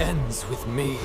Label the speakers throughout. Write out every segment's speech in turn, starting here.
Speaker 1: ends with me.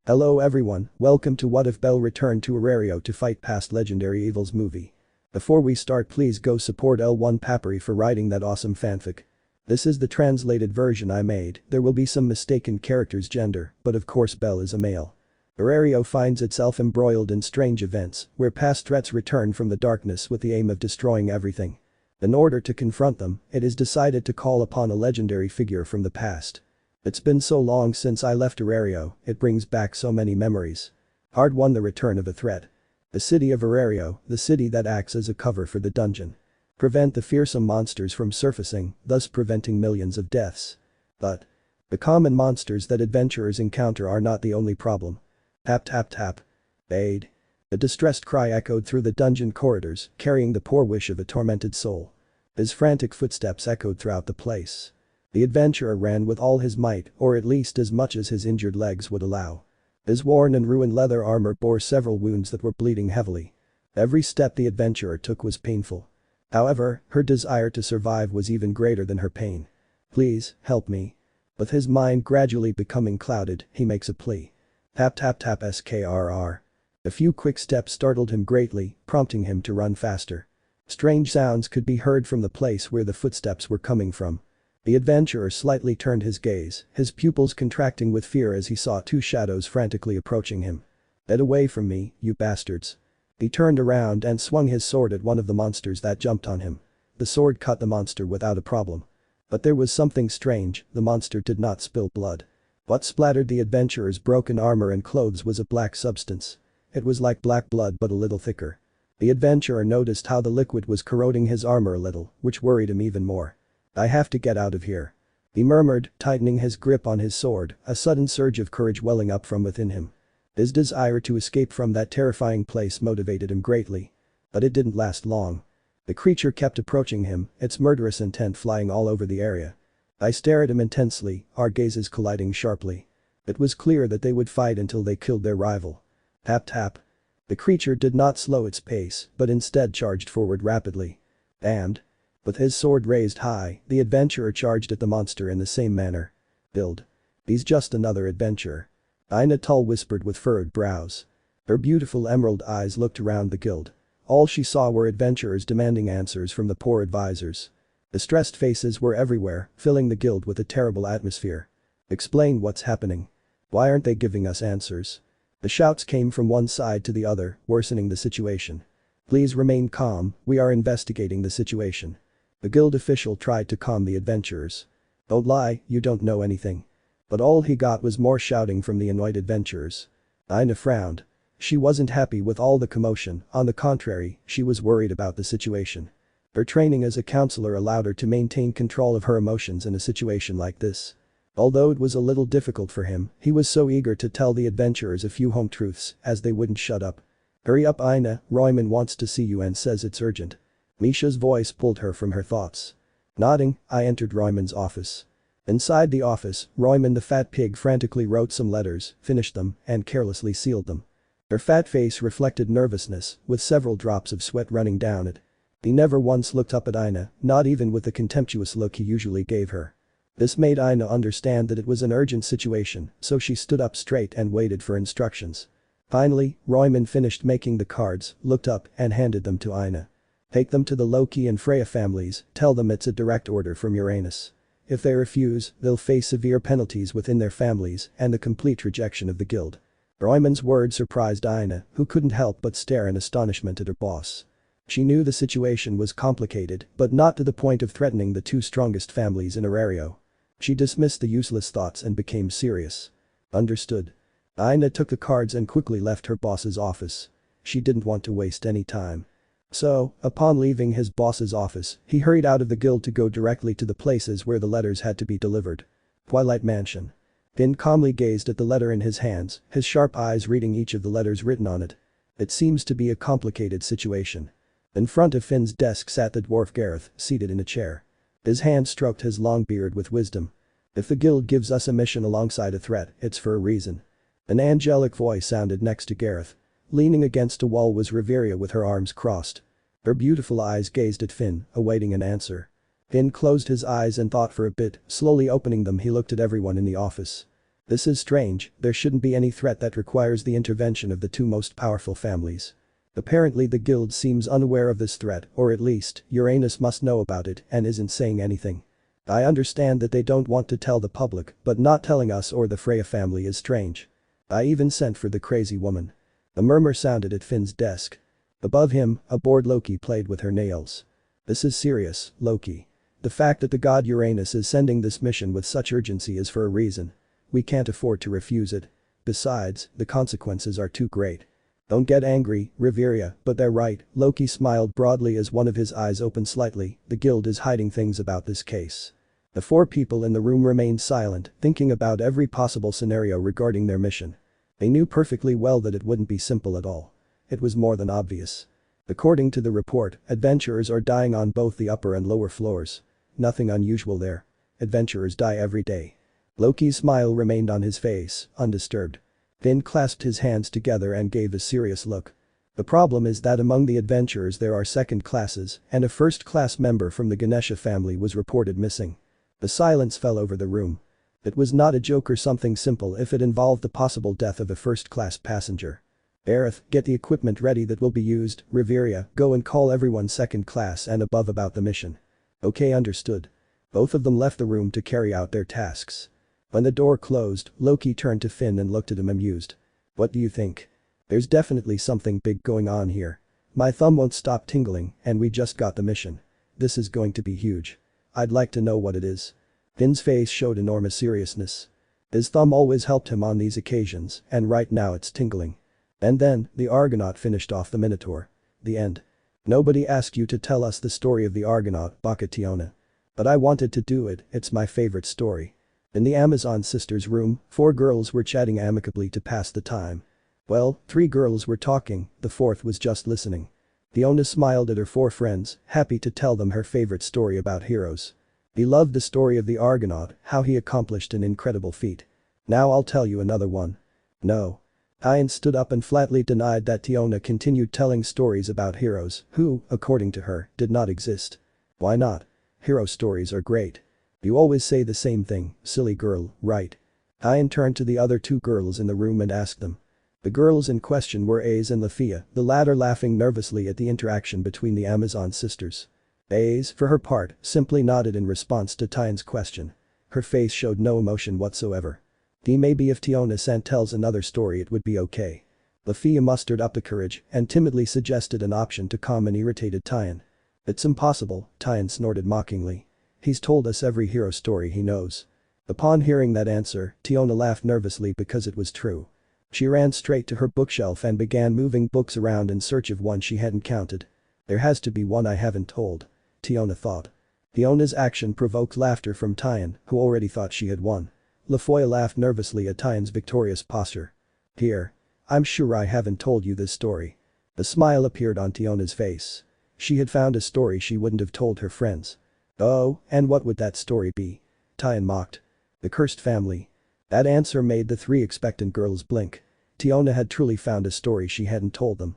Speaker 2: Hello everyone, welcome to What If Belle returned to Orario to fight past legendary evils movie. Before we start, please go support L1 Papri for writing that awesome fanfic. This is the translated version I made. There will be some mistaken characters' gender, but of course Belle is a male. Orario finds itself embroiled in strange events, where past threats return from the darkness with the aim of destroying everything. In order to confront them, it is decided to call upon a legendary figure from the past. It's been so long since I left Orario, it brings back so many memories. Part 1: The return of a threat. The city of Orario, the city that acts as a cover for the dungeon. Prevent the fearsome monsters from surfacing, thus preventing millions of deaths. But the common monsters that adventurers encounter are not the only problem. Tap tap tap. Aid. A distressed cry echoed through the dungeon corridors, carrying the poor wish of a tormented soul. His frantic footsteps echoed throughout the place. The adventurer ran with all his might, or at least as much as his injured legs would allow. His worn and ruined leather armor bore several wounds that were bleeding heavily. Every step the adventurer took was painful. However, her desire to survive was even greater than her pain. Please, help me. With his mind gradually becoming clouded, he makes a plea. Tap tap tap skrr. A few quick steps startled him greatly, prompting him to run faster. Strange sounds could be heard from the place where the footsteps were coming from. The adventurer slightly turned his gaze, his pupils contracting with fear as he saw two shadows frantically approaching him. Get away from me, you bastards. He turned around and swung his sword at one of the monsters that jumped on him. The sword cut the monster without a problem. But there was something strange, the monster did not spill blood. What splattered the adventurer's broken armor and clothes was a black substance. It was like black blood but a little thicker. The adventurer noticed how the liquid was corroding his armor a little, which worried him even more. I have to get out of here. He murmured, tightening his grip on his sword, a sudden surge of courage welling up from within him. His desire to escape from that terrifying place motivated him greatly. But it didn't last long. The creature kept approaching him, its murderous intent flying all over the area. I stare at him intensely, our gazes colliding sharply. It was clear that they would fight until they killed their rival. Tap tap. The creature did not slow its pace, but instead charged forward rapidly. And with his sword raised high, the adventurer charged at the monster in the same manner. Build. He's just another adventurer. Ina Tull whispered with furrowed brows. Her beautiful emerald eyes looked around the guild. All she saw were adventurers demanding answers from the poor advisors. Distressed faces were everywhere, filling the guild with a terrible atmosphere. Explain what's happening. Why aren't they giving us answers? The shouts came from one side to the other, worsening the situation. Please remain calm, we are investigating the situation. The guild official tried to calm the adventurers. Don't lie, you don't know anything. But all he got was more shouting from the annoyed adventurers. Ina frowned. She wasn't happy with all the commotion, on the contrary, she was worried about the situation. Her training as a counselor allowed her to maintain control of her emotions in a situation like this. Although it was a little difficult for him, he was so eager to tell the adventurers a few home truths, as they wouldn't shut up. Hurry up Ina, Royman wants to see you and says it's urgent. Misha's voice pulled her from her thoughts. Nodding, I entered Royman's office. Inside the office, Royman the fat pig frantically wrote some letters, finished them, and carelessly sealed them. Her fat face reflected nervousness, with several drops of sweat running down it. He never once looked up at Ina, not even with the contemptuous look he usually gave her. This made Ina understand that it was an urgent situation, so she stood up straight and waited for instructions. Finally, Royman finished making the cards, looked up, and handed them to Ina. Take them to the Loki and Freya families, tell them it's a direct order from Uranus. If they refuse, they'll face severe penalties within their families and the complete rejection of the guild. Royman's words surprised Ina, who couldn't help but stare in astonishment at her boss. She knew the situation was complicated, but not to the point of threatening the two strongest families in Orario. She dismissed the useless thoughts and became serious. Understood. Ina took the cards and quickly left her boss's office. She didn't want to waste any time. So, upon leaving his boss's office, he hurried out of the guild to go directly to the places where the letters had to be delivered. Twilight Mansion. Finn calmly gazed at the letter in his hands, his sharp eyes reading each of the letters written on it. It seems to be a complicated situation. In front of Finn's desk sat the dwarf Gareth, seated in a chair. His hand stroked his long beard with wisdom. If the guild gives us a mission alongside a threat, it's for a reason. An angelic voice sounded next to Gareth. Leaning against a wall was Riveria with her arms crossed. Her beautiful eyes gazed at Finn, awaiting an answer. Finn closed his eyes and thought for a bit, slowly opening them he looked at everyone in the office. This is strange, there shouldn't be any threat that requires the intervention of the two most powerful families. Apparently the guild seems unaware of this threat, or at least, Uranus must know about it and isn't saying anything. I understand that they don't want to tell the public, but not telling us or the Freya family is strange. I even sent for the crazy woman. A murmur sounded at Finn's desk. Above him, a bored Loki played with her nails. This is serious, Loki. The fact that the god Uranus is sending this mission with such urgency is for a reason. We can't afford to refuse it. Besides, the consequences are too great. Don't get angry, Riveria, but they're right. Loki smiled broadly as one of his eyes opened slightly. The guild is hiding things about this case. The four people in the room remained silent, thinking about every possible scenario regarding their mission. They knew perfectly well that it wouldn't be simple at all. It was more than obvious. According to the report, adventurers are dying on both the upper and lower floors. Nothing unusual there. Adventurers die every day. Loki's smile remained on his face, undisturbed. Finn clasped his hands together and gave a serious look. The problem is that among the adventurers there are second classes, and a first-class member from the Ganesha family was reported missing. The silence fell over the room. It was not a joke or something simple if it involved the possible death of a first-class passenger. Aerith, get the equipment ready that will be used. Riveria, go and call everyone second class and above about the mission. Okay, understood. Both of them left the room to carry out their tasks. When the door closed, Loki turned to Finn and looked at him amused. What do you think? There's definitely something big going on here. My thumb won't stop tingling, and we just got the mission. This is going to be huge. I'd like to know what it is. Finn's face showed enormous seriousness. His thumb always helped him on these occasions, and right now it's tingling. And then, the Argonaut finished off the Minotaur. The end. Nobody asked you to tell us the story of the Argonaut, Baka Tiona. But I wanted to do it, it's my favorite story. In the Amazon sisters' room, 4 girls were chatting amicably to pass the time. Well, 3 girls were talking, the 4th was just listening. Tiona smiled at her 4 friends, happy to tell them her favorite story about heroes. He loved the story of the Argonaut, how he accomplished an incredible feat. Now I'll tell you another one. No. Tiona stood up and flatly denied that Tiona continued telling stories about heroes who, according to her, did not exist. Why not? Hero stories are great. You always say the same thing, silly girl, right? Tiona turned to the other 2 girls in the room and asked them. The girls in question were Aze and Lafia, the latter laughing nervously at the interaction between the Amazon sisters. Aze, for her part, simply nodded in response to Tiona's question. Her face showed no emotion whatsoever. Maybe if Tiona tells another story it would be okay. Lafia mustered up the courage and timidly suggested an option to calm an irritated Tiona. It's impossible, Tiona snorted mockingly. He's told us every hero story he knows. Upon hearing that answer, Tiona laughed nervously because it was true. She ran straight to her bookshelf and began moving books around in search of one she hadn't counted. There has to be one I haven't told. Tiona thought. Tiona's action provoked laughter from Tiona, who already thought she had won. Lafoya laughed nervously at Tiona's victorious posture. Here. I'm sure I haven't told you this story. A smile appeared on Tiona's face. She had found a story she wouldn't have told her friends. Oh, and what would that story be? Tiona mocked. The cursed family. That answer made the 3 expectant girls blink. Tiona had truly found a story she hadn't told them.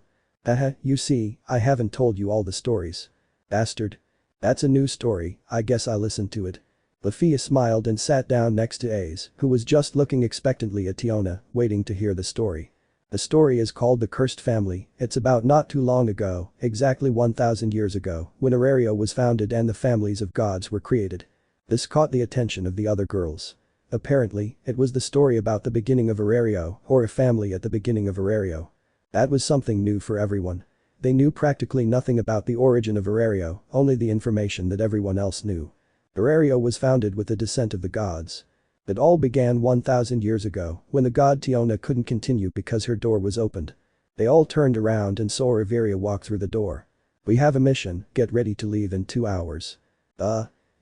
Speaker 2: You see, I haven't told you all the stories. Bastard. That's a new story, I guess I'll listen to it. Lafia smiled and sat down next to Aze, who was just looking expectantly at Tiona, waiting to hear the story. The story is called The Cursed Family. It's about not too long ago, exactly 1,000 years ago, when Orario was founded and the families of gods were created. This caught the attention of the other girls. Apparently, it was the story about the beginning of Orario, or a family at the beginning of Orario. That was something new for everyone. They knew practically nothing about the origin of Orario, only the information that everyone else knew. Orario was founded with the descent of the gods. It all began 1,000 years ago, when the god Tiona couldn't continue because her door was opened. They all turned around and saw Riveria walk through the door. We have a mission, get ready to leave in 2 hours.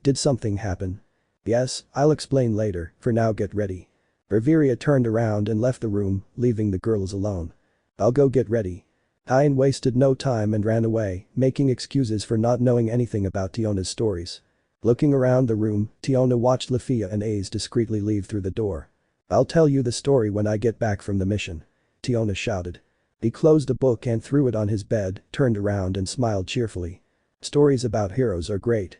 Speaker 2: Did something happen? Yes, I'll explain later, for now get ready. Riveria turned around and left the room, leaving the girls alone. I'll go get ready. Tiona wasted no time and ran away, making excuses for not knowing anything about Tiona's stories. Looking around the room, Tiona watched Lafia and Aze discreetly leave through the door. I'll tell you the story when I get back from the mission. Tiona shouted. He closed a book and threw it on his bed, turned around and smiled cheerfully. Stories about heroes are great.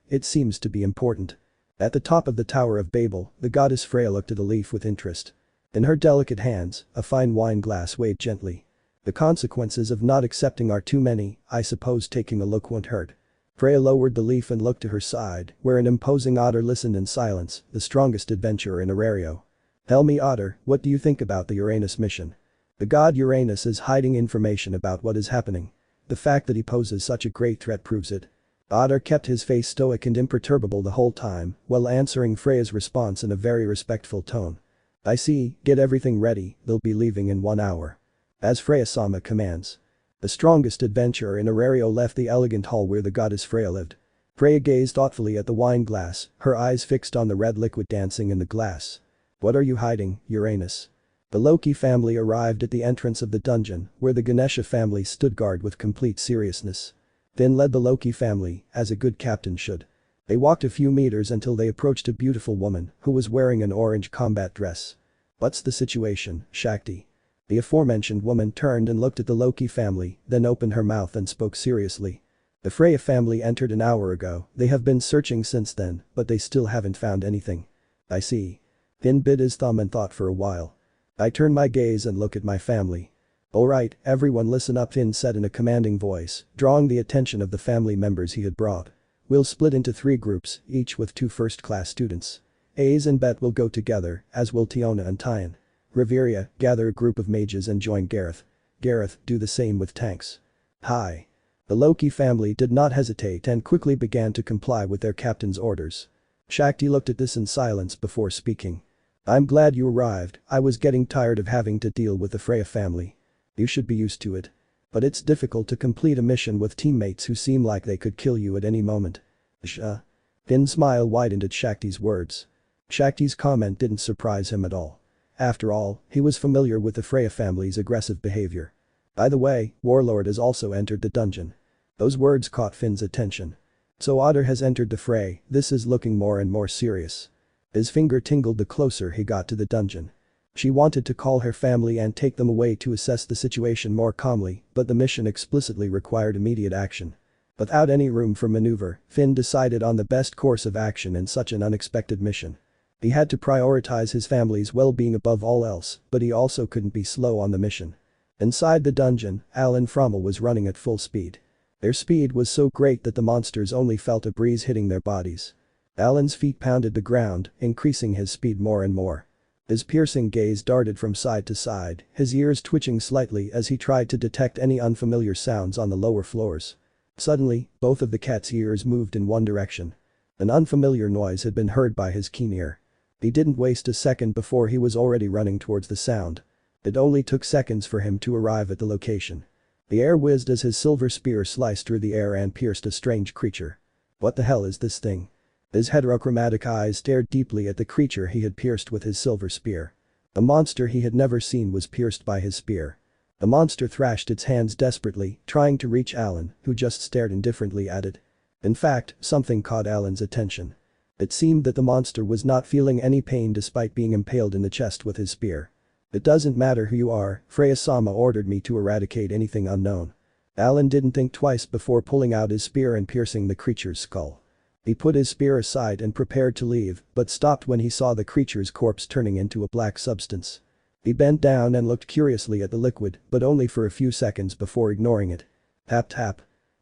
Speaker 2: it seems to be important. At the top of the Tower of Babel, the goddess Freya looked at the leaf with interest. In her delicate hands, a fine wine glass waved gently. The consequences of not accepting are too many, I suppose taking a look won't hurt. Freya lowered the leaf and looked to her side, where an imposing otter listened in silence, the strongest adventurer in Orario. Tell me, Otter, what do you think about the Uranus mission? The god Uranus is hiding information about what is happening. The fact that he poses such a great threat proves it. Ottar kept his face stoic and imperturbable the whole time, while answering Freya's response in a very respectful tone. I see, get everything ready, they'll be leaving in 1 hour. As Freya-sama commands. The strongest adventurer in Orario left the elegant hall where the goddess Freya lived. Freya gazed thoughtfully at the wine glass, her eyes fixed on the red liquid dancing in the glass. What are you hiding, Uranus? The Loki family arrived at the entrance of the dungeon, where the Ganesha family stood guard with complete seriousness. Finn led the Loki family, as a good captain should. They walked a few meters until they approached a beautiful woman who was wearing an orange combat dress. What's the situation, Shakti? The aforementioned woman turned and looked at the Loki family, then opened her mouth and spoke seriously. The Freya family entered an hour ago, they have been searching since then, but they still haven't found anything. I see. Finn bit his thumb and thought for a while. I turn my gaze and look at my family. Alright, everyone listen up, Finn said in a commanding voice, drawing the attention of the family members he had brought. We'll split into 3 groups, each with 2 first-class students. Aze and Bet will go together, as will Tiona and Tian. Riveria, gather a group of mages and join Gareth. Gareth, do the same with tanks. Hi. The Loki family did not hesitate and quickly began to comply with their captain's orders. Shakti looked at this in silence before speaking. I'm glad you arrived, I was getting tired of having to deal with the Freya family. You should be used to it. But it's difficult to complete a mission with teammates who seem like they could kill you at any moment. Finn's smile widened at Shakti's words. Shakti's comment didn't surprise him at all. After all, he was familiar with the Freya family's aggressive behavior. By the way, Warlord has also entered the dungeon. Those words caught Finn's attention. So Ottar has entered the fray, this is looking more and more serious. His finger tingled the closer he got to the dungeon. She wanted to call her family and take them away to assess the situation more calmly, but the mission explicitly required immediate action. Without any room for maneuver, Finn decided on the best course of action in such an unexpected mission. He had to prioritize his family's well-being above all else, but he also couldn't be slow on the mission. Inside the dungeon, Al and Frommel was running at full speed. Their speed was so great that the monsters only felt a breeze hitting their bodies. Alan's feet pounded the ground, increasing his speed more and more. His piercing gaze darted from side to side, his ears twitching slightly as he tried to detect any unfamiliar sounds on the lower floors. Suddenly, both of the cat's ears moved in one direction. An unfamiliar noise had been heard by his keen ear. He didn't waste a second before he was already running towards the sound. It only took seconds for him to arrive at the location. The air whizzed as his silver spear sliced through the air and pierced a strange creature. What the hell is this thing? His heterochromatic eyes stared deeply at the creature he had pierced with his silver spear. The monster he had never seen was pierced by his spear. The monster thrashed its hands desperately, trying to reach Alan, who just stared indifferently at it. In fact, something caught Alan's attention. It seemed that the monster was not feeling any pain despite being impaled in the chest with his spear. It doesn't matter who you are, Freya-sama ordered me to eradicate anything unknown. Alan didn't think twice before pulling out his spear and piercing the creature's skull. He put his spear aside and prepared to leave, but stopped when he saw the creature's corpse turning into a black substance. He bent down and looked curiously at the liquid, but only for a few seconds before ignoring it. Tap tap.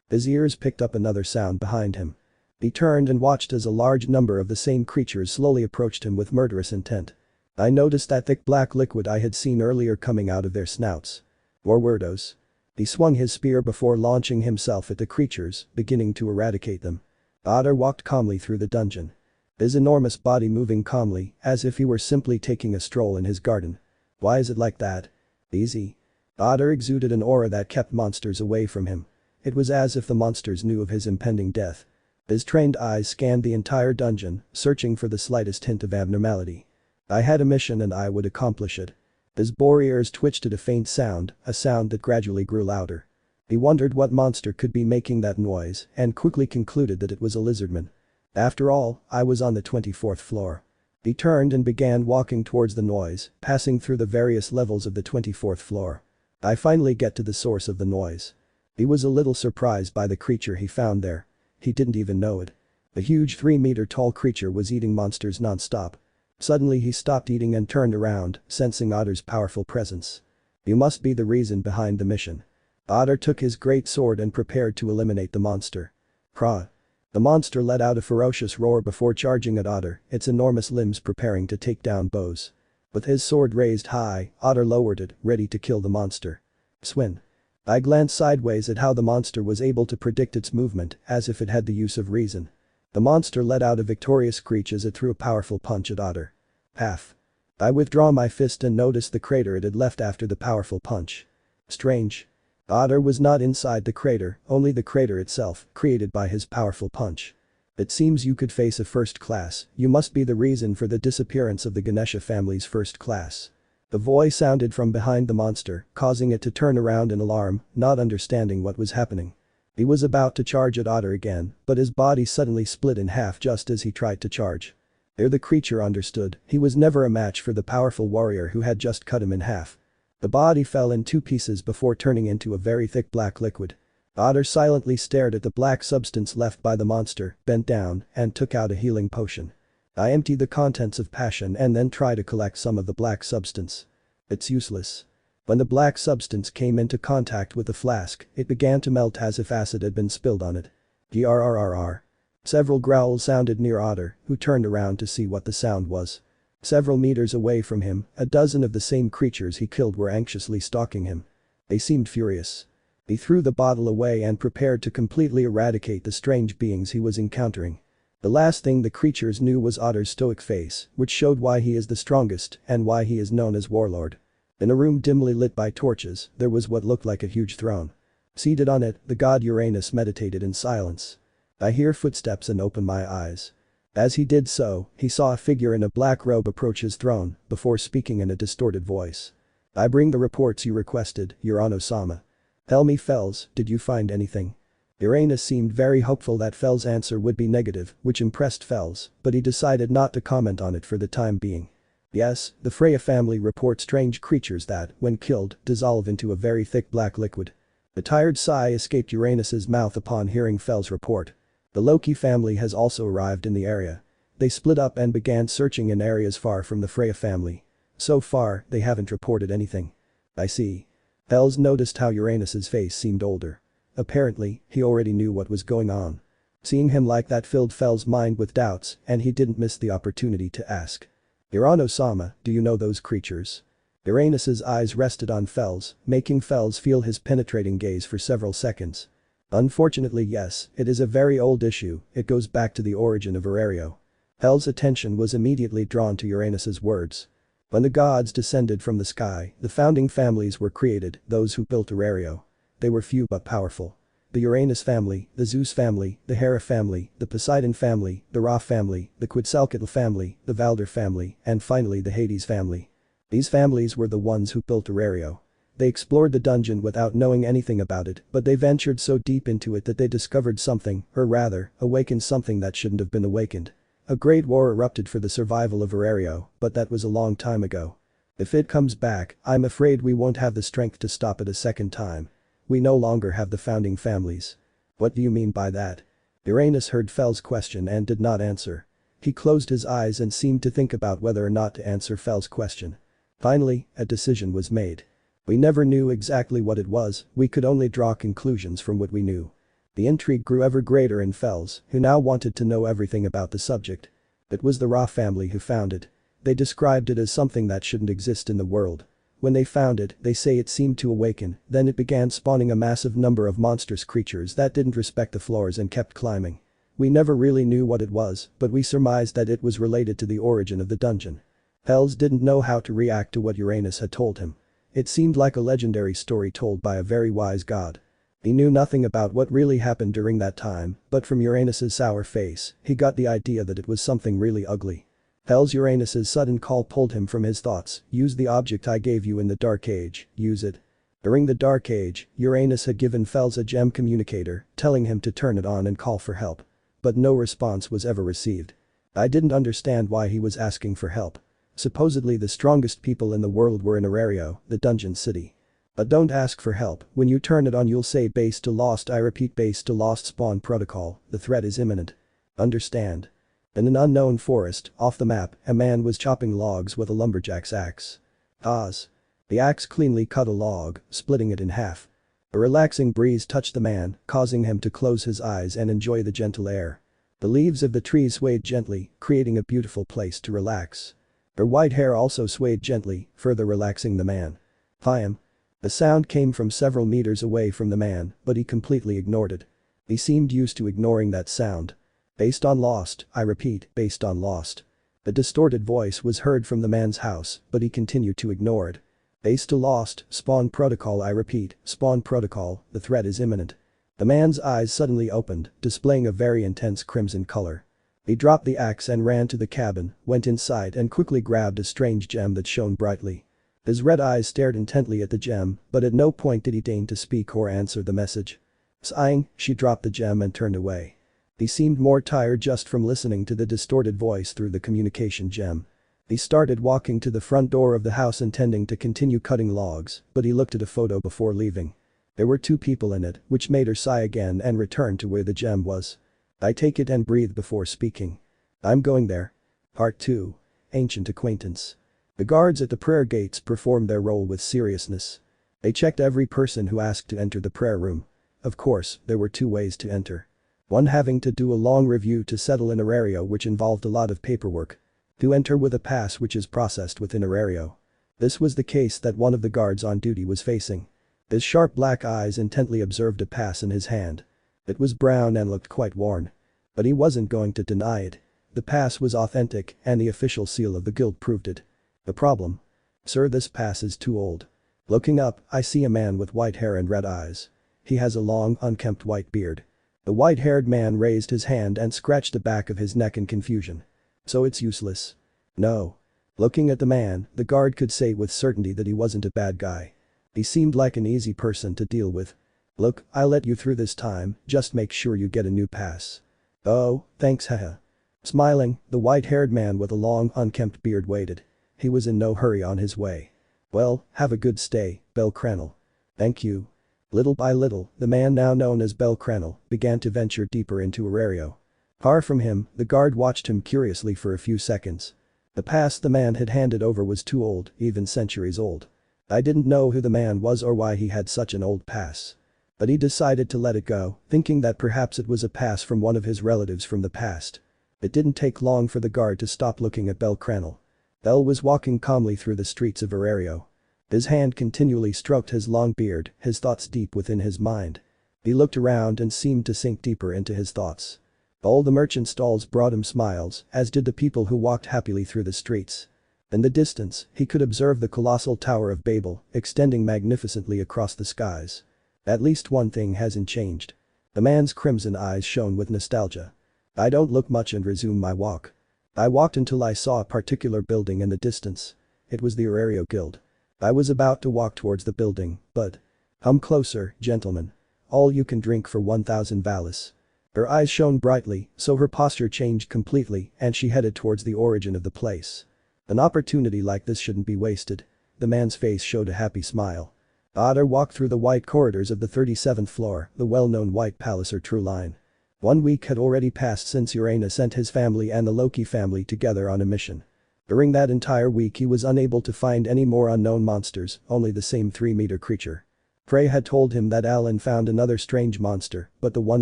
Speaker 2: His ears picked up another sound behind him. He turned and watched as a large number of the same creatures slowly approached him with murderous intent. I noticed that thick black liquid I had seen earlier coming out of their snouts. More weirdos. He swung his spear before launching himself at the creatures, beginning to eradicate them. Ottar walked calmly through the dungeon. His enormous body moving calmly, as if he were simply taking a stroll in his garden. Why is it like that? Easy. Ottar exuded an aura that kept monsters away from him. It was as if the monsters knew of his impending death. His trained eyes scanned the entire dungeon, searching for the slightest hint of abnormality. I had a mission and I would accomplish it. His boar ears twitched at a faint sound, a sound that gradually grew louder. He wondered what monster could be making that noise and quickly concluded that it was a lizardman. After all, I was on the 24th floor. He turned and began walking towards the noise, passing through the various levels of the 24th floor. I finally get to the source of the noise. He was a little surprised by the creature he found there. He didn't even know it. The huge 3-meter-tall creature was eating monsters non-stop. Suddenly he stopped eating and turned around, sensing Ottar's powerful presence. "You must be the reason behind the mission." Ottar took his great sword and prepared to eliminate the monster. Craw! The monster let out a ferocious roar before charging at Ottar, its enormous limbs preparing to take down bows. With his sword raised high, Ottar lowered it, ready to kill the monster. Swin. I glanced sideways at how the monster was able to predict its movement, as if it had the use of reason. The monster let out a victorious screech as it threw a powerful punch at Ottar. Paff. I withdrew my fist and noticed the crater it had left after the powerful punch. Strange. Ottar was not inside the crater, only the crater itself, created by his powerful punch. It seems you could face a first class, you must be the reason for the disappearance of the Ganesha family's first class. The voice sounded from behind the monster, causing it to turn around in alarm, not understanding what was happening. He was about to charge at Ottar again, but his body suddenly split in half just as he tried to charge. There the creature understood, he was never a match for the powerful warrior who had just cut him in half. The body fell in 2 pieces before turning into a very thick black liquid. Ottar silently stared at the black substance left by the monster, bent down, and took out a healing potion. I emptied the contents of passion and then tried to collect some of the black substance. It's useless. When the black substance came into contact with the flask, it began to melt as if acid had been spilled on it. Grrrr. Several growls sounded near Ottar, who turned around to see what the sound was. Several meters away from him, a dozen of the same creatures he killed were anxiously stalking him. They seemed furious. He threw the bottle away and prepared to completely eradicate the strange beings he was encountering. The last thing the creatures knew was Ottar's stoic face, which showed why he is the strongest and why he is known as Warlord. In a room dimly lit by torches, there was what looked like a huge throne. Seated on it, the god Uranus meditated in silence. I hear footsteps and open my eyes. As he did so, he saw a figure in a black robe approach his throne, before speaking in a distorted voice. "I bring the reports you requested, Urano-sama. Tell me Fels, did you find anything?" Uranus seemed very hopeful that Fels' answer would be negative, which impressed Fels, but he decided not to comment on it for the time being. "Yes, the Freya family reports strange creatures that, when killed, dissolve into a very thick black liquid." A tired sigh escaped Uranus's mouth upon hearing Fels' report. The Loki family has also arrived in the area. They split up and began searching in areas far from the Freya family. So far, they haven't reported anything. I see. Fels noticed how Uranus's face seemed older. Apparently, he already knew what was going on. Seeing him like that filled Fels' mind with doubts, and he didn't miss the opportunity to ask. "Urano-sama, do you know those creatures?" Uranus's eyes rested on Fels, making Fels feel his penetrating gaze for several seconds. "Unfortunately yes, it is a very old issue, it goes back to the origin of Orario." Fels' attention was immediately drawn to Uranus's words. When the gods descended from the sky, the founding families were created, those who built Orario. They were few but powerful. The Uranus family, the Zeus family, the Hera family, the Poseidon family, the Ra family, the Quetzalcoatl family, the Valder family, and finally the Hades family. These families were the ones who built Orario. They explored the dungeon without knowing anything about it, but they ventured so deep into it that they discovered something, or rather, awakened something that shouldn't have been awakened. A great war erupted for the survival of Orario, but that was a long time ago. If it comes back, I'm afraid we won't have the strength to stop it a second time. We no longer have the founding families. What do you mean by that? Uranus heard Fels' question and did not answer. He closed his eyes and seemed to think about whether or not to answer Fels' question. Finally, a decision was made. We never knew exactly what it was, we could only draw conclusions from what we knew. The intrigue grew ever greater in Fels, who now wanted to know everything about the subject. It was the Ra family who found it. They described it as something that shouldn't exist in the world. When they found it, they say it seemed to awaken, then it began spawning a massive number of monstrous creatures that didn't respect the floors and kept climbing. We never really knew what it was, but we surmised that it was related to the origin of the dungeon. Fels didn't know how to react to what Uranus had told him. It seemed like a legendary story told by a very wise god. He knew nothing about what really happened during that time, but from Uranus's sour face, he got the idea that it was something really ugly. Fels Uranus's sudden call pulled him from his thoughts. "Use the object I gave you in the Dark Age, use it." During the Dark Age, Uranus had given Fels a gem communicator, telling him to turn it on and call for help. But no response was ever received. I didn't understand why he was asking for help. Supposedly the strongest people in the world were in Orario, the dungeon city. But don't ask for help, when you turn it on you'll say base to lost, I repeat base to lost spawn protocol, the threat is imminent. Understand. In an unknown forest, off the map, a man was chopping logs with a lumberjack's axe. Pause. The axe cleanly cut a log, splitting it in half. A relaxing breeze touched the man, causing him to close his eyes and enjoy the gentle air. The leaves of the trees swayed gently, creating a beautiful place to relax. Her white hair also swayed gently, further relaxing the man. Payam. The sound came from several meters away from the man, but he completely ignored it. He seemed used to ignoring that sound. Based on Lost, I repeat, based on Lost. The distorted voice was heard from the man's house, but he continued to ignore it. Based to Lost, spawn protocol, I repeat, spawn protocol, the threat is imminent. The man's eyes suddenly opened, displaying a very intense crimson color. He dropped the axe and ran to the cabin, went inside and quickly grabbed a strange gem that shone brightly. His red eyes stared intently at the gem, but at no point did he deign to speak or answer the message. Sighing, she dropped the gem and turned away. He seemed more tired just from listening to the distorted voice through the communication gem. He started walking to the front door of the house intending to continue cutting logs, but he looked at a photo before leaving. There were two people in it, which made her sigh again and return to where the gem was. I take it and breathe before speaking. I'm going there. Part 2. Ancient Acquaintance. The guards at the prayer gates performed their role with seriousness. They checked every person who asked to enter the prayer room. Of course, there were two ways to enter. One having to do a long review to settle an Orario which involved a lot of paperwork. To enter with a pass which is processed within Orario. This was the case that one of the guards on duty was facing. His sharp black eyes intently observed a pass in his hand. It was brown and looked quite worn. But he wasn't going to deny it. The pass was authentic and the official seal of the guild proved it. The problem? Sir, this pass is too old. Looking up, I see a man with white hair and red eyes. He has a long, unkempt white beard. The white-haired man raised his hand and scratched the back of his neck in confusion. So it's useless. No. Looking at the man, the guard could say with certainty that he wasn't a bad guy. He seemed like an easy person to deal with. Look, I'll let you through this time, just make sure you get a new pass. Oh, thanks haha. Smiling, the white-haired man with a long, unkempt beard waited. He was in no hurry on his way. Well, have a good stay, bellcranel. Thank you. Little by little, the man now known as bellcranel began to venture deeper into Orario. Far from him, the guard watched him curiously for a few seconds. The pass the man had handed over was too old, even centuries old. I didn't know who the man was or why he had such an old pass. But he decided to let it go, thinking that perhaps it was a pass from one of his relatives from the past. It didn't take long for the guard to stop looking at bellcranel. Belle was walking calmly through the streets of Orario. His hand continually stroked his long beard, his thoughts deep within his mind. He looked around and seemed to sink deeper into his thoughts. All the merchant stalls brought him smiles, as did the people who walked happily through the streets. In the distance, he could observe the colossal Tower of Babel, extending magnificently across the skies. At least one thing hasn't changed. The man's crimson eyes shone with nostalgia. I don't look much and resumed my walk. I walked until I saw a particular building in the distance. It was the Orario Guild. I was about to walk towards the building, but… Come closer, gentlemen. All you can drink for 1,000 valis. Her eyes shone brightly, so her posture changed completely and she headed towards the origin of the place. An opportunity like this shouldn't be wasted. The man's face showed a happy smile. Ottar walked through the white corridors of the 37th floor, the well-known White Palace or True Line. 1 week had already passed since Uranus sent his family and the Loki family together on a mission. During that entire week he was unable to find any more unknown monsters, only the same 3-meter creature. Freya had told him that Alan found another strange monster, but the one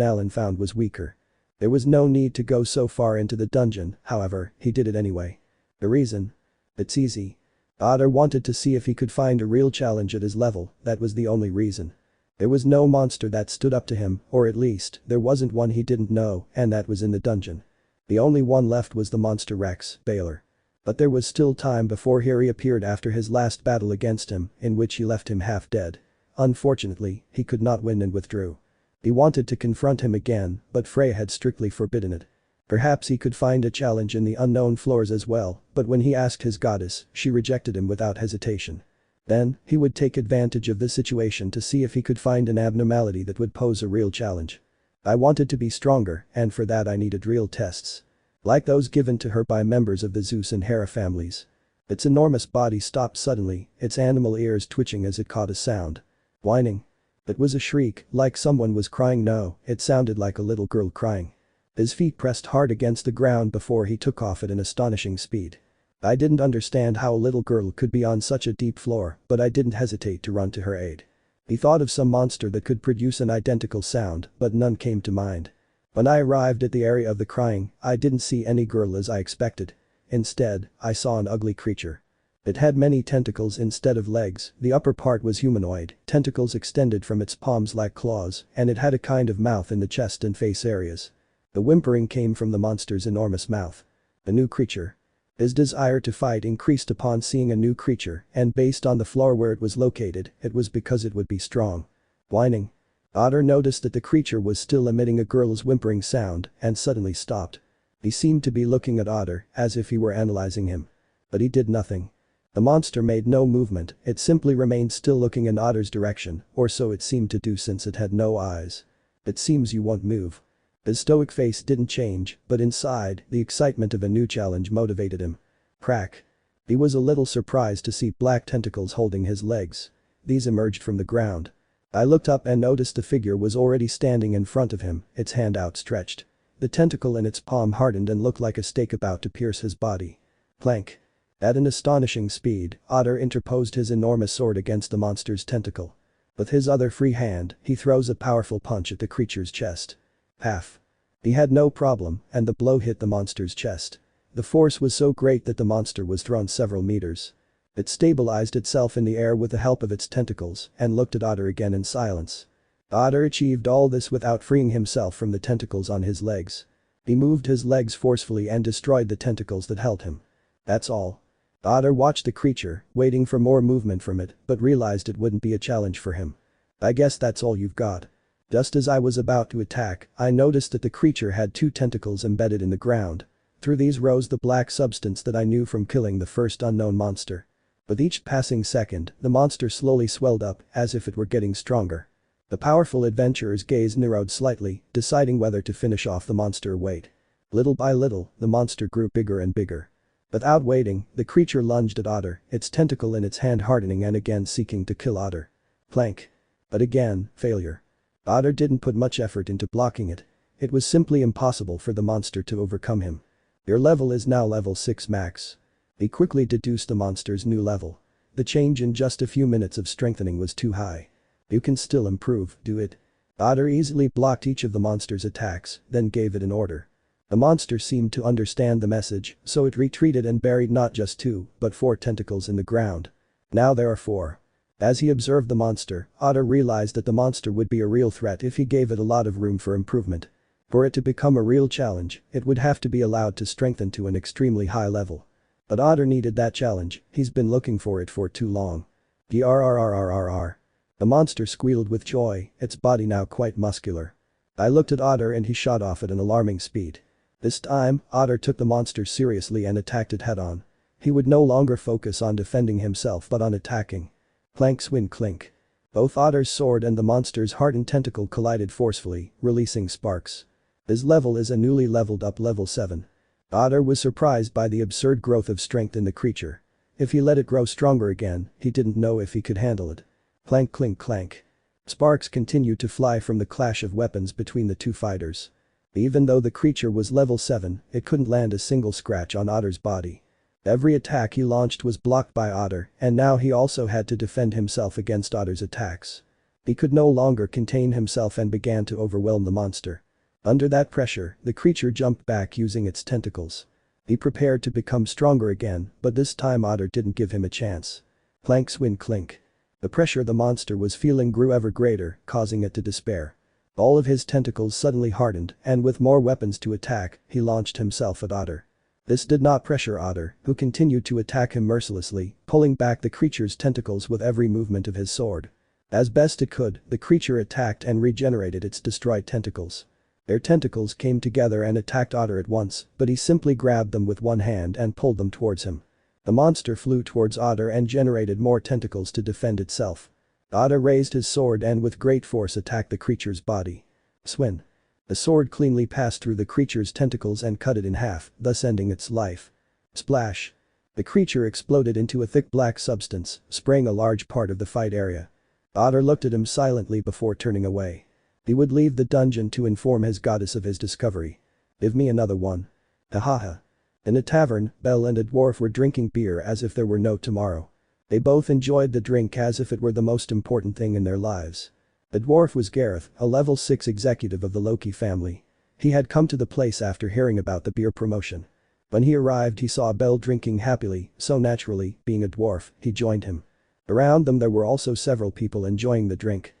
Speaker 2: Alan found was weaker. There was no need to go so far into the dungeon, however, he did it anyway. The reason? It's easy. Ottar wanted to see if he could find a real challenge at his level, that was the only reason. There was no monster that stood up to him, or at least, there wasn't one he didn't know, and that was in the dungeon. The only one left was the monster Rex, Belle. But there was still time before he reappeared after his last battle against him, in which he left him half dead. Unfortunately, he could not win and withdrew. He wanted to confront him again, but Freya had strictly forbidden it. Perhaps he could find a challenge in the unknown floors as well, but when he asked his goddess, she rejected him without hesitation. Then, he would take advantage of the situation to see if he could find an abnormality that would pose a real challenge. I wanted to be stronger, and for that I needed real tests. Like those given to her by members of the Zeus and Hera families. Its enormous body stopped suddenly, its animal ears twitching as it caught a sound. Whining. It was a shriek, like someone was crying. No, it sounded like a little girl crying. His feet pressed hard against the ground before he took off at an astonishing speed. I didn't understand how a little girl could be on such a deep floor, but I didn't hesitate to run to her aid. He thought of some monster that could produce an identical sound, but none came to mind. When I arrived at the area of the crying, I didn't see any girl as I expected. Instead, I saw an ugly creature. It had many tentacles instead of legs, the upper part was humanoid, tentacles extended from its palms like claws, and it had a kind of mouth in the chest and face areas. The whimpering came from the monster's enormous mouth. A new creature. His desire to fight increased upon seeing a new creature, and based on the floor where it was located, it was because it would be strong. Whining. Ottar noticed that the creature was still emitting a girl's whimpering sound and suddenly stopped. He seemed to be looking at Ottar as if he were analyzing him. But he did nothing. The monster made no movement, it simply remained still looking in Ottar's direction, or so it seemed to do since it had no eyes. It seems you won't move. His stoic face didn't change, but inside, the excitement of a new challenge motivated him. Crack. He was a little surprised to see black tentacles holding his legs. These emerged from the ground. I looked up and noticed the figure was already standing in front of him, its hand outstretched. The tentacle in its palm hardened and looked like a stake about to pierce his body. Clank. At an astonishing speed, Ottar interposed his enormous sword against the monster's tentacle. With his other free hand, he throws a powerful punch at the creature's chest. Half. He had no problem, and the blow hit the monster's chest. The force was so great that the monster was thrown several meters. It stabilized itself in the air with the help of its tentacles and looked at Ottar again in silence. Ottar achieved all this without freeing himself from the tentacles on his legs. He moved his legs forcefully and destroyed the tentacles that held him. That's all. Ottar watched the creature, waiting for more movement from it, but realized it wouldn't be a challenge for him. I guess that's all you've got. Just as I was about to attack, I noticed that the creature had two tentacles embedded in the ground. Through these rose the black substance that I knew from killing the first unknown monster. With each passing second, the monster slowly swelled up, as if it were getting stronger. The powerful adventurer's gaze narrowed slightly, deciding whether to finish off the monster or wait. Little by little, the monster grew bigger and bigger. Without waiting, the creature lunged at Ottar, its tentacle in its hand hardening and again seeking to kill Ottar. Plank. But again, failure. Ottar didn't put much effort into blocking it. It was simply impossible for the monster to overcome him. Your level is now level 6 max. He quickly deduced the monster's new level. The change in just a few minutes of strengthening was too high. You can still improve, do it. Ottar easily blocked each of the monster's attacks, then gave it an order. The monster seemed to understand the message, so it retreated and buried not just 2, but 4 tentacles in the ground. Now there are 4. As he observed the monster, Ottar realized that the monster would be a real threat if he gave it a lot of room for improvement. For it to become a real challenge, it would have to be allowed to strengthen to an extremely high level. But Ottar needed that challenge, he's been looking for it for too long. Grrrrrrrrr. The monster squealed with joy, its body now quite muscular. I looked at Ottar and he shot off at an alarming speed. This time, Ottar took the monster seriously and attacked it head-on. He would no longer focus on defending himself but on attacking. Clank swing clink. Both Ottar's sword and the monster's hardened tentacle collided forcefully, releasing sparks. His level is a newly leveled up level 7. Ottar was surprised by the absurd growth of strength in the creature. If he let it grow stronger again, he didn't know if he could handle it. Clank clink clank. Sparks continued to fly from the clash of weapons between the two fighters. Even though the creature was level 7, it couldn't land a single scratch on Ottar's body. Every attack he launched was blocked by Ottar, and now he also had to defend himself against Ottar's attacks. He could no longer contain himself and began to overwhelm the monster. Under that pressure, the creature jumped back using its tentacles. He prepared to become stronger again, but this time Ottar didn't give him a chance. Clank swing clink. The pressure the monster was feeling grew ever greater, causing it to despair. All of his tentacles suddenly hardened, and with more weapons to attack, he launched himself at Ottar. This did not pressure Ottar, who continued to attack him mercilessly, pulling back the creature's tentacles with every movement of his sword. As best it could, the creature attacked and regenerated its destroyed tentacles. Their tentacles came together and attacked Ottar at once, but he simply grabbed them with one hand and pulled them towards him. The monster flew towards Ottar and generated more tentacles to defend itself. Ottar raised his sword and with great force attacked the creature's body. Swing. The sword cleanly passed through the creature's tentacles and cut it in half, thus ending its life. Splash. The creature exploded into a thick black substance, spraying a large part of the fight area. Ottar looked at him silently before turning away. He would leave the dungeon to inform his goddess of his discovery. Give me another one. Hahaha. In a tavern, Belle and a dwarf were drinking beer as if there were no tomorrow. They both enjoyed the drink as if it were the most important thing in their lives. The dwarf was Gareth, a level 6 executive of the Loki family. He had come to the place after hearing about the beer promotion. When he arrived he saw Belle drinking happily, so naturally, being a dwarf, he joined him. Around them there were also several people enjoying the drink.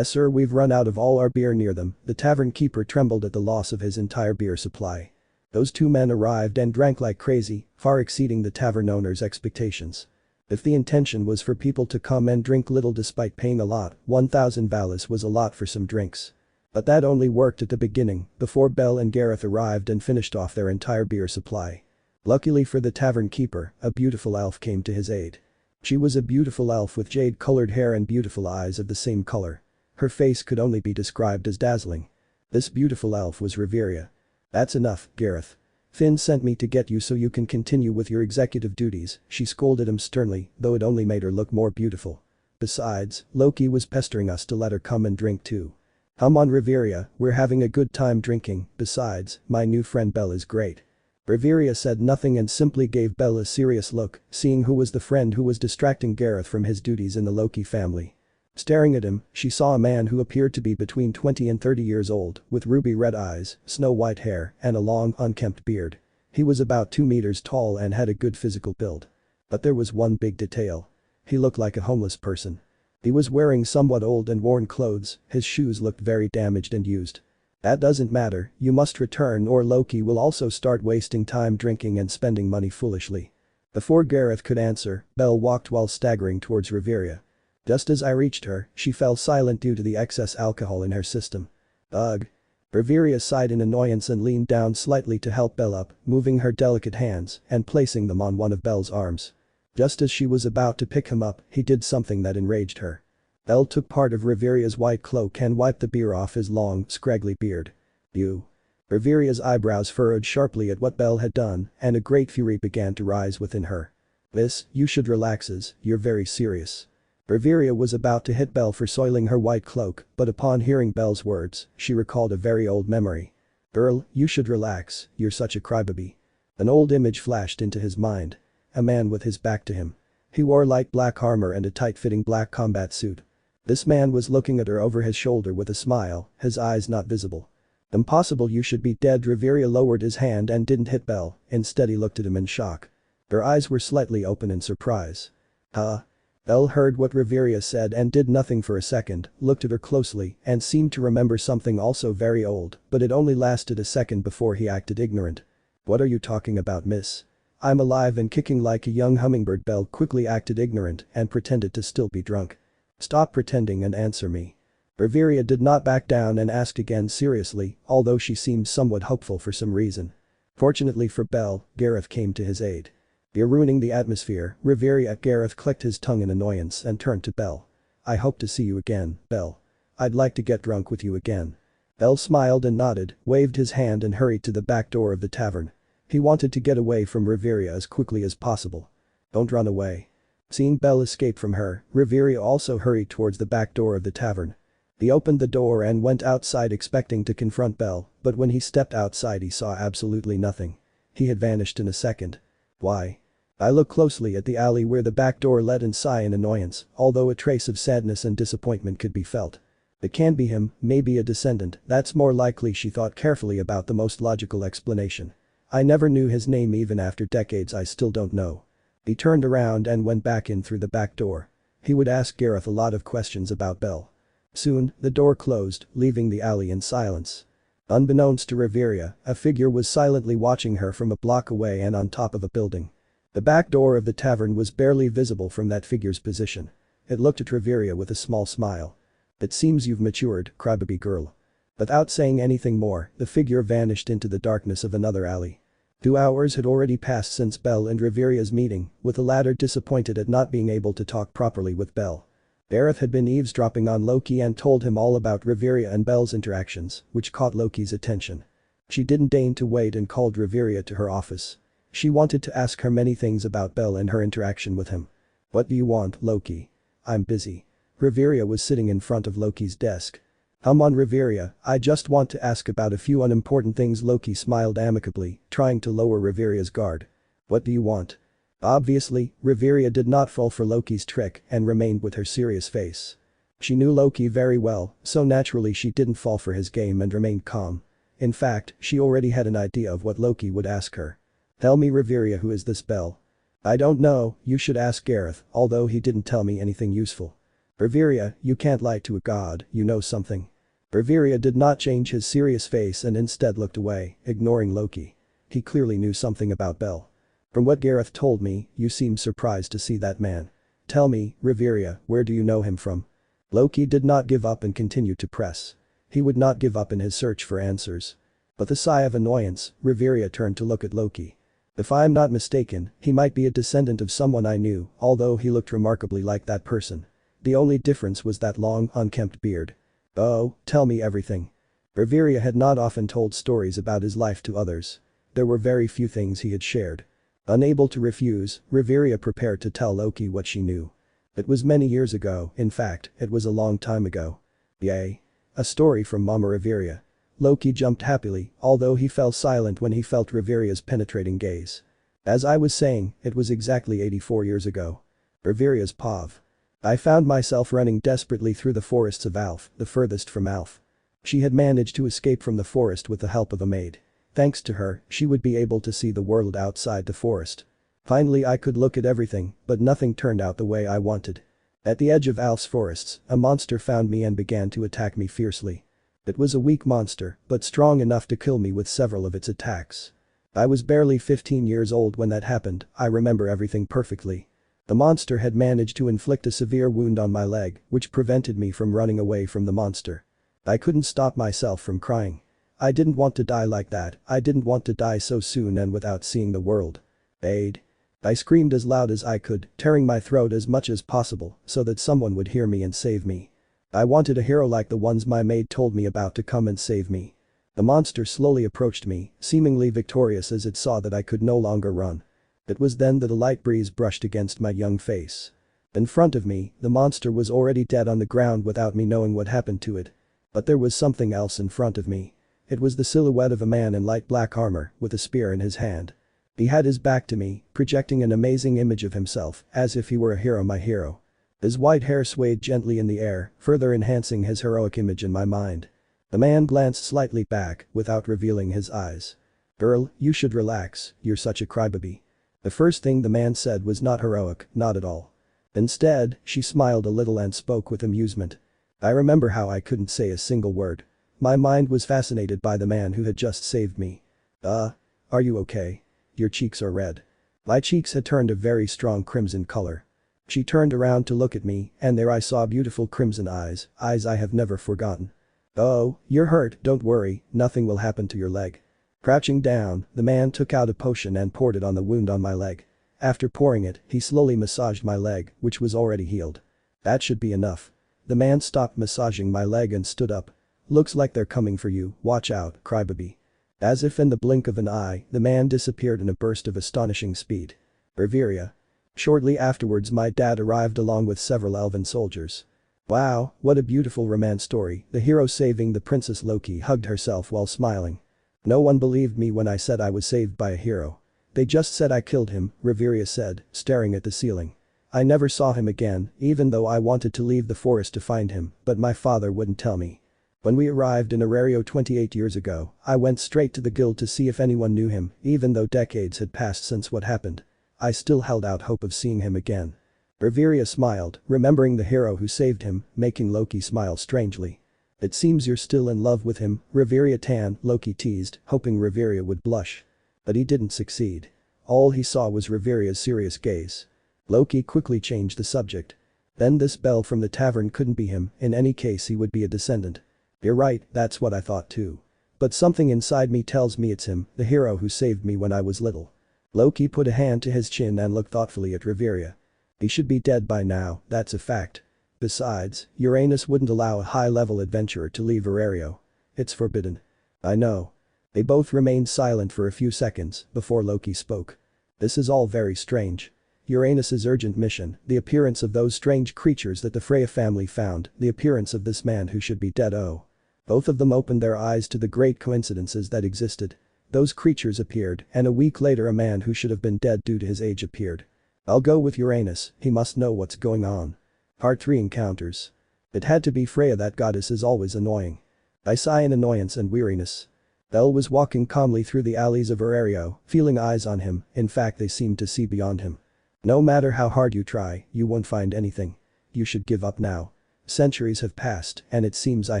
Speaker 2: Sir, we've run out of all our beer near them." The tavern keeper trembled at the loss of his entire beer supply. Those two men arrived and drank like crazy, far exceeding the tavern owner's expectations. If the intention was for people to come and drink little despite paying a lot, 1,000 valis was a lot for some drinks. But that only worked at the beginning, before Belle and Gareth arrived and finished off their entire beer supply. Luckily for the tavern keeper, a beautiful elf came to his aid. She was a beautiful elf with jade-colored hair and beautiful eyes of the same color. Her face could only be described as dazzling. This beautiful elf was Riveria. "That's enough, Gareth. Finn sent me to get you so you can continue with your executive duties," she scolded him sternly, though it only made her look more beautiful. "Besides, Loki was pestering us to let her come and drink too. Come on, Riveria, we're having a good time drinking. Besides, my new friend Belle is great." Riveria said nothing and simply gave Belle a serious look, seeing who was the friend who was distracting Gareth from his duties in the Loki family. Staring at him, she saw a man who appeared to be between 20 and 30 years old, with ruby red eyes, snow-white hair, and a long, unkempt beard. He was about 2 meters tall and had a good physical build. But there was one big detail. He looked like a homeless person. He was wearing somewhat old and worn clothes, his shoes looked very damaged and used. "That doesn't matter, you must return or Loki will also start wasting time drinking and spending money foolishly." Before Gareth could answer, Belle walked while staggering towards Riveria. Just as I reached her, she fell silent due to the excess alcohol in her system. "Ugh." Riveria sighed in annoyance and leaned down slightly to help Belle up, moving her delicate hands and placing them on one of Belle's arms. Just as she was about to pick him up, he did something that enraged her. Belle took part of Riveria's white cloak and wiped the beer off his long, scraggly beard. "You." Riveria's eyebrows furrowed sharply at what Belle had done, and a great fury began to rise within her. "Miss, you should relax, you're very serious." Riveria was about to hit Belle for soiling her white cloak, but upon hearing Belle's words, she recalled a very old memory. "Girl, you should relax, you're such a crybaby." An old image flashed into his mind. A man with his back to him. He wore light black armor and a tight-fitting black combat suit. This man was looking at her over his shoulder with a smile, his eyes not visible. "Impossible, you should be dead." Riveria lowered his hand and didn't hit Belle, instead he looked at him in shock. Her eyes were slightly open in surprise. "Huh?" Belle heard what Riveria said and did nothing for a second, looked at her closely and seemed to remember something also very old, but it only lasted a second before he acted ignorant. "What are you talking about, miss? I'm alive and kicking like a young hummingbird." Belle quickly acted ignorant and pretended to still be drunk. "Stop pretending and answer me." Riveria did not back down and asked again seriously, although she seemed somewhat hopeful for some reason. Fortunately for Belle, Gareth came to his aid. "You're ruining the atmosphere." Riveria. Gareth clicked his tongue in annoyance and turned to Belle. "I hope to see you again, Belle. I'd like to get drunk with you again." Belle smiled and nodded, waved his hand and hurried to the back door of the tavern. He wanted to get away from Riveria as quickly as possible. "Don't run away." Seeing Belle escape from her, Riveria also hurried towards the back door of the tavern. He opened the door and went outside expecting to confront Belle, but when he stepped outside he saw absolutely nothing. He had vanished in a second. "Why?" I looked closely at the alley where the back door led and sigh in annoyance, although a trace of sadness and disappointment could be felt. "It can't be him, maybe a descendant, that's more likely." She thought carefully about the most logical explanation. "I never knew his name, even after decades I still don't know." He turned around and went back in through the back door. He would ask Gareth a lot of questions about Belle. Soon, the door closed, leaving the alley in silence. Unbeknownst to Riveria, a figure was silently watching her from a block away and on top of a building. The back door of the tavern was barely visible from that figure's position. It looked at Riveria with a small smile. "It seems you've matured, crybaby girl." Without saying anything more, the figure vanished into the darkness of another alley. 2 hours had already passed since Belle and Riveria's meeting, with the latter disappointed at not being able to talk properly with Belle. Gareth had been eavesdropping on Loki and told him all about Riveria and Belle's interactions, which caught Loki's attention. She didn't deign to wait and called Riveria to her office. She wanted to ask her many things about Belle and her interaction with him. "What do you want, Loki?" "I'm busy." Riveria was sitting in front of Loki's desk. "I'm on Riveria, I just want to ask about a few unimportant things." Loki smiled amicably, trying to lower Riveria's guard. "What do you want?" Obviously, Riveria did not fall for Loki's trick and remained with her serious face. She knew Loki very well, so naturally she didn't fall for his game and remained calm. In fact, she already had an idea of what Loki would ask her. "Tell me, Riveria, who is this Belle?" "I don't know, you should ask Gareth, although he didn't tell me anything useful." "Riveria, you can't lie to a god, you know something." Riveria did not change his serious face and instead looked away, ignoring Loki. He clearly knew something about Belle. "From what Gareth told me, you seem surprised to see that man. Tell me, Riveria, where do you know him from?" Loki did not give up and continued to press. He would not give up in his search for answers. With a sigh of annoyance, Riveria turned to look at Loki. "If I'm not mistaken, he might be a descendant of someone I knew, although he looked remarkably like that person. The only difference was that long, unkempt beard." "Oh, tell me everything." Riveria had not often told stories about his life to others. There were very few things he had shared. Unable to refuse, Riveria prepared to tell Loki what she knew. It was many years ago, in fact, it was a long time ago. "Yay. A story from Mama Riveria." Loki jumped happily, although he fell silent when he felt Riveria's penetrating gaze. "As I was saying, it was exactly 84 years ago." Riveria's pav. "I found myself running desperately through the forests of Alf, the furthest from Alf." She had managed to escape from the forest with the help of a maid. Thanks to her, she would be able to see the world outside the forest. "Finally I could look at everything, but nothing turned out the way I wanted. At the edge of Alf's forests, a monster found me and began to attack me fiercely. It was a weak monster, but strong enough to kill me with several of its attacks. I was barely 15 years old when that happened, I remember everything perfectly. The monster had managed to inflict a severe wound on my leg, which prevented me from running away from the monster. I couldn't stop myself from crying. I didn't want to die like that, I didn't want to die so soon and without seeing the world. Aid. I screamed as loud as I could, tearing my throat as much as possible so that someone would hear me and save me. I wanted a hero like the ones my maid told me about to come and save me. The monster slowly approached me, seemingly victorious as it saw that I could no longer run. It was then that a light breeze brushed against my young face. In front of me, the monster was already dead on the ground without me knowing what happened to it. But there was something else in front of me. It was the silhouette of a man in light black armor, with a spear in his hand. He had his back to me, projecting an amazing image of himself, as if he were a hero, my hero. His white hair swayed gently in the air, further enhancing his heroic image in my mind. The man glanced slightly back, without revealing his eyes. "Girl, you should relax, you're such a crybaby." The first thing the man said was not heroic, not at all. Instead, she smiled a little and spoke with amusement. I remember how I couldn't say a single word. My mind was fascinated by the man who had just saved me. Are you okay? Your cheeks are red." My cheeks had turned a very strong crimson color. She turned around to look at me, and there I saw beautiful crimson eyes, eyes I have never forgotten. "Oh, you're hurt, don't worry, nothing will happen to your leg." Crouching down, the man took out a potion and poured it on the wound on my leg. After pouring it, he slowly massaged my leg, which was already healed. "That should be enough." The man stopped massaging my leg and stood up. "Looks like they're coming for you, watch out, crybaby." As if in the blink of an eye, the man disappeared in a burst of astonishing speed. Riveria. Shortly afterwards my dad arrived along with several elven soldiers. "Wow, what a beautiful romance story," the hero saving the princess. Loki hugged herself while smiling. "No one believed me when I said I was saved by a hero. They just said I killed him," Riveria said, staring at the ceiling. "I never saw him again, even though I wanted to leave the forest to find him, but my father wouldn't tell me. When we arrived in Orario 28 years ago, I went straight to the guild to see if anyone knew him, even though decades had passed since what happened. I still held out hope of seeing him again." Riveria smiled, remembering the hero who saved him, making Loki smile strangely. "It seems you're still in love with him, Riveria Tan," Loki teased, hoping Riveria would blush. But he didn't succeed. All he saw was Riveria's serious gaze. Loki quickly changed the subject. "Then this Belle from the tavern couldn't be him, in any case he would be a descendant." "You're right, that's what I thought too. But something inside me tells me it's him, the hero who saved me when I was little." Loki put a hand to his chin and looked thoughtfully at Riveria. "He should be dead by now, that's a fact. Besides, Uranus wouldn't allow a high-level adventurer to leave Orario. It's forbidden." "I know." They both remained silent for a few seconds before Loki spoke. "This is all very strange. Uranus's urgent mission, the appearance of those strange creatures that the Freya family found, the appearance of this man who should be dead. Oh. Both of them opened their eyes to the great coincidences that existed. Those creatures appeared, and a week later a man who should have been dead due to his age appeared. I'll go with Uranus, he must know what's going on. Part 3 Encounters. It had to be Freya, that goddess is always annoying. I sigh in annoyance and weariness. Belle was walking calmly through the alleys of Orario, feeling eyes on him, in fact they seemed to see beyond him. No matter how hard you try, you won't find anything. You should give up now. Centuries have passed, and it seems I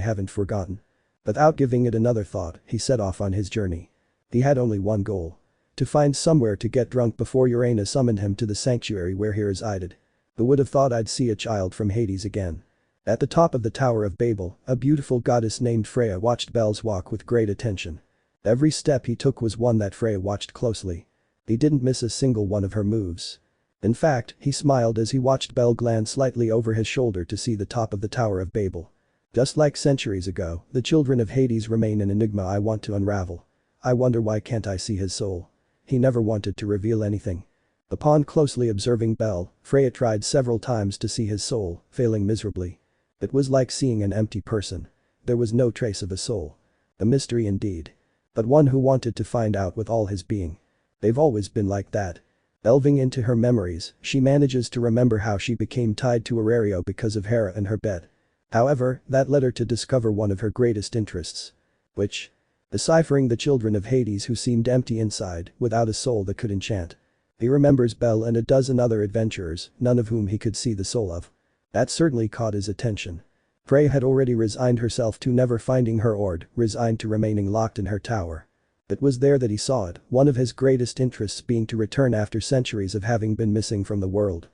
Speaker 2: haven't forgotten. Without giving it another thought, he set off on his journey. He had only one goal. To find somewhere to get drunk before Uranus summoned him to the sanctuary where he resided. Who would have thought I'd see a child from Hades again? At the top of the Tower of Babel, a beautiful goddess named Freya watched Belle's walk with great attention. Every step he took was one that Freya watched closely. He didn't miss a single one of her moves. In fact, he smiled as he watched Belle glance slightly over his shoulder to see the top of the Tower of Babel. Just like centuries ago, the children of Hades remain an enigma I want to unravel. I wonder why can't I see his soul? He never wanted to reveal anything. Upon closely observing Belle, Freya tried several times to see his soul, failing miserably. It was like seeing an empty person. There was no trace of a soul. A mystery indeed. But one who wanted to find out with all his being. They've always been like that. Delving into her memories, she manages to remember how she became tied to Orario because of Hera and her bed. However, that led her to discover one of her greatest interests. Which? Deciphering the children of Hades who seemed empty inside, without a soul that could enchant. He remembers Belle and a dozen other adventurers, none of whom he could see the soul of. That certainly caught his attention. Freya had already resigned herself to never finding her Ord, resigned to remaining locked in her tower. It was there that he saw it, one of his greatest interests being to return after centuries of having been missing from the world.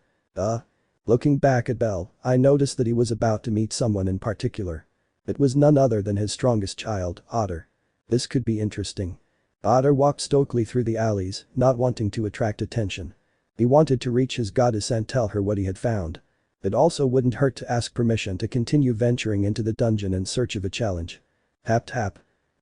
Speaker 2: Looking back at Belle, I noticed that he was about to meet someone in particular. It was none other than his strongest child, Ottar. This could be interesting. Ottar walked stoically through the alleys, not wanting to attract attention. He wanted to reach his goddess and tell her what he had found. It also wouldn't hurt to ask permission to continue venturing into the dungeon in search of a challenge. Tap tap.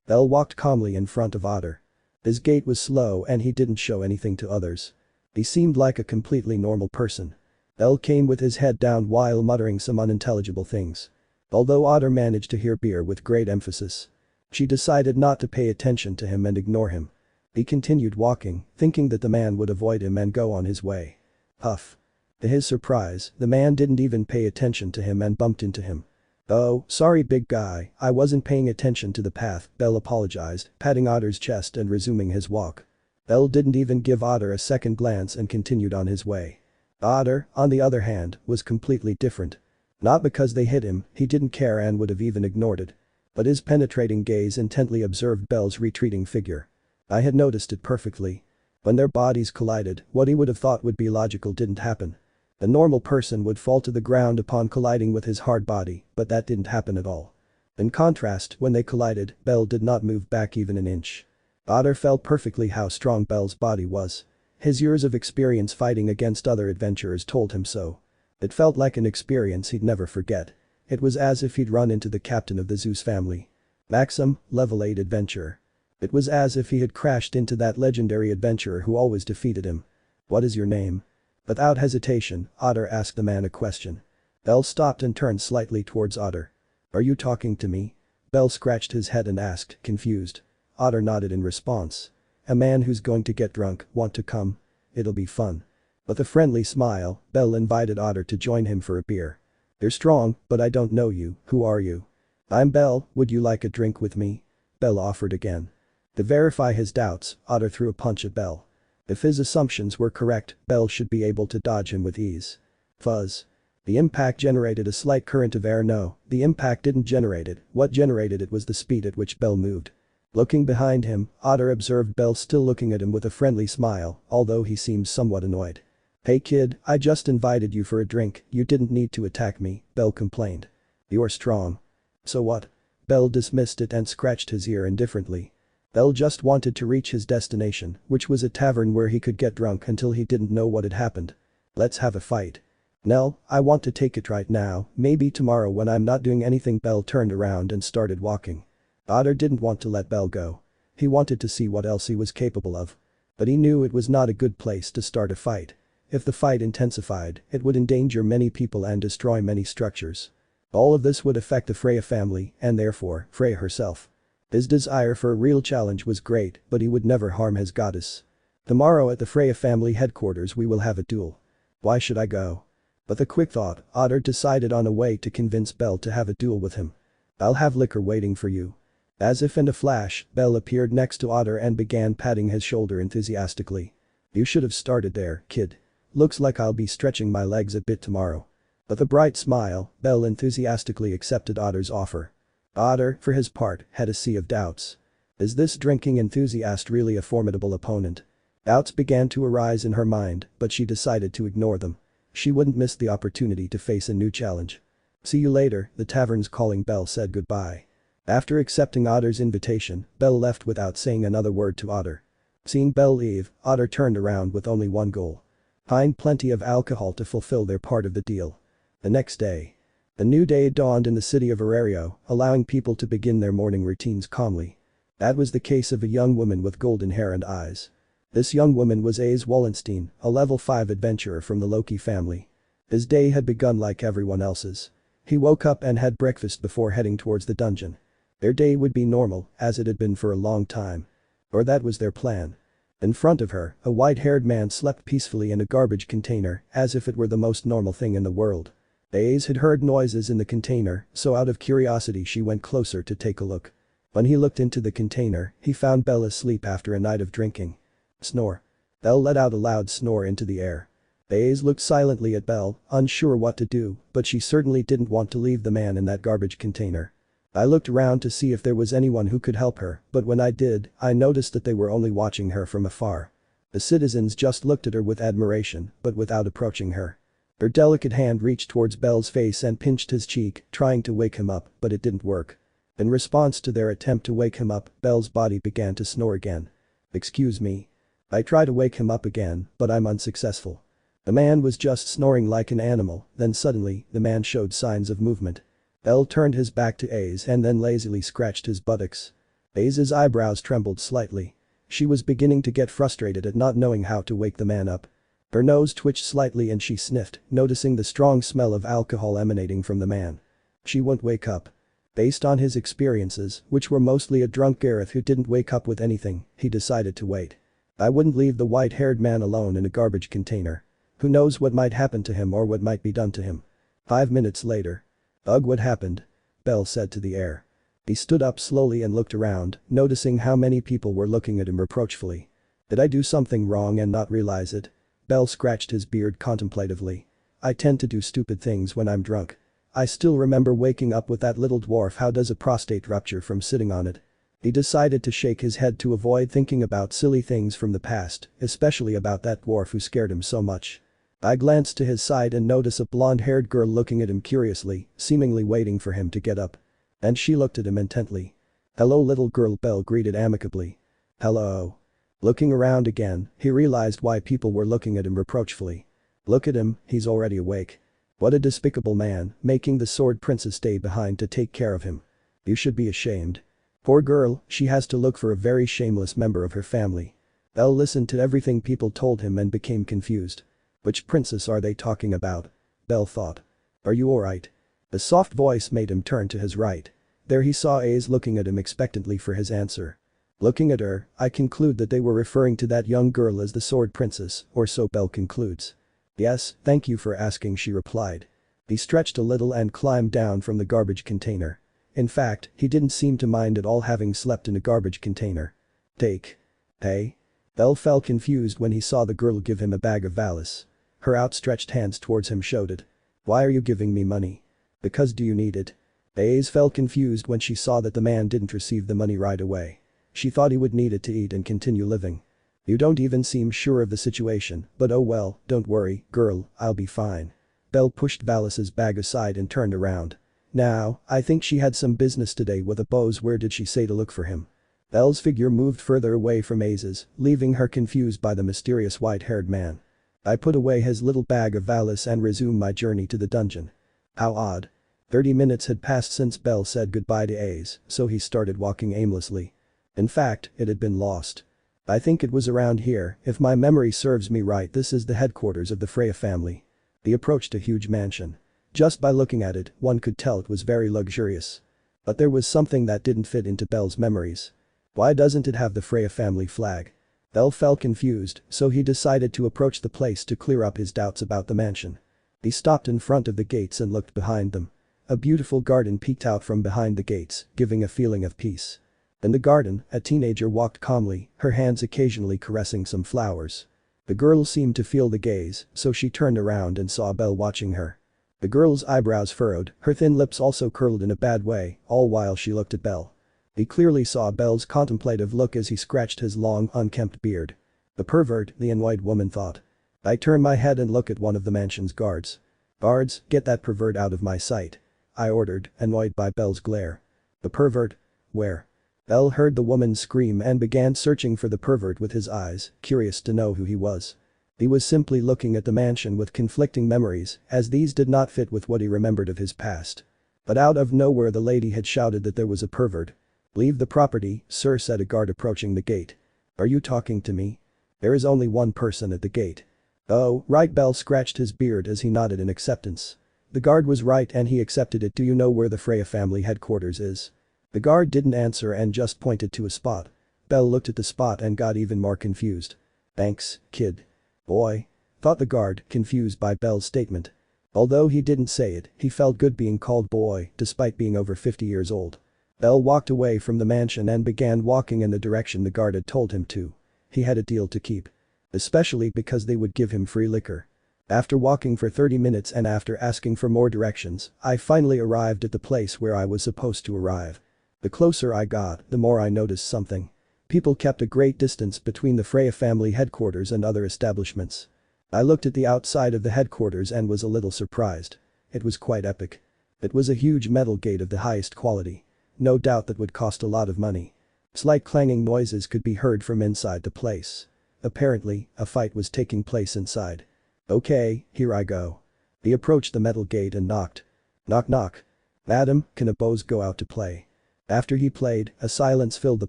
Speaker 2: Belle walked calmly in front of Ottar. His gait was slow and he didn't show anything to others. He seemed like a completely normal person. Belle came with his head down while muttering some unintelligible things. Although Ottar managed to hear beer with great emphasis. She decided not to pay attention to him and ignore him. He continued walking, thinking that the man would avoid him and go on his way. Huff. To his surprise, the man didn't even pay attention to him and bumped into him. Oh, sorry big guy, I wasn't paying attention to the path, Belle apologized, patting Ottar's chest and resuming his walk. Belle didn't even give Ottar a second glance and continued on his way. Ottar, on the other hand, was completely different. Not because they hit him, he didn't care and would have even ignored it. But his penetrating gaze intently observed Belle's retreating figure. I had noticed it perfectly. When their bodies collided, what he would have thought would be logical didn't happen. A normal person would fall to the ground upon colliding with his hard body, but that didn't happen at all. In contrast, when they collided, Belle did not move back even an inch. Ottar felt perfectly how strong Belle's body was. His years of experience fighting against other adventurers told him so. It felt like an experience he'd never forget. It was as if he'd run into the captain of the Zeus family. Maxim, level 8 adventurer. It was as if he had crashed into that legendary adventurer who always defeated him. What is your name? Without hesitation, Ottar asked the man a question. Belle stopped and turned slightly towards Ottar. Are you talking to me? Belle scratched his head and asked, confused. Ottar nodded in response. A man who's going to get drunk, want to come? It'll be fun. With a friendly smile, Belle invited Ottar to join him for a beer. You're strong, but I don't know you, who are you? I'm Belle, would you like a drink with me? Belle offered again. To verify his doubts, Ottar threw a punch at Belle. If his assumptions were correct, Belle should be able to dodge him with ease. Fuzz. The impact generated a slight current of air. No, the impact didn't generate it, what generated it was the speed at which Belle moved. Looking behind him, Ottar observed Belle still looking at him with a friendly smile, although he seemed somewhat annoyed. Hey kid, I just invited you for a drink, you didn't need to attack me, Belle complained. You're strong. So what? Belle dismissed it and scratched his ear indifferently. Belle just wanted to reach his destination, which was a tavern where he could get drunk until he didn't know what had happened. Let's have a fight. No, I want to take it right now, maybe tomorrow when I'm not doing anything. Belle turned around and started walking. Ottar didn't want to let Belle go. He wanted to see what else he was capable of. But he knew it was not a good place to start a fight. If the fight intensified, it would endanger many people and destroy many structures. All of this would affect the Freya family and therefore Freya herself. His desire for a real challenge was great, but he would never harm his goddess. Tomorrow at the Freya family headquarters we will have a duel. Why should I go? With a quick thought, Ottar decided on a way to convince Belle to have a duel with him. I'll have liquor waiting for you. As if in a flash, Belle appeared next to Ottar and began patting his shoulder enthusiastically. You should have started there, kid. Looks like I'll be stretching my legs a bit tomorrow. With a bright smile, Belle enthusiastically accepted Ottar's offer. Ottar, for his part, had a sea of doubts. Is this drinking enthusiast really a formidable opponent? Doubts began to arise in her mind, but she decided to ignore them. She wouldn't miss the opportunity to face a new challenge. See you later, the tavern's calling. Belle said goodbye. After accepting Ottar's invitation, Belle left without saying another word to Ottar. Seeing Belle leave, Ottar turned around with only one goal. Find plenty of alcohol to fulfill their part of the deal. The next day. A new day dawned in the city of Orario, allowing people to begin their morning routines calmly. That was the case of a young woman with golden hair and eyes. This young woman was Ace Wallenstein, a level 5 adventurer from the Loki family. His day had begun like everyone else's. He woke up and had breakfast before heading towards the dungeon. Their day would be normal, as it had been for a long time. Or that was their plan. In front of her, a white-haired man slept peacefully in a garbage container, as if it were the most normal thing in the world. Ace had heard noises in the container, so out of curiosity she went closer to take a look. When he looked into the container, he found Belle asleep after a night of drinking. Snore. Belle let out a loud snore into the air. Ace looked silently at Belle, unsure what to do, but she certainly didn't want to leave the man in that garbage container. I looked around to see if there was anyone who could help her, but when I did, I noticed that they were only watching her from afar. The citizens just looked at her with admiration, but without approaching her. Her delicate hand reached towards Belle's face and pinched his cheek, trying to wake him up, but it didn't work. In response to their attempt to wake him up, Belle's body began to snore again. Excuse me. I try to wake him up again, but I'm unsuccessful. The man was just snoring like an animal, then suddenly, the man showed signs of movement. Belle turned his back to Ace and then lazily scratched his buttocks. Ace's eyebrows trembled slightly. She was beginning to get frustrated at not knowing how to wake the man up. Her nose twitched slightly and she sniffed, noticing the strong smell of alcohol emanating from the man. She won't wake up. Based on his experiences, which were mostly a drunk Gareth who didn't wake up with anything, he decided to wait. I wouldn't leave the white-haired man alone in a garbage container. Who knows what might happen to him or what might be done to him. 5 minutes later. Ugh, what happened? Belle said to the air. He stood up slowly and looked around, noticing how many people were looking at him reproachfully. Did I do something wrong and not realize it? Belle scratched his beard contemplatively. I tend to do stupid things when I'm drunk. I still remember waking up with that little dwarf. How does a prostate rupture from sitting on it? He decided to shake his head to avoid thinking about silly things from the past, especially about that dwarf who scared him so much. I glanced to his side and noticed a blonde-haired girl looking at him curiously, seemingly waiting for him to get up. And she looked at him intently. Hello little girl, Belle greeted amicably. Hello. Looking around again, he realized why people were looking at him reproachfully. Look at him, he's already awake. What a despicable man, making the sword princess stay behind to take care of him. You should be ashamed. Poor girl, she has to look for a very shameless member of her family. Belle listened to everything people told him and became confused. Which princess are they talking about? Belle thought. Are you alright? A soft voice made him turn to his right. There he saw Ace looking at him expectantly for his answer. Looking at her, I conclude that they were referring to that young girl as the sword princess, or so Belle concludes. Yes, thank you for asking, she replied. He stretched a little and climbed down from the garbage container. In fact, he didn't seem to mind at all having slept in a garbage container. Take. Hey? Belle felt confused when he saw the girl give him a bag of valise. Her outstretched hands towards him showed it. Why are you giving me money? Because do you need it? Ace felt confused when she saw that the man didn't receive the money right away. She thought he would need it to eat and continue living. You don't even seem sure of the situation, but oh well, don't worry, girl, I'll be fine. Belle pushed Valise's bag aside and turned around. Now, I think she had some business today with a boss. Where did she say to look for him? Belle's figure moved further away from Ace's, leaving her confused by the mysterious white-haired man. I put away his little bag of valise and resumed my journey to the dungeon. How odd. 30 minutes had passed since Belle said goodbye to Ace, so he started walking aimlessly. In fact, it had been lost. I think it was around here, if my memory serves me right. This is the headquarters of the Freya family. He approached a huge mansion. Just by looking at it, one could tell it was very luxurious. But there was something that didn't fit into Belle's memories. Why doesn't it have the Freya family flag? Belle felt confused, so he decided to approach the place to clear up his doubts about the mansion. He stopped in front of the gates and looked behind them. A beautiful garden peeked out from behind the gates, giving a feeling of peace. In the garden, a teenager walked calmly, her hands occasionally caressing some flowers. The girl seemed to feel the gaze, so she turned around and saw Belle watching her. The girl's eyebrows furrowed, her thin lips also curled in a bad way, all while she looked at Belle. He clearly saw Belle's contemplative look as he scratched his long, unkempt beard. The pervert, the annoyed woman thought. I turned my head and looked at one of the mansion's guards. Guards, get that pervert out of my sight. I ordered, annoyed by Belle's glare. The pervert? Where? Belle heard the woman scream and began searching for the pervert with his eyes, curious to know who he was. He was simply looking at the mansion with conflicting memories, as these did not fit with what he remembered of his past. But out of nowhere the lady had shouted that there was a pervert. Leave the property, sir, said a guard approaching the gate. Are you talking to me? There is only one person at the gate. Oh, right, Belle scratched his beard as he nodded in acceptance. The guard was right and he accepted it. Do you know where the Freya family headquarters is? The guard didn't answer and just pointed to a spot. Belle looked at the spot and got even more confused. Thanks, kid. Boy. Thought the guard, confused by Belle's statement. Although he didn't say it, he felt good being called boy, despite being over 50 years old. Belle walked away from the mansion and began walking in the direction the guard had told him to. He had a deal to keep. Especially because they would give him free liquor. After walking for 30 minutes and after asking for more directions, I finally arrived at the place where I was supposed to arrive. The closer I got, the more I noticed something. People kept a great distance between the Freya family headquarters and other establishments. I looked at the outside of the headquarters and was a little surprised. It was quite epic. It was a huge metal gate of the highest quality. No doubt that would cost a lot of money. Slight clanging noises could be heard from inside the place. Apparently, a fight was taking place inside. Okay, here I go. He approached the metal gate and knocked. Knock knock. Madam, can a boss go out to play? After he played, a silence filled the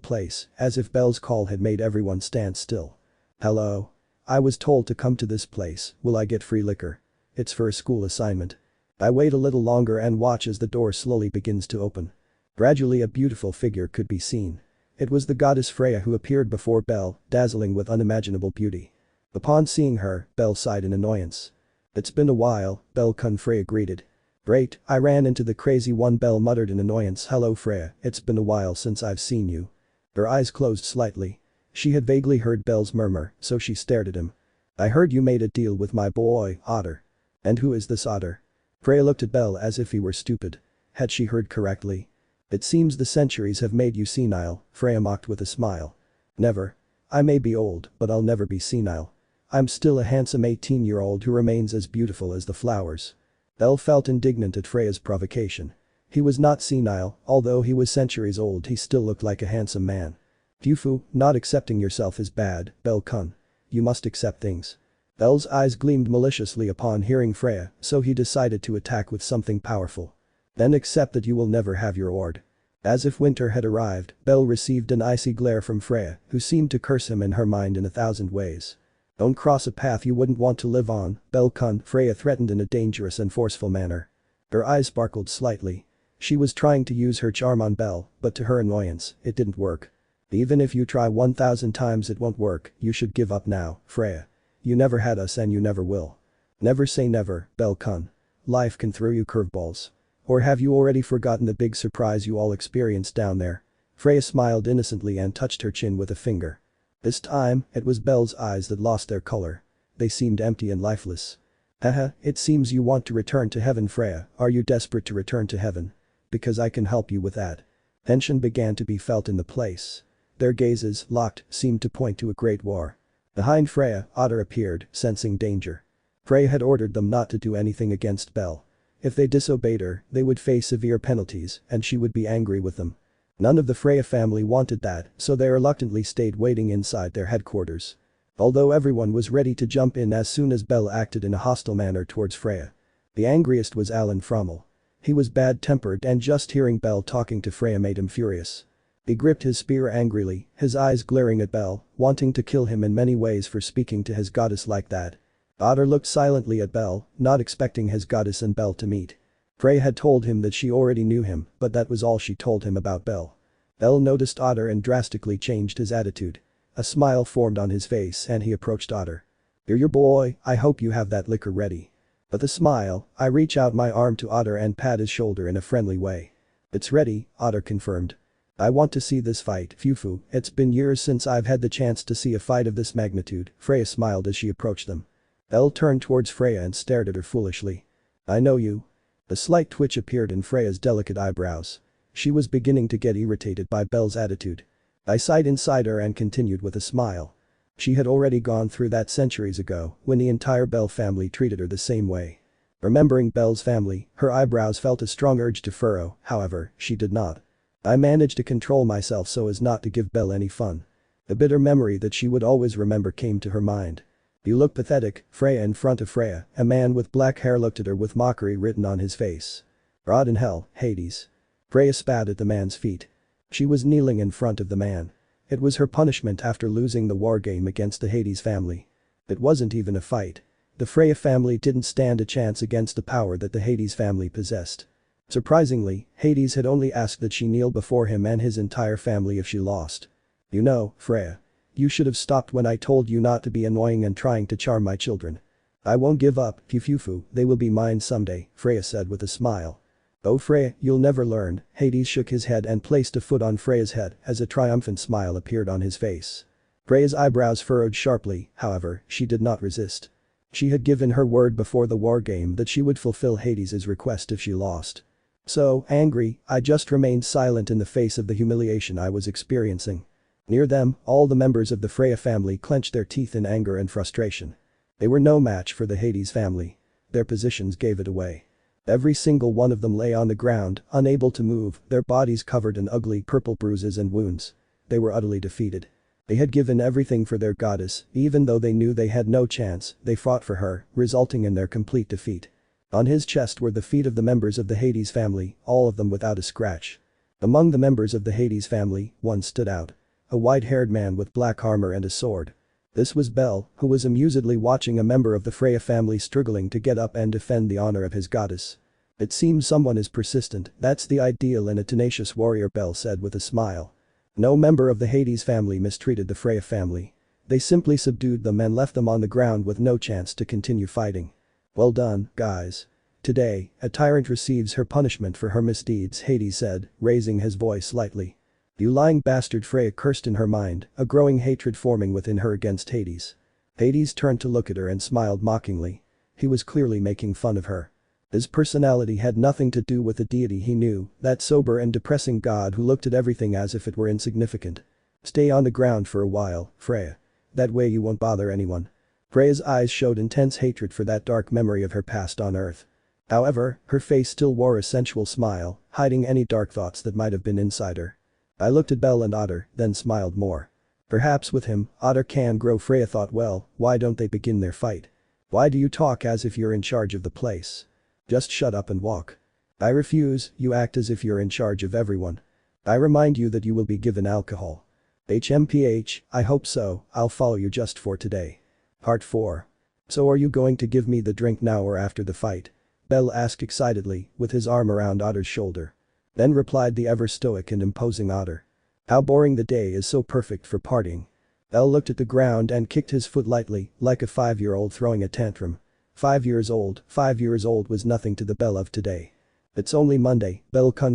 Speaker 2: place, as if Belle's call had made everyone stand still. Hello? I was told to come to this place, will I get free liquor? It's for a school assignment. I wait a little longer and watch as the door slowly begins to open. Gradually a beautiful figure could be seen. It was the goddess Freya who appeared before Belle, dazzling with unimaginable beauty. Upon seeing her, Belle sighed in annoyance. It's been a while, bellcranel, Freya greeted. Great, I ran into the crazy one, Belle muttered in annoyance. Hello Freya, it's been a while since I've seen you. Her eyes closed slightly. She had vaguely heard Belle's murmur, so she stared at him. I heard you made a deal with my boy, Ottar. And who is this Ottar? Freya looked at Belle as if he were stupid. Had she heard correctly? It seems the centuries have made you senile, Freya mocked with a smile. Never. I may be old, but I'll never be senile. I'm still a handsome 18-year-old who remains as beautiful as the flowers. Belle felt indignant at Freya's provocation. He was not senile, although he was centuries old he still looked like a handsome man. Fufu, not accepting yourself is bad, bellcranel. You must accept things. Belle's eyes gleamed maliciously upon hearing Freya, so he decided to attack with something powerful. Then accept that you will never have your ord. As if winter had arrived, Belle received an icy glare from Freya, who seemed to curse him in her mind in 1,000 ways. Don't cross a path you wouldn't want to live on, bellcranel, Freya threatened in a dangerous and forceful manner. Her eyes sparkled slightly. She was trying to use her charm on Belle, but to her annoyance, it didn't work. Even if you try 1,000 times it won't work, you should give up now, Freya. You never had us and you never will. Never say never, bellcranel. Life can throw you curveballs. Or have you already forgotten the big surprise you all experienced down there? Freya smiled innocently and touched her chin with a finger. This time, it was Belle's eyes that lost their color. They seemed empty and lifeless. Haha, it seems you want to return to heaven, Freya. Are you desperate to return to heaven? Because I can help you with that. Tension began to be felt in the place. Their gazes, locked, seemed to point to a great war. Behind Freya, Ottar appeared, sensing danger. Freya had ordered them not to do anything against Belle. If they disobeyed her, they would face severe penalties, and she would be angry with them. None of the Freya family wanted that, so they reluctantly stayed waiting inside their headquarters. Although everyone was ready to jump in as soon as Belle acted in a hostile manner towards Freya. The angriest was Alan Frommel. He was bad-tempered and just hearing Belle talking to Freya made him furious. He gripped his spear angrily, his eyes glaring at Belle, wanting to kill him in many ways for speaking to his goddess like that. Ottar looked silently at Belle, not expecting his goddess and Belle to meet. Freya had told him that she already knew him, but that was all she told him about Belle. Belle noticed Ottar and drastically changed his attitude. A smile formed on his face and he approached Ottar. "You're your boy, I hope you have that liquor ready." With a smile, I reach out my arm to Ottar and pat his shoulder in a friendly way. "It's ready," Ottar confirmed. "I want to see this fight, Fufu, it's been years since I've had the chance to see a fight of this magnitude," Freya smiled as she approached them. Belle turned towards Freya and stared at her foolishly. "I know you." A slight twitch appeared in Freya's delicate eyebrows. She was beginning to get irritated by Belle's attitude. I sighed inside her and continued with a smile. She had already gone through that centuries ago when the entire Belle family treated her the same way. Remembering Belle's family, her eyebrows felt a strong urge to furrow, however, she did not. I managed to control myself so as not to give Belle any fun. The bitter memory that she would always remember came to her mind. "You look pathetic," Freya in front of Freya, a man with black hair looked at her with mockery written on his face. "Rot in hell, Hades." Freya spat at the man's feet. She was kneeling in front of the man. It was her punishment after losing the war game against the Hades family. It wasn't even a fight. The Freya family didn't stand a chance against the power that the Hades family possessed. Surprisingly, Hades had only asked that she kneel before him and his entire family if she lost. "You know, Freya. You should have stopped when I told you not to be annoying and trying to charm my children." "I won't give up, Fufu, they will be mine someday," Freya said with a smile. "Oh Freya, you'll never learn." Hades shook his head and placed a foot on Freya's head as a triumphant smile appeared on his face. Freya's eyebrows furrowed sharply, however, she did not resist. She had given her word before the war game that she would fulfill Hades' request if she lost. So, angry, I just remained silent in the face of the humiliation I was experiencing. Near them, all the members of the Freya family clenched their teeth in anger and frustration. They were no match for the Hades family. Their positions gave it away. Every single one of them lay on the ground, unable to move, their bodies covered in ugly purple bruises and wounds. They were utterly defeated. They had given everything for their goddess, even though they knew they had no chance, they fought for her, resulting in their complete defeat. On his chest were the feet of the members of the Hades family, all of them without a scratch. Among the members of the Hades family, one stood out. A white-haired man with black armor and a sword. This was Belle, who was amusedly watching a member of the Freya family struggling to get up and defend the honor of his goddess. "It seems someone is persistent, that's the ideal in a tenacious warrior," Belle said with a smile. No member of the Hades family mistreated the Freya family. They simply subdued them and left them on the ground with no chance to continue fighting. "Well done, guys. Today, a tyrant receives her punishment for her misdeeds," Hades said, raising his voice slightly. "You lying bastard," Freya cursed in her mind, a growing hatred forming within her against Hades. Hades turned to look at her and smiled mockingly. He was clearly making fun of her. His personality had nothing to do with the deity he knew, that sober and depressing god who looked at everything as if it were insignificant. "Stay on the ground for a while, Freya. That way you won't bother anyone." Freya's eyes showed intense hatred for that dark memory of her past on Earth. However, her face still wore a sensual smile, hiding any dark thoughts that might have been inside her. I looked at Belle and Ottar, then smiled more. Perhaps with him, Ottar can grow. Freya thought, well, why don't they begin their fight? "Why do you talk as if you're in charge of the place? Just shut up and walk." "I refuse, you act as if you're in charge of everyone. I remind you that you will be given alcohol." "HMPH, I hope so, I'll follow you just for today." Part 4. "So are you going to give me the drink now or after the fight?" Belle asked excitedly, with his arm around Ottar's shoulder. Then replied the ever-stoic and imposing Ottar. "How boring the day is, so perfect for partying." Belle looked at the ground and kicked his foot lightly, like a 5-year-old throwing a tantrum. 5 years old was nothing to the Belle of today. "It's only Monday,"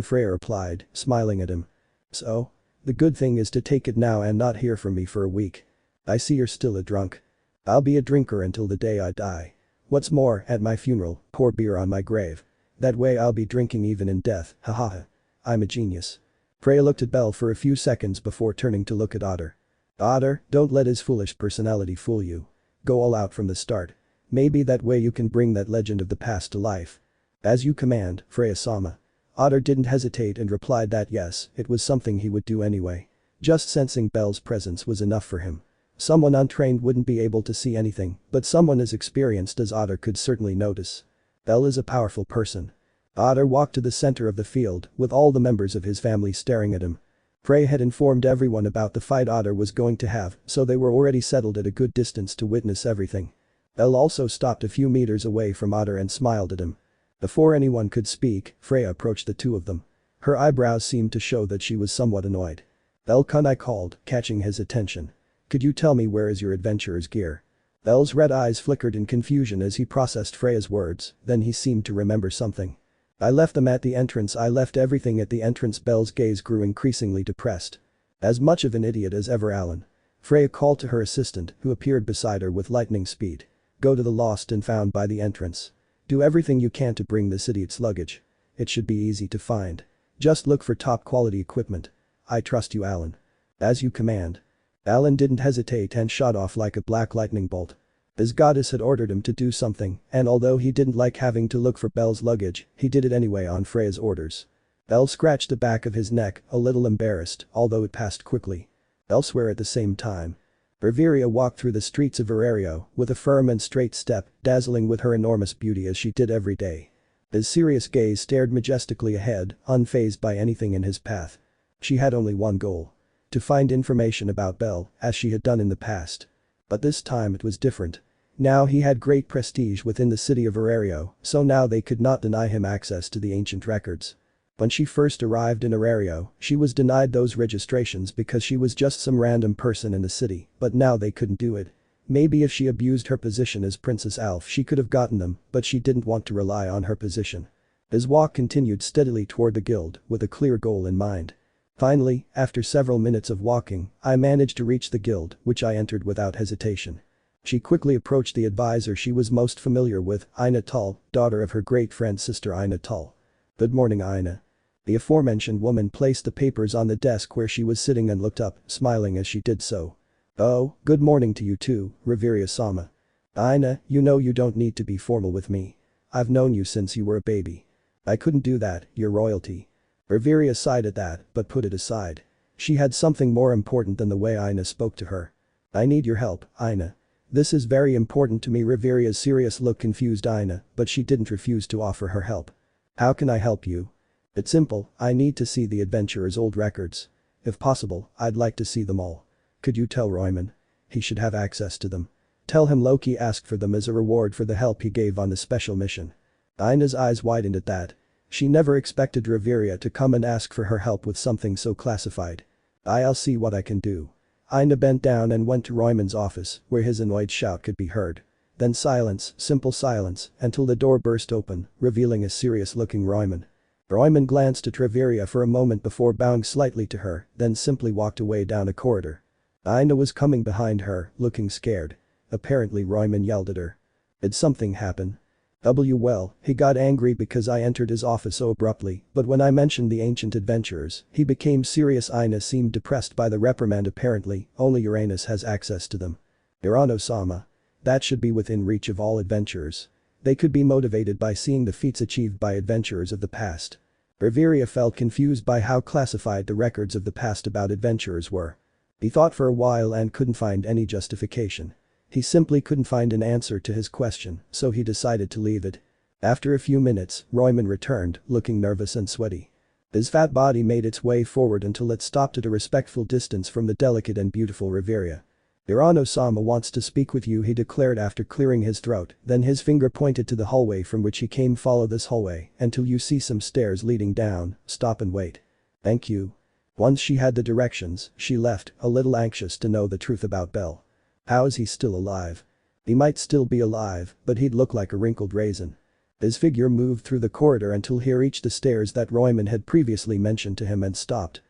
Speaker 2: Freya replied, smiling at him. "So? The good thing is to take it now and not hear from me for a week. I see you're still a drunk. I'll be a drinker until the day I die. What's more, at my funeral, pour beer on my grave. That way I'll be drinking even in death, haha. I'm a genius." Freya looked at Belle for a few seconds before turning to look at Ottar. "Ottar, don't let his foolish personality fool you. Go all out from the start. Maybe that way you can bring that legend of the past to life." "As you command, Freya-sama." Ottar didn't hesitate and replied that yes, it was something he would do anyway. Just sensing Belle's presence was enough for him. Someone untrained wouldn't be able to see anything, but someone as experienced as Ottar could certainly notice. Belle is a powerful person. Ottar walked to the center of the field, with all the members of his family staring at him. Freya had informed everyone about the fight Ottar was going to have, so they were already settled at a good distance to witness everything. Belle also stopped a few meters away from Ottar and smiled at him. Before anyone could speak, Freya approached the two of them. Her eyebrows seemed to show that she was somewhat annoyed. "Belle," I called, catching his attention. "Could you tell me where is your adventurer's gear?" Belle's red eyes flickered in confusion as he processed Freya's words, then he seemed to remember something. "I left them at the entrance. I left everything at the entrance." Belle's gaze grew increasingly depressed. "As much of an idiot as ever, Alan." Freya called to her assistant, who appeared beside her with lightning speed. "Go to the lost and found by the entrance. Do everything you can to bring this idiot's luggage. It should be easy to find. Just look for top quality equipment. I trust you, Alan." "As you command." Alan didn't hesitate and shot off like a black lightning bolt. His goddess had ordered him to do something, and although he didn't like having to look for Belle's luggage, he did it anyway on Freya's orders. Belle scratched the back of his neck, a little embarrassed, although it passed quickly. Elsewhere at the same time. Riveria walked through the streets of Orario with a firm and straight step, dazzling with her enormous beauty as she did every day. His serious gaze stared majestically ahead, unfazed by anything in his path. She had only one goal. To find information about Belle, as she had done in the past. But this time it was different. Now he had great prestige within the city of Orario, so now they could not deny him access to the ancient records. When she first arrived in Orario, she was denied those registrations because she was just some random person in the city, but now they couldn't do it. Maybe if she abused her position as Princess Alf she could have gotten them, but she didn't want to rely on her position. His walk continued steadily toward the guild, with a clear goal in mind. Finally, after several minutes of walking, I managed to reach the guild, which I entered without hesitation. She quickly approached the advisor she was most familiar with, Ina Tull, daughter of her great friend sister Ina Tull. "Good morning, Ina." The aforementioned woman placed the papers on the desk where she was sitting and looked up, smiling as she did so. "Oh, good morning to you too, Riveria-sama. Ina, you know you don't need to be formal with me. I've known you since you were a baby." "I couldn't do that, your royalty." Riveria sighed at that, but put it aside. She had something more important than the way Ina spoke to her. "I need your help, Ina. This is very important to me." Riveria's serious look confused Ina, but she didn't refuse to offer her help. "How can I help you?" "It's simple, I need to see the adventurer's old records. If possible, I'd like to see them all. Could you tell Royman? He should have access to them. Tell him Loki asked for them as a reward for the help he gave on the special mission." Ina's eyes widened at that. She never expected Riveria to come and ask for her help with something so classified. "I'll see what I can do." Ina bent down and went to Royman's office, where his annoyed shout could be heard. Then silence, simple silence, until the door burst open, revealing a serious-looking Royman. Royman glanced at Riveria for a moment before bowing slightly to her, then simply walked away down a corridor. Ina was coming behind her, looking scared. Apparently Royman yelled at her. "Did something happen?" Well, he got angry because I entered his office so abruptly, but when I mentioned the ancient adventurers, he became serious. Ina seemed depressed by the reprimand. "Apparently, only Uranus has access to them." "Urano-sama. That should be within reach of all adventurers. They could be motivated by seeing the feats achieved by adventurers of the past." Riveria felt confused by how classified the records of the past about adventurers were. He thought for a while and couldn't find any justification. He simply couldn't find an answer to his question, so he decided to leave it. After a few minutes, Royman returned, looking nervous and sweaty. His fat body made its way forward until it stopped at a respectful distance from the delicate and beautiful Riveria. "Urano-sama wants to speak with you," he declared after clearing his throat, then his finger pointed to the hallway from which he came. "Follow this hallway until you see some stairs leading down, stop and wait." "Thank you." Once she had the directions, she left, a little anxious to know the truth about Belle. How is he still alive? He might still be alive, but he'd look like a wrinkled raisin. His figure moved through the corridor until he reached the stairs that Royman had previously mentioned to him and stopped.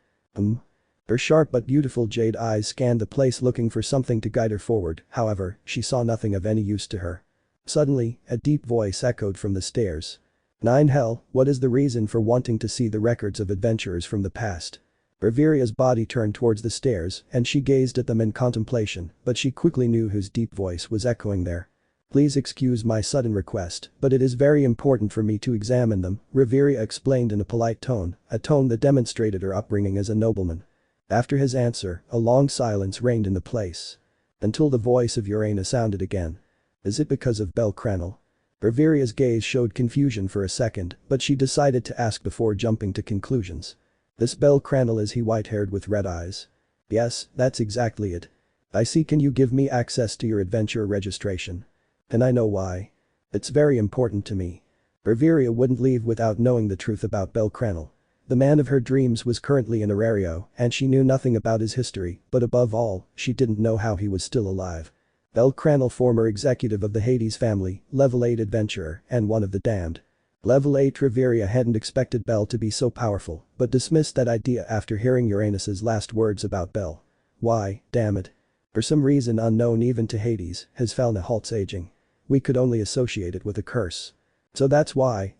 Speaker 2: Her sharp but beautiful jade eyes scanned the place looking for something to guide her forward, however, she saw nothing of any use to her. Suddenly, a deep voice echoed from the stairs. "Nine hell, what is the reason for wanting to see the records of adventurers from the past?" Riveria's body turned towards the stairs and she gazed at them in contemplation, but she quickly knew whose deep voice was echoing there. "Please excuse my sudden request, but it is very important for me to examine them," Riveria explained in a polite tone, a tone that demonstrated her upbringing as a nobleman. After his answer, a long silence reigned in the place. Until the voice of Uranus sounded again. "Is it because of bellcranel?" Riveria's gaze showed confusion for a second, but she decided to ask before jumping to conclusions. "This bellcranel, is he white-haired with red eyes?" "Yes, that's exactly it." "I see. Can you give me access to your adventure registration?" And I know why. It's very important to me. Riveria wouldn't leave without knowing the truth about bellcranel. The man of her dreams was currently in Orario, and she knew nothing about his history, but above all, she didn't know how he was still alive. Bellcranel, former executive of the Hades family, level 8 adventurer, and one of the damned. Level 8 Riveria hadn't expected Belle to be so powerful, but dismissed that idea after hearing Uranus's last words about Belle. Why, damn it. For some reason unknown even to Hades, his Falna halts aging. We could only associate it with a curse. So that's why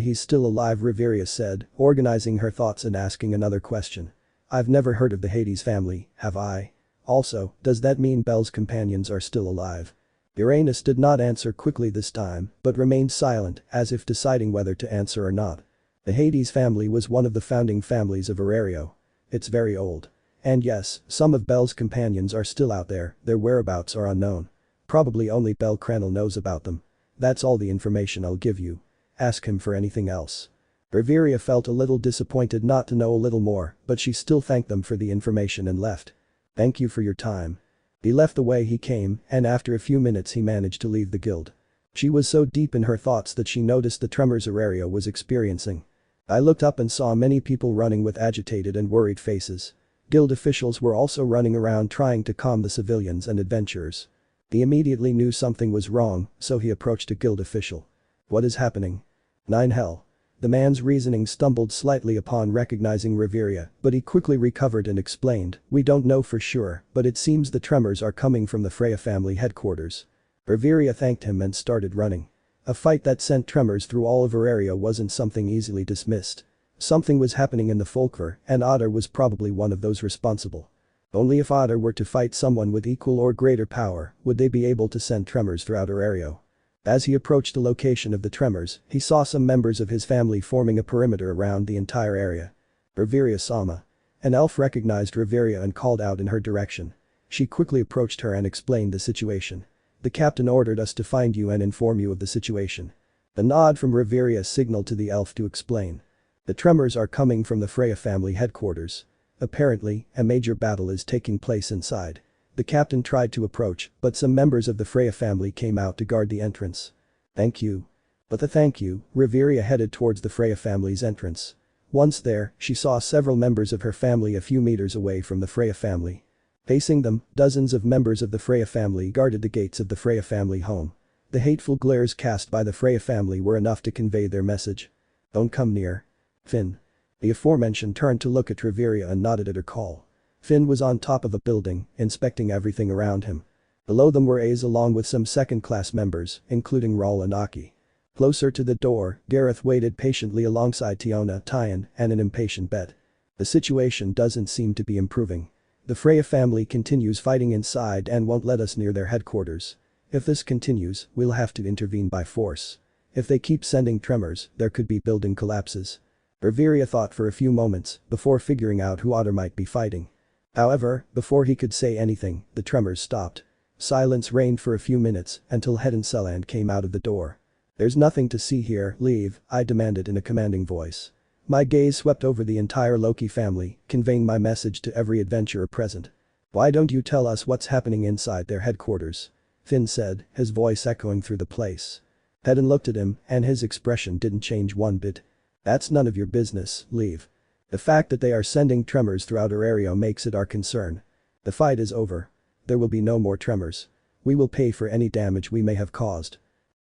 Speaker 2: he's still alive, Riveria said, organizing her thoughts and asking another question. I've never heard of the Hades family, have I? Also, does that mean Belle's companions are still alive? Uranus did not answer quickly this time, but remained silent, as if deciding whether to answer or not. The Hades family was one of the founding families of Orario. It's very old. And yes, some of Belle's companions are still out there, their whereabouts are unknown. Probably only bellcranel knows about them. That's all the information I'll give you. Ask him for anything else. Riveria felt a little disappointed not to know a little more, but she still thanked them for the information and left. Thank you for your time. He left the way he came, and after a few minutes he managed to leave the guild. She was so deep in her thoughts that she noticed the tremors Orario was experiencing. I looked up and saw many people running with agitated and worried faces. Guild officials were also running around trying to calm the civilians and adventurers. He immediately knew something was wrong, so he approached a guild official. What is happening? Nine hell. The man's reasoning stumbled slightly upon recognizing Riveria, but he quickly recovered and explained, we don't know for sure, but it seems the tremors are coming from the Freya family headquarters. Riveria thanked him and started running. A fight that sent tremors through all of Orario wasn't something easily dismissed. Something was happening in the Folkvar, and Ottar was probably one of those responsible. Only if Ottar were to fight someone with equal or greater power would they be able to send tremors throughout Orario. As he approached the location of the tremors, he saw some members of his family forming a perimeter around the entire area. Riveria Sama. An elf recognized Riveria and called out in her direction. She quickly approached her and explained the situation. The captain ordered us to find you and inform you of the situation. A nod from Riveria signaled to the elf to explain. The tremors are coming from the Freya family headquarters. Apparently, a major battle is taking place inside. The captain tried to approach, but some members of the Freya family came out to guard the entrance. Thank you. But the thank you, Riveria headed towards the Freya family's entrance. Once there, she saw several members of her family a few meters away from the Freya family. Facing them, dozens of members of the Freya family guarded the gates of the Freya family home. The hateful glares cast by the Freya family were enough to convey their message. Don't come near. Finn. The aforementioned turned to look at Riveria and nodded at her call. Finn was on top of a building, inspecting everything around him. Below them were Ace along with some second-class members, including Raul and Aki. Closer to the door, Gareth waited patiently alongside Tiona, Tyan, and an impatient Bet. The situation doesn't seem to be improving. The Freya family continues fighting inside and won't let us near their headquarters. If this continues, we'll have to intervene by force. If they keep sending tremors, there could be building collapses. Riveria thought for a few moments before figuring out who Ottar might be fighting. However, before he could say anything, the tremors stopped. Silence reigned for a few minutes until Hedon Selland came out of the door. There's nothing to see here, leave, I demanded in a commanding voice. My gaze swept over the entire Loki family, conveying my message to every adventurer present. Why don't you tell us what's happening inside their headquarters? Finn said, his voice echoing through the place. Hedon looked at him, and his expression didn't change one bit. That's none of your business, leave. The fact that they are sending tremors throughout Orario makes it our concern. The fight is over. There will be no more tremors. We will pay for any damage we may have caused.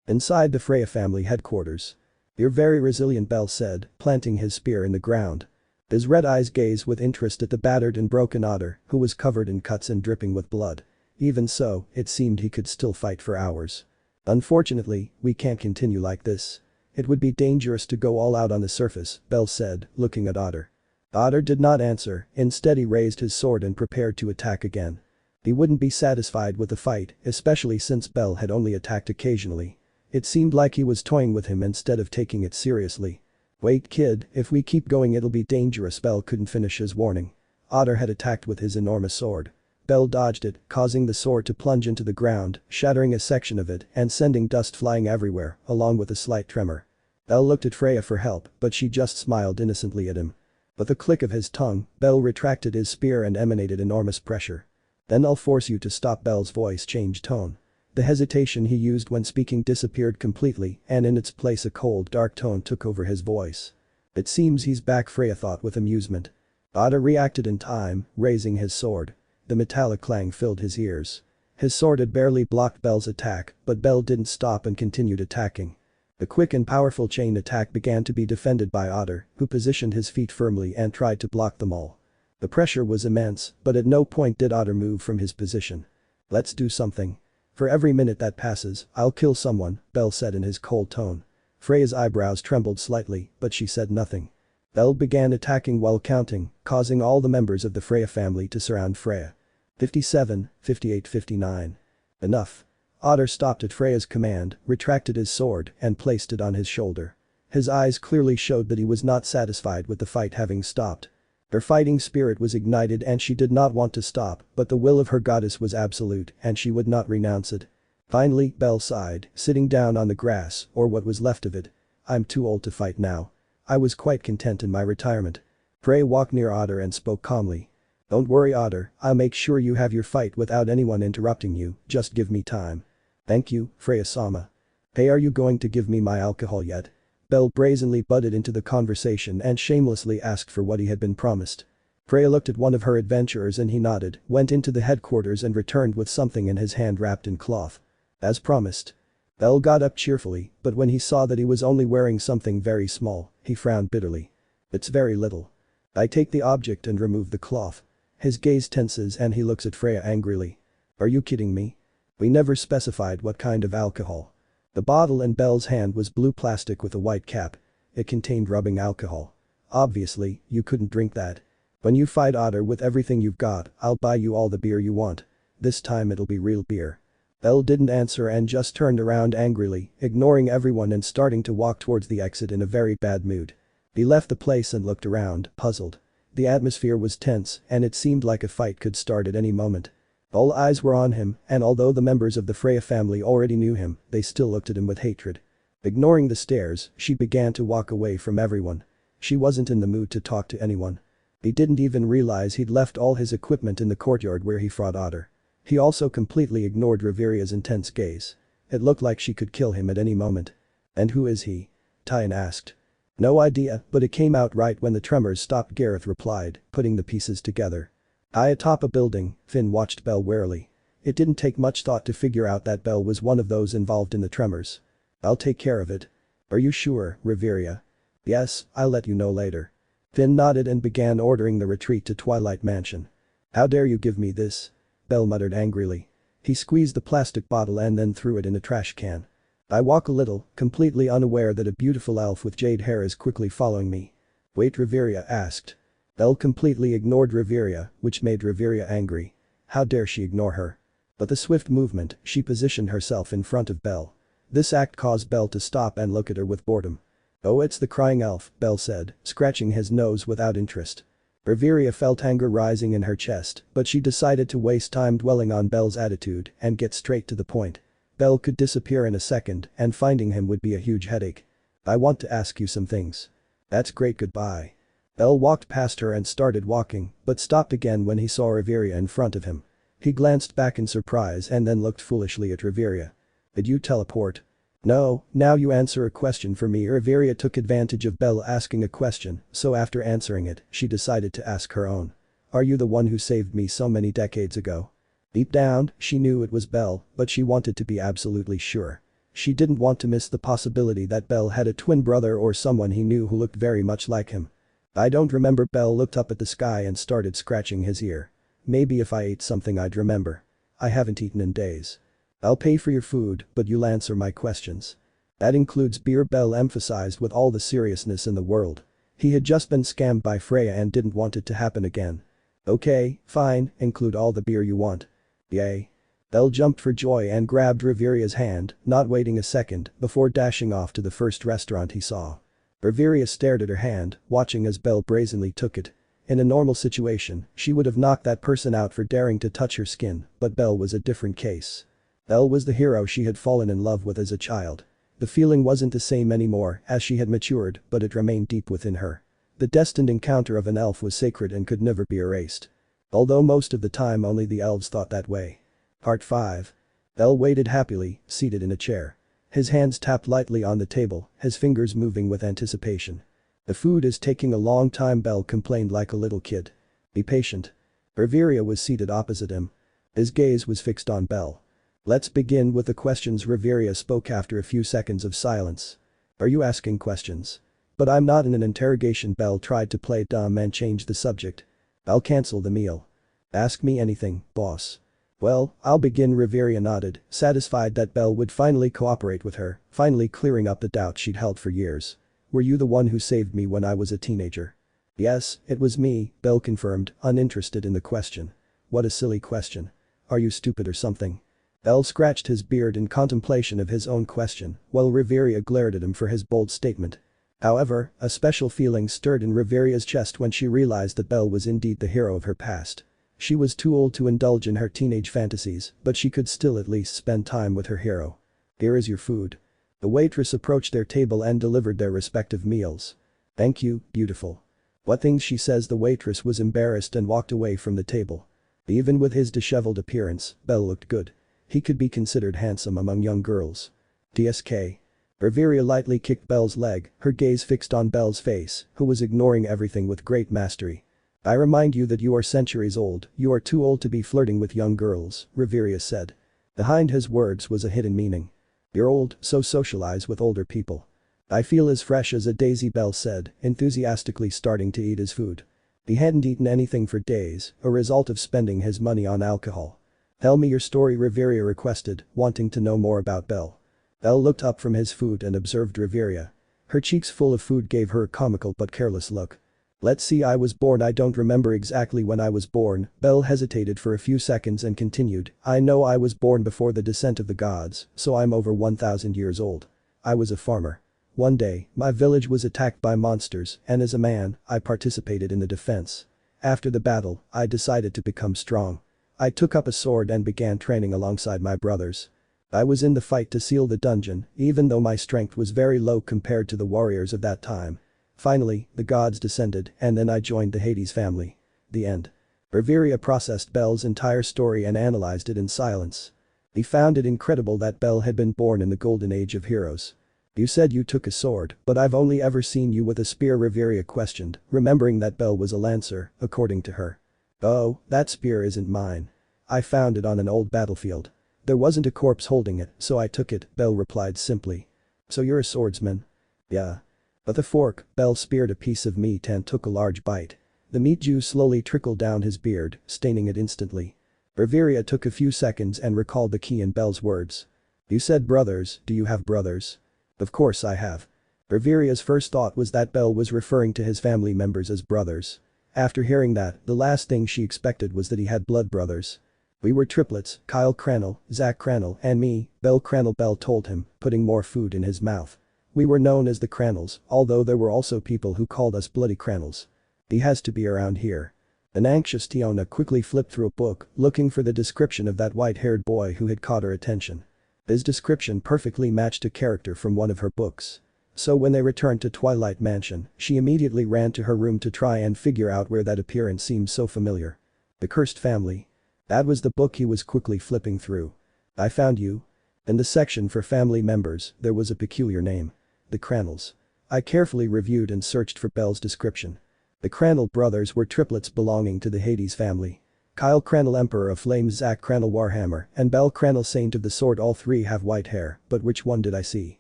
Speaker 2: Inside the Freya family headquarters. You're very resilient, Belle said, planting his spear in the ground. His red eyes gazed with interest at the battered and broken Ottar, who was covered in cuts and dripping with blood. Even so, it seemed he could still fight for hours. Unfortunately, we can't continue like this. It would be dangerous to go all out on the surface, Belle said, looking at Ottar. Ottar did not answer, instead he raised his sword and prepared to attack again. He wouldn't be satisfied with the fight, especially since Belle had only attacked occasionally. It seemed like he was toying with him instead of taking it seriously. Wait kid, if we keep going it'll be dangerous, Belle couldn't finish his warning. Ottar had attacked with his enormous sword. Belle dodged it, causing the sword to plunge into the ground, shattering a section of it and sending dust flying everywhere, along with a slight tremor. Belle looked at Freya for help, but she just smiled innocently at him. With a click of his tongue, Belle retracted his spear and emanated enormous pressure. Then I'll force you to stop, Belle's voice changed tone. The hesitation he used when speaking disappeared completely, and in its place a cold, dark tone took over his voice. "It seems he's back," Freya thought with amusement. Ottar reacted in time, raising his sword. The metallic clang filled his ears. His sword had barely blocked Belle's attack, but Belle didn't stop and continued attacking. The quick and powerful chain attack began to be defended by Ottar, who positioned his feet firmly and tried to block them all. The pressure was immense, but at no point did Ottar move from his position. "Let's do something. For every minute that passes, I'll kill someone," Belle said in his cold tone. Freya's eyebrows trembled slightly, but she said nothing. Belle began attacking while counting, causing all the members of the Freya family to surround Freya. 57, 58, 59. Enough. Ottar stopped at Freya's command, retracted his sword, and placed it on his shoulder. His eyes clearly showed that he was not satisfied with the fight having stopped. Her fighting spirit was ignited and she did not want to stop, but the will of her goddess was absolute and she would not renounce it. Finally, Belle sighed, sitting down on the grass, or what was left of it. "I'm too old to fight now. I was quite content in my retirement." Freya walked near Ottar and spoke calmly. "Don't worry, Ottar, I'll make sure you have your fight without anyone interrupting you, just give me time." "Thank you, Freya-sama. Hey, are you going to give me my alcohol yet?" Belle brazenly butted into the conversation and shamelessly asked for what he had been promised. Freya looked at one of her adventurers and he nodded, went into the headquarters and returned with something in his hand wrapped in cloth. "As promised." Belle got up cheerfully, but when he saw that he was only wearing something very small, he frowned bitterly. "It's very little." "I take the object and remove the cloth." His gaze tenses and he looks at Freya angrily. "Are you kidding me? We never specified what kind of alcohol." The bottle in Belle's hand was blue plastic with a white cap. It contained rubbing alcohol. "Obviously, you couldn't drink that. When you fight Ottar with everything you've got, I'll buy you all the beer you want. This time it'll be real beer." Belle didn't answer and just turned around angrily, ignoring everyone and starting to walk towards the exit in a very bad mood. He left the place and looked around, puzzled. The atmosphere was tense and it seemed like a fight could start at any moment. All eyes were on him, and although the members of the Freya family already knew him, they still looked at him with hatred. Ignoring the stares, she began to walk away from everyone. She wasn't in the mood to talk to anyone. He didn't even realize he'd left all his equipment in the courtyard where he fought Ottar. He also completely ignored Riveria's intense gaze. It looked like she could kill him at any moment. "And who is he?" Tiona asked. "No idea, but it came out right when the tremors stopped," Gareth replied, putting the pieces together. "High atop a building," Finn watched Belle warily. It didn't take much thought to figure out that Belle was one of those involved in the tremors. "I'll take care of it." "Are you sure, Riveria?" "Yes, I'll let you know later." Finn nodded and began ordering the retreat to Twilight Mansion. "How dare you give me this?" Belle muttered angrily. He squeezed the plastic bottle and then threw it in a trash can. "I walk a little, completely unaware that a beautiful elf with jade hair is quickly following me." "Wait," Riveria asked. Belle completely ignored Riveria, which made Riveria angry. How dare she ignore her? But the swift movement, she positioned herself in front of Belle. This act caused Belle to stop and look at her with boredom. "Oh, it's the crying elf," Belle said, scratching his nose without interest. Riveria felt anger rising in her chest, but she decided to waste time dwelling on Belle's attitude and get straight to the point. Belle could disappear in a second and finding him would be a huge headache. "I want to ask you some things." "That's great, goodbye." Belle walked past her and started walking, but stopped again when he saw Riveria in front of him. He glanced back in surprise and then looked foolishly at Riveria. "Did you teleport?" "No, now you answer a question for me." Riveria took advantage of Belle asking a question, so after answering it, she decided to ask her own. "Are you the one who saved me so many decades ago?" Deep down, she knew it was Belle, but she wanted to be absolutely sure. She didn't want to miss the possibility that Belle had a twin brother or someone he knew who looked very much like him. "I don't remember." Belle looked up at the sky and started scratching his ear. "Maybe if I ate something I'd remember. I haven't eaten in days." "I'll pay for your food, but you'll answer my questions." "That includes beer," Belle emphasized with all the seriousness in the world. He had just been scammed by Freya and didn't want it to happen again. "Okay, fine, include all the beer you want." "Yay." Belle jumped for joy and grabbed Riveria's hand, not waiting a second before dashing off to the first restaurant he saw. Riveria stared at her hand, watching as Belle brazenly took it. In a normal situation, she would have knocked that person out for daring to touch her skin, but Belle was a different case. Belle was the hero she had fallen in love with as a child. The feeling wasn't the same anymore as she had matured, but it remained deep within her. The destined encounter of an elf was sacred and could never be erased. Although most of the time only the elves thought that way. Part 5. Belle waited happily, seated in a chair. His hands tapped lightly on the table, his fingers moving with anticipation. "The food is taking a long time," Belle complained like a little kid. "Be patient." Riveria was seated opposite him. His gaze was fixed on Belle. "Let's begin with the questions." Riveria spoke after a few seconds of silence. "Are you asking questions?" "But I'm not in an interrogation." Belle tried to play dumb and change the subject. "I'll cancel the meal." "Ask me anything, boss." "Well, I'll begin." Riveria nodded, satisfied that Belle would finally cooperate with her, finally clearing up the doubt she'd held for years. "Were you the one who saved me when I was a teenager?" "Yes, it was me," Belle confirmed, uninterested in the question. "What a silly question. Are you stupid or something?" Belle scratched his beard in contemplation of his own question, while Riveria glared at him for his bold statement. However, a special feeling stirred in Riveria's chest when she realized that Belle was indeed the hero of her past. She was too old to indulge in her teenage fantasies, but she could still at least spend time with her hero. "Here is your food." The waitress approached their table and delivered their respective meals. "Thank you, beautiful." "What things?" she says. The waitress was embarrassed and walked away from the table. Even with his disheveled appearance, Belle looked good. He could be considered handsome among young girls. "TSK." Riveria lightly kicked Belle's leg, her gaze fixed on Belle's face, who was ignoring everything with great mastery. "I remind you that you are centuries old, you are too old to be flirting with young girls," Riveria said. Behind his words was a hidden meaning. "You're old, so socialize with older people." "I feel as fresh as a daisy," Belle said, enthusiastically starting to eat his food. He hadn't eaten anything for days, a result of spending his money on alcohol. "Tell me your story," Riveria requested, wanting to know more about Belle. Belle looked up from his food and observed Riveria. Her cheeks full of food gave her a comical but careless look. "Let's see, I was born. I don't remember exactly when I was born." Belle hesitated for a few seconds and continued, "I know I was born before the descent of the gods, so I'm over 1,000 years old. I was a farmer. One day, my village was attacked by monsters, and as a man, I participated in the defense. After the battle, I decided to become strong. I took up a sword and began training alongside my brothers. I was in the fight to seal the dungeon, even though my strength was very low compared to the warriors of that time. Finally, the gods descended, and then I joined the Hades family." The end. Riveria processed Belle's entire story and analyzed it in silence. He found it incredible that Belle had been born in the golden age of heroes. "You said you took a sword, but I've only ever seen you with a spear," Riveria questioned, remembering that Belle was a lancer, according to her. "Oh, that spear isn't mine. I found it on an old battlefield. There wasn't a corpse holding it, so I took it," Belle replied simply. "So you're a swordsman?" "Yeah." With a fork, Belle speared a piece of meat and took a large bite. The meat juice slowly trickled down his beard, staining it instantly. Riveria took a few seconds and recalled the key in Belle's words. "You said brothers, do you have brothers?" "Of course I have." Riveria's first thought was that Belle was referring to his family members as brothers. After hearing that, the last thing she expected was that he had blood brothers. "We were triplets, Kyle Crannel, Zach Crannel, and me, Bellcranel," Belle told him, putting more food in his mouth. "We were known as the Crannels, although there were also people who called us Bloody Crannels. He has to be around here." An anxious Tiona quickly flipped through a book, looking for the description of that white-haired boy who had caught her attention. His description perfectly matched a character from one of her books. So when they returned to Twilight Mansion, she immediately ran to her room to try and figure out where that appearance seemed so familiar. The Cursed Family. That was the book he was quickly flipping through. "I found you." In the section for family members, there was a peculiar name. The Crannels. I carefully reviewed and searched for Belle's description. The Crannel brothers were triplets belonging to the Hades family. Kyle Crannel, Emperor of Flames, Zach Crannel, Warhammer, and Belle Crannel, Saint of the Sword. All three have white hair, but which one did I see?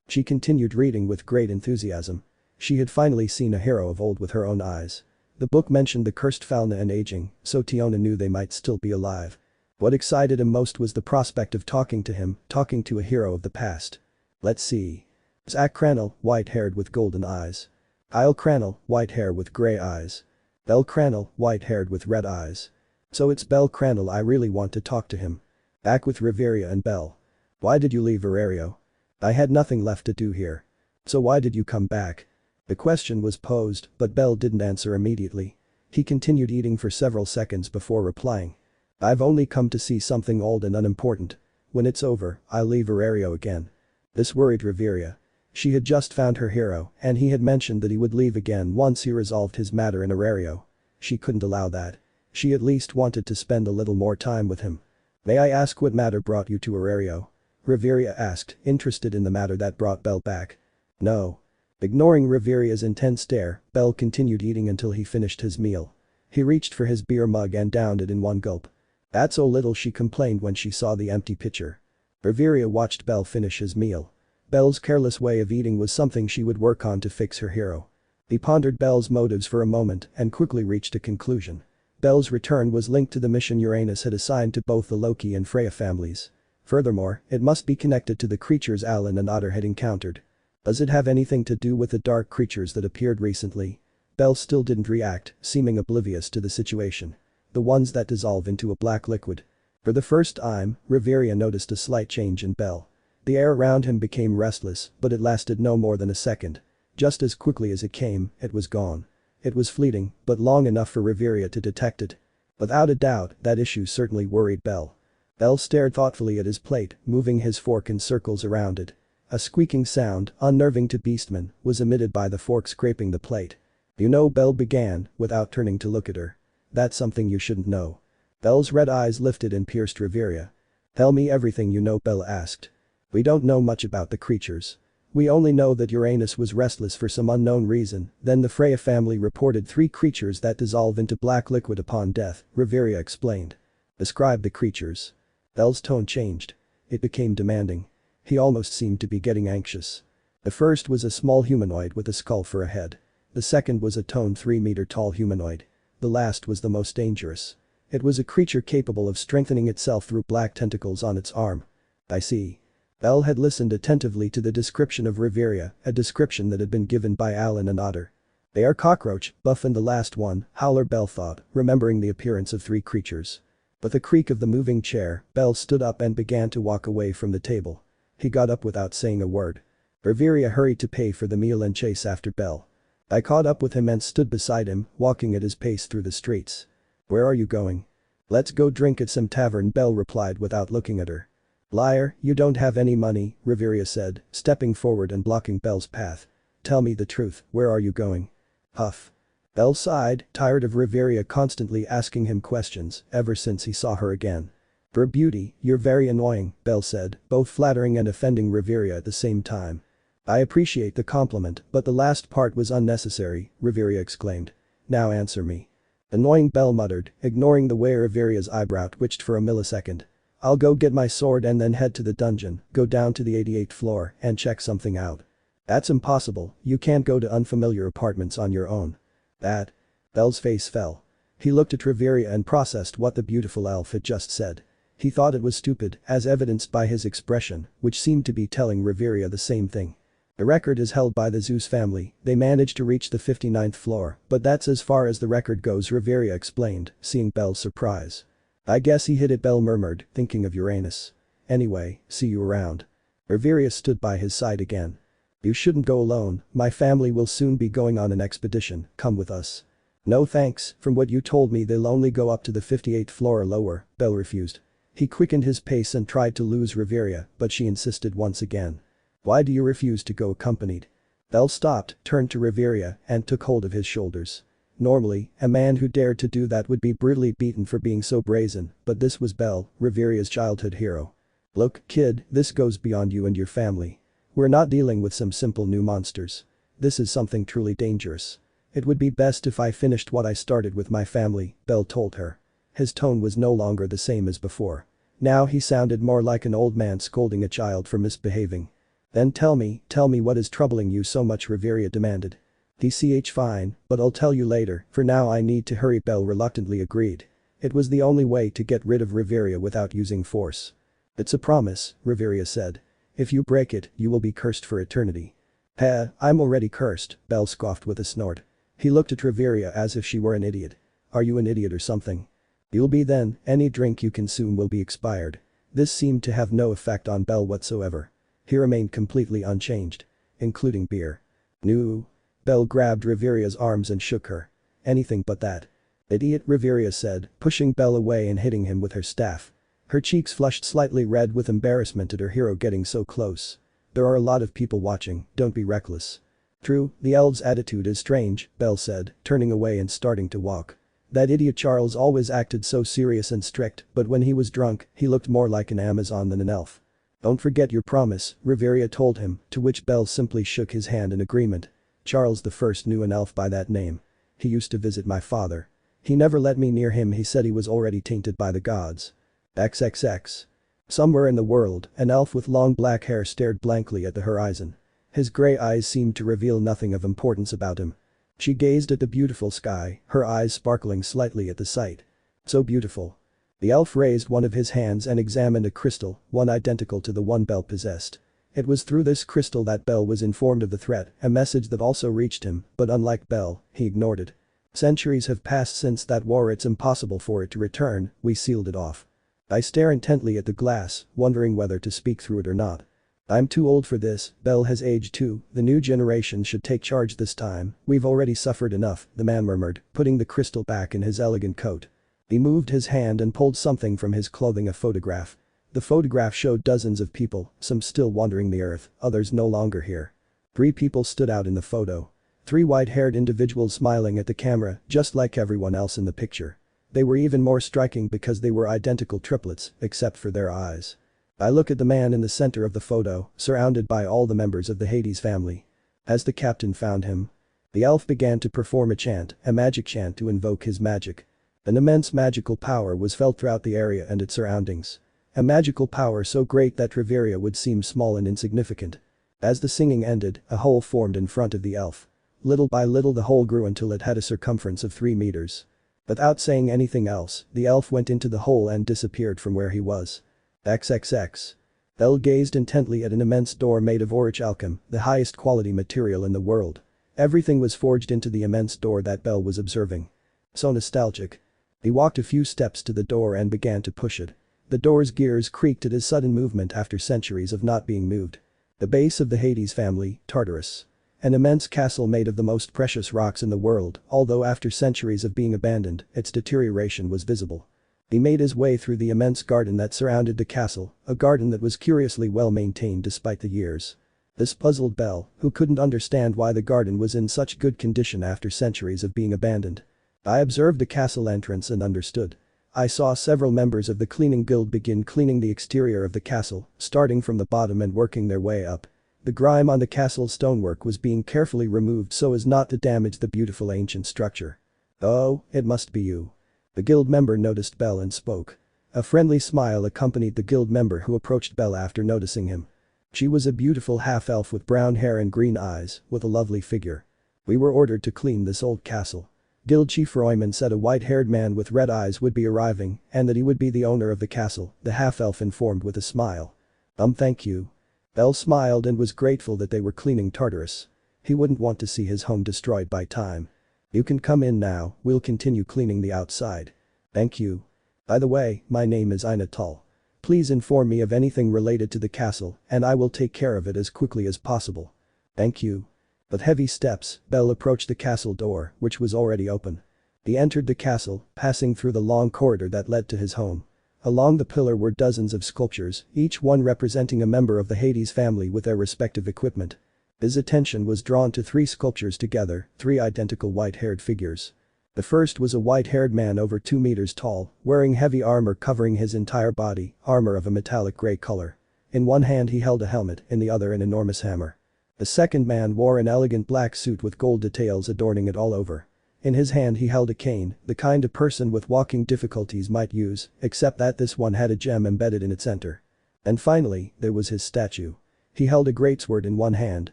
Speaker 2: She continued reading with great enthusiasm. She had finally seen a hero of old with her own eyes. The book mentioned the cursed fauna and aging, so Tiona knew they might still be alive. What excited him most was the prospect of talking to him, talking to a hero of the past. Let's see. Zach Crannel, white-haired with golden eyes. Kyle Crannel, white hair with grey eyes. Belle Crannel, white-haired with red eyes. So it's Belle Crannel. I really want to talk to him. Back with Riveria and Belle. "Why did you leave Orario?" "I had nothing left to do here." "So why did you come back?" The question was posed, but Belle didn't answer immediately. He continued eating for several seconds before replying. "I've only come to see something old and unimportant. When it's over, I'll leave Orario again." This worried Riveria. She had just found her hero, and he had mentioned that he would leave again once he resolved his matter in Orario. She couldn't allow that. She at least wanted to spend a little more time with him. "May I ask what matter brought you to Orario?" Riveria asked, interested in the matter that brought Belle back. "No." Ignoring Riveria's intense stare, Belle continued eating until he finished his meal. He reached for his beer mug and downed it in one gulp. "That's so little," she complained when she saw the empty pitcher. Riveria watched Belle finish his meal. Belle's careless way of eating was something she would work on to fix her hero. He pondered Belle's motives for a moment and quickly reached a conclusion. Belle's return was linked to the mission Uranus had assigned to both the Loki and Freya families. Furthermore, it must be connected to the creatures Alan and Ottar had encountered. Does it have anything to do with the dark creatures that appeared recently? Belle still didn't react, seeming oblivious to the situation. The ones that dissolve into a black liquid. For the first time, Riveria noticed a slight change in Belle. The air around him became restless, but it lasted no more than a second. Just as quickly as it came, it was gone. It was fleeting, but long enough for Riveria to detect it. Without a doubt, that issue certainly worried Belle. Belle stared thoughtfully at his plate, moving his fork in circles around it. A squeaking sound, unnerving to beastmen, was emitted by the fork scraping the plate. "You know," Belle began, without turning to look at her. "That's something you shouldn't know." Belle's red eyes lifted and pierced Riveria. "Tell me everything you know," Belle asked. "We don't know much about the creatures. We only know that Uranus was restless for some unknown reason, then the Freya family reported 3 creatures that dissolve into black liquid upon death," Riveria explained. "Describe the creatures." Belle's tone changed. It became demanding. He almost seemed to be getting anxious. The first was a small humanoid with a skull for a head. The second was a toned 3-meter-tall humanoid. The last was the most dangerous. It was a creature capable of strengthening itself through black tentacles on its arm. "I see." Belle had listened attentively to the description of Riveria, a description that had been given by Alan and Ottar. "They are cockroach, buff and the last one, howler," Belle thought, remembering the appearance of 3 creatures. With a creak of the moving chair, Belle stood up and began to walk away from the table. He got up without saying a word. Riveria hurried to pay for the meal and chase after Belle. I caught up with him and stood beside him, walking at his pace through the streets. "Where are you going?" "Let's go drink at some tavern," Belle replied without looking at her. "Liar, you don't have any money," Riveria said, stepping forward and blocking Belle's path. "Tell me the truth, where are you going?" Huff. Belle sighed, tired of Riveria constantly asking him questions ever since he saw her again. "For a beauty, you're very annoying," Belle said, both flattering and offending Riveria at the same time. "I appreciate the compliment, but the last part was unnecessary," Riveria exclaimed. "Now answer me." "Annoying," Belle muttered, ignoring the way Riveria's eyebrow twitched for a millisecond. "I'll go get my sword and then head to the dungeon, go down to the 88th floor and check something out." "That's impossible, you can't go to unfamiliar apartments on your own." "That?" Belle's face fell. He looked at Riveria and processed what the beautiful elf had just said. He thought it was stupid, as evidenced by his expression, which seemed to be telling Riveria the same thing. "The record is held by the Zeus family, they managed to reach the 59th floor, but that's as far as the record goes," Riveria explained, seeing Belle's surprise. "I guess he hid it," Belle murmured, thinking of Uranus. "Anyway, see you around." Riveria stood by his side again. "You shouldn't go alone, my family will soon be going on an expedition, come with us." "No thanks, from what you told me they'll only go up to the 58th floor or lower," Belle refused. He quickened his pace and tried to lose Riveria, but she insisted once again. "Why do you refuse to go accompanied?" Belle stopped, turned to Riveria, and took hold of his shoulders. Normally, a man who dared to do that would be brutally beaten for being so brazen, but this was Belle, Riveria's childhood hero. "Look, kid, this goes beyond you and your family. We're not dealing with some simple new monsters. This is something truly dangerous. It would be best if I finished what I started with my family," Belle told her. His tone was no longer the same as before. Now he sounded more like an old man scolding a child for misbehaving. "Then tell me what is troubling you so much," Riveria demanded. "DCH fine, but I'll tell you later, for now I need to hurry," Belle reluctantly agreed. It was the only way to get rid of Riveria without using force. "It's a promise," Riveria said. "If you break it, you will be cursed for eternity." I'm already cursed," Belle scoffed with a snort. He looked at Riveria as if she were an idiot. "Are you an idiot or something?" "You'll be then, any drink you consume will be expired." This seemed to have no effect on Belle whatsoever. He remained completely unchanged. "Including beer." "No." Belle grabbed Riveria's arms and shook her. "Anything but that." "Idiot," Riveria said, pushing Belle away and hitting him with her staff. Her cheeks flushed slightly red with embarrassment at her hero getting so close. "There are a lot of people watching, don't be reckless." "True, the elves' attitude is strange," Belle said, turning away and starting to walk. That idiot Charles always acted so serious and strict, but when he was drunk, he looked more like an Amazon than an elf. Don't forget your promise, Riveria told him, to which Belle simply shook his hand in agreement. Charles the First knew an elf by that name. He used to visit my father. He never let me near him, he said he was already tainted by the gods. XXX. Somewhere in the world, an elf with long black hair stared blankly at the horizon. His grey eyes seemed to reveal nothing of importance about him. She gazed at the beautiful sky, her eyes sparkling slightly at the sight. So beautiful. The elf raised one of his hands and examined a crystal, one identical to the one Belle possessed. It was through this crystal that Belle was informed of the threat, a message that also reached him, but unlike Belle, he ignored it. Centuries have passed since that war, it's impossible for it to return, we sealed it off. I stare intently at the glass, wondering whether to speak through it or not. I'm too old for this, Belle has aged too, the new generation should take charge this time, we've already suffered enough, the man murmured, putting the crystal back in his elegant coat. He moved his hand and pulled something from his clothing, a photograph. The photograph showed dozens of people, some still wandering the earth, others no longer here. 3 people stood out in the photo. 3 white-haired individuals smiling at the camera, just like everyone else in the picture. They were even more striking because they were identical triplets, except for their eyes. I look at the man in the center of the photo, surrounded by all the members of the Hades family. As the captain found him, the elf began to perform a chant, a magic chant to invoke his magic. An immense magical power was felt throughout the area and its surroundings. A magical power so great that Riveria would seem small and insignificant. As the singing ended, a hole formed in front of the elf. Little by little the hole grew until it had a circumference of 3 meters. Without saying anything else, the elf went into the hole and disappeared from where he was. XXX. Belle gazed intently at an immense door made of orichalcum, the highest quality material in the world. Everything was forged into the immense door that Belle was observing. So nostalgic. He walked a few steps to the door and began to push it. The door's gears creaked at his sudden movement after centuries of not being moved. The base of the Hades family, Tartarus. An immense castle made of the most precious rocks in the world, although after centuries of being abandoned, its deterioration was visible. He made his way through the immense garden that surrounded the castle, a garden that was curiously well maintained despite the years. This puzzled Belle, who couldn't understand why the garden was in such good condition after centuries of being abandoned. I observed the castle entrance and understood. I saw several members of the cleaning guild begin cleaning the exterior of the castle, starting from the bottom and working their way up. The grime on the castle's stonework was being carefully removed so as not to damage the beautiful ancient structure. "Oh, it must be you." The guild member noticed Belle and spoke. A friendly smile accompanied the guild member who approached Belle after noticing him. She was a beautiful half-elf with brown hair and green eyes, with a lovely figure. "We were ordered to clean this old castle. Guild Chief Royman said a white-haired man with red eyes would be arriving and that he would be the owner of the castle," the half-elf informed with a smile. Thank you." Belle smiled and was grateful that they were cleaning Tartarus. He wouldn't want to see his home destroyed by time. "You can come in now, we'll continue cleaning the outside." "Thank you. By the way, my name is Inatal. Please inform me of anything related to the castle and I will take care of it as quickly as possible." "Thank you." With heavy steps, Belle approached the castle door, which was already open. He entered the castle, passing through the long corridor that led to his home. Along the pillar were dozens of sculptures, each one representing a member of the Hades family with their respective equipment. His attention was drawn to 3 sculptures together, 3 identical white-haired figures. The first was a white-haired man over 2 meters tall, wearing heavy armor covering his entire body, armor of a metallic gray color. In one hand he held a helmet, in the other an enormous hammer. The second man wore an elegant black suit with gold details adorning it all over. In his hand he held a cane, the kind a person with walking difficulties might use, except that this one had a gem embedded in its center. And finally, there was his statue. He held a greatsword in one hand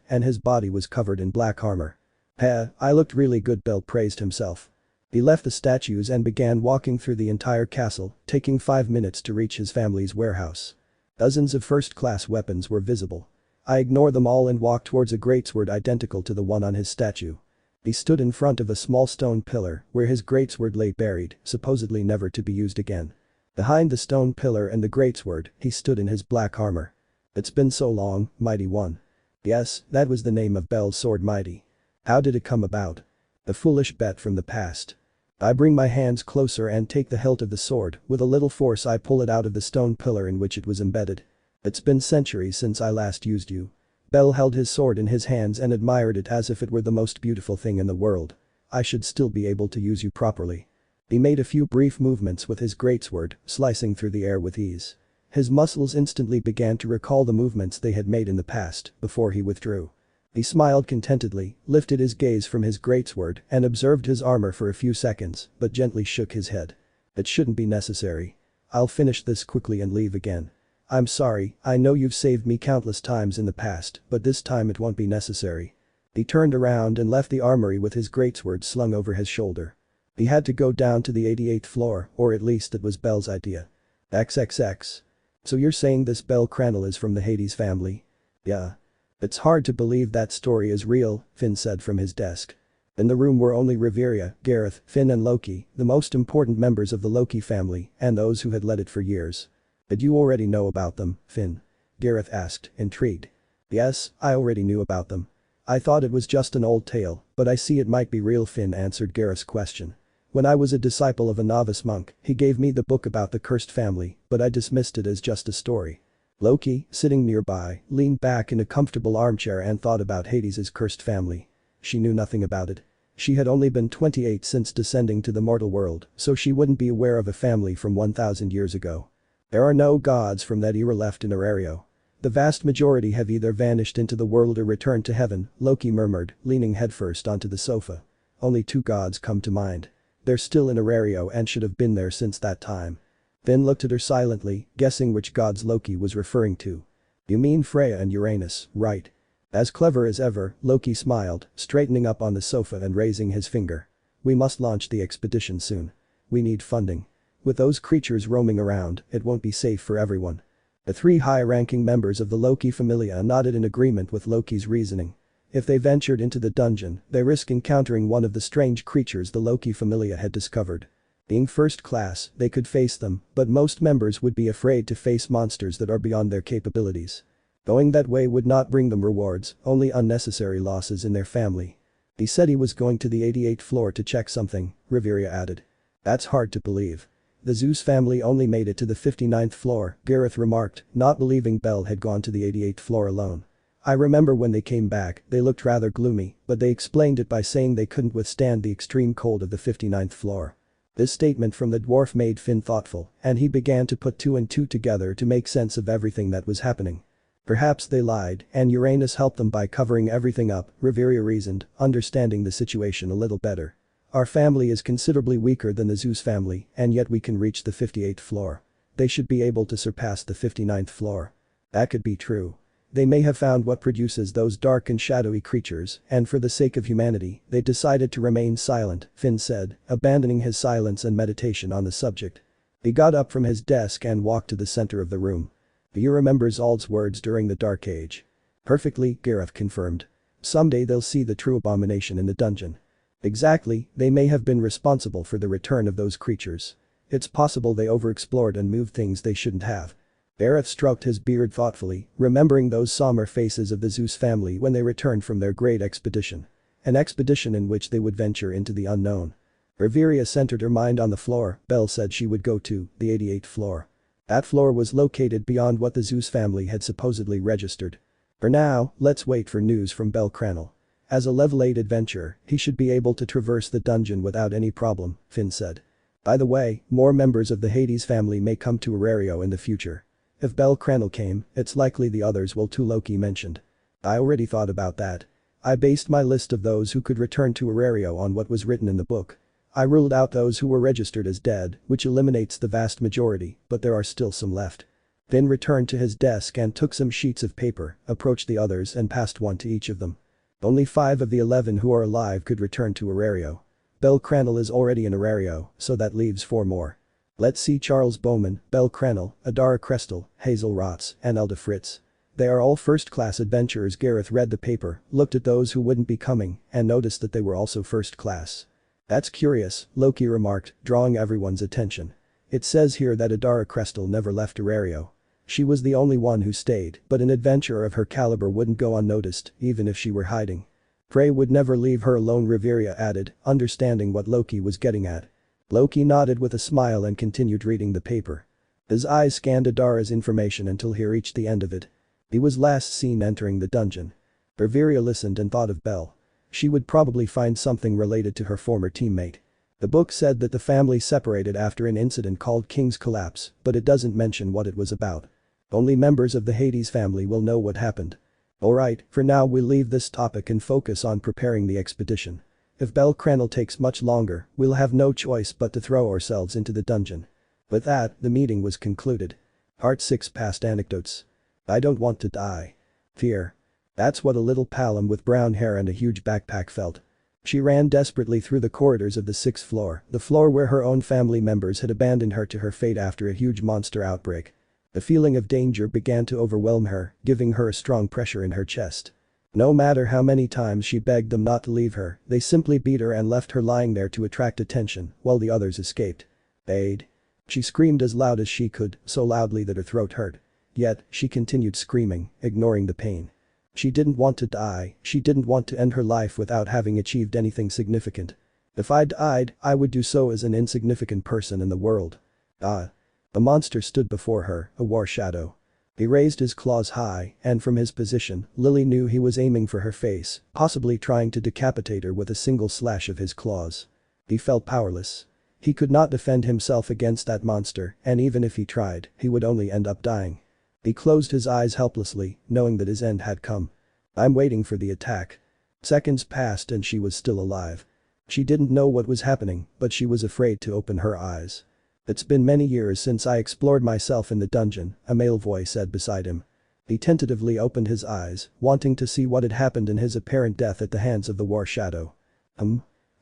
Speaker 2: and his body was covered in black armor. I looked really good," Belle praised himself. He left the statues and began walking through the entire castle, taking 5 minutes to reach his family's warehouse. Dozens of first-class weapons were visible. I ignored them all and walked towards a greatsword identical to the one on his statue. He stood in front of a small stone pillar where his greatsword lay buried, supposedly never to be used again. Behind the stone pillar and the greatsword, he stood in his black armor. "It's been so long, Mighty One." Yes, that was the name of Belle's sword, Mighty. How did it come about? The foolish bet from the past. I bring my hands closer and take the hilt of the sword, with a little force I pull it out of the stone pillar in which it was embedded. "It's been centuries since I last used you." Belle held his sword in his hands and admired it as if it were the most beautiful thing in the world. "I should still be able to use you properly." He made a few brief movements with his greatsword, slicing through the air with ease. His muscles instantly began to recall the movements they had made in the past, before he withdrew. He smiled contentedly, lifted his gaze from his greatsword and observed his armor for a few seconds, but gently shook his head. It shouldn't be necessary. I'll finish this quickly and leave again. I'm sorry, I know you've saved me countless times in the past, but this time it won't be necessary. He turned around and left the armory with his greatsword slung over his shoulder. He had to go down to the 88th floor, or at least it was Belle's idea. XXX. So you're saying this bellcranel is from the Hades family? Yeah. It's hard to believe that story is real, Finn said from his desk. In the room were only Riveria, Gareth, Finn and Loki, the most important members of the Loki family, and those who had led it for years. Did you already know about them, Finn? Gareth asked, intrigued. Yes, I already knew about them. I thought it was just an old tale, but I see it might be real, Finn answered Gareth's question. When I was a disciple of a novice monk, he gave me the book about the cursed family, but I dismissed it as just a story. Loki, sitting nearby, leaned back in a comfortable armchair and thought about Hades' cursed family. She knew nothing about it. She had only been 28 since descending to the mortal world, so she wouldn't be aware of a family from 1,000 years ago. There are no gods from that era left in Orario. The vast majority have either vanished into the world or returned to heaven, Loki murmured, leaning headfirst onto the sofa. Only 2 gods come to mind. They're still in Orario and should have been there since that time. Finn looked at her silently, guessing which gods Loki was referring to. You mean Freya and Uranus, right? As clever as ever, Loki smiled, straightening up on the sofa and raising his finger. We must launch the expedition soon. We need funding. With those creatures roaming around, it won't be safe for everyone. The 3 high-ranking members of the Loki familia nodded in agreement with Loki's reasoning. If they ventured into the dungeon, they risk encountering one of the strange creatures the Loki familia had discovered. Being first class, they could face them, but most members would be afraid to face monsters that are beyond their capabilities. Going that way would not bring them rewards, only unnecessary losses in their family. He said he was going to the 88th floor to check something, Riveria added. That's hard to believe. The Zeus family only made it to the 59th floor, Gareth remarked, not believing Belle had gone to the 88th floor alone. I remember when they came back, they looked rather gloomy, but they explained it by saying they couldn't withstand the extreme cold of the 59th floor. This statement from the dwarf made Finn thoughtful, and he began to put 2 and 2 together to make sense of everything that was happening. Perhaps they lied, and Uranus helped them by covering everything up, Riveria reasoned, understanding the situation a little better. Our family is considerably weaker than the Zeus family, and yet we can reach the 58th floor. They should be able to surpass the 59th floor. That could be true. They may have found what produces those dark and shadowy creatures, and for the sake of humanity, they decided to remain silent, Finn said, abandoning his silence and meditation on the subject. He got up from his desk and walked to the center of the room. He remembers Ald's words during the Dark Age. Perfectly, Gareth confirmed. Someday they'll see the true abomination in the dungeon. Exactly, they may have been responsible for the return of those creatures. It's possible they overexplored and moved things they shouldn't have. Gareth stroked his beard thoughtfully, remembering those somber faces of the Zeus family when they returned from their great expedition. An expedition in which they would venture into the unknown. Riveria centered her mind on the floor. Belle said she would go to the 88th floor. That floor was located beyond what the Zeus family had supposedly registered. For now, let's wait for news from bellcranel. As a level 8 adventurer, he should be able to traverse the dungeon without any problem, Finn said. By the way, more members of the Hades family may come to Orario in the future. If bellcranel came, it's likely the others will too, Loki mentioned. I already thought about that. I based my list of those who could return to Orario on what was written in the book. I ruled out those who were registered as dead, which eliminates the vast majority, but there are still some left. Finn returned to his desk and took some sheets of paper, approached the others and passed one to each of them. Only 5 of the 11 who are alive could return to Orario. Bellcranel is already in Orario, so that leaves 4 more. Let's see: Charles Bowman, bellcranel, Adara Crestel, Hazel Rotz, and Elda Fritz. They are all first-class adventurers. Gareth read the paper, looked at those who wouldn't be coming, and noticed that they were also first-class. That's curious, Loki remarked, drawing everyone's attention. It says here that Adara Crestel never left Orario. She was the only one who stayed, but an adventurer of her caliber wouldn't go unnoticed, even if she were hiding. Freya would never leave her alone, Riveria added, understanding what Loki was getting at. Loki nodded with a smile and continued reading the paper. His eyes scanned Adara's information until he reached the end of it. He was last seen entering the dungeon. Riveria listened and thought of Belle. She would probably find something related to her former teammate. The book said that the family separated after an incident called King's Collapse, but it doesn't mention what it was about. Only members of the Hades family will know what happened. Alright, for now we'll leave this topic and focus on preparing the expedition. If bellcranel takes much longer, we'll have no choice but to throw ourselves into the dungeon. With that, the meeting was concluded. Part 6 Past Anecdotes. I don't want to die. Fear. That's what a little Palom with brown hair and a huge backpack felt. She ran desperately through the corridors of the 6th floor, the floor where her own family members had abandoned her to her fate after a huge monster outbreak. The feeling of danger began to overwhelm her, giving her a strong pressure in her chest. No matter how many times she begged them not to leave her, they simply beat her and left her lying there to attract attention, while the others escaped. Aid. She screamed as loud as she could, so loudly that her throat hurt. Yet, she continued screaming, ignoring the pain. She didn't want to die, she didn't want to end her life without having achieved anything significant. If I died, I would do so as an insignificant person in the world. Ah. A monster stood before her, a war shadow. He raised his claws high, and from his position, Lily knew he was aiming for her face, possibly trying to decapitate her with a single slash of his claws. He felt powerless. He could not defend himself against that monster, and even if he tried, he would only end up dying. He closed his eyes helplessly, knowing that his end had come. I'm waiting for the attack. Seconds passed and she was still alive. She didn't know what was happening, but she was afraid to open her eyes. It's been many years since I explored myself in the dungeon, a male voice said beside him. He tentatively opened his eyes, wanting to see what had happened in his apparent death at the hands of the war shadow.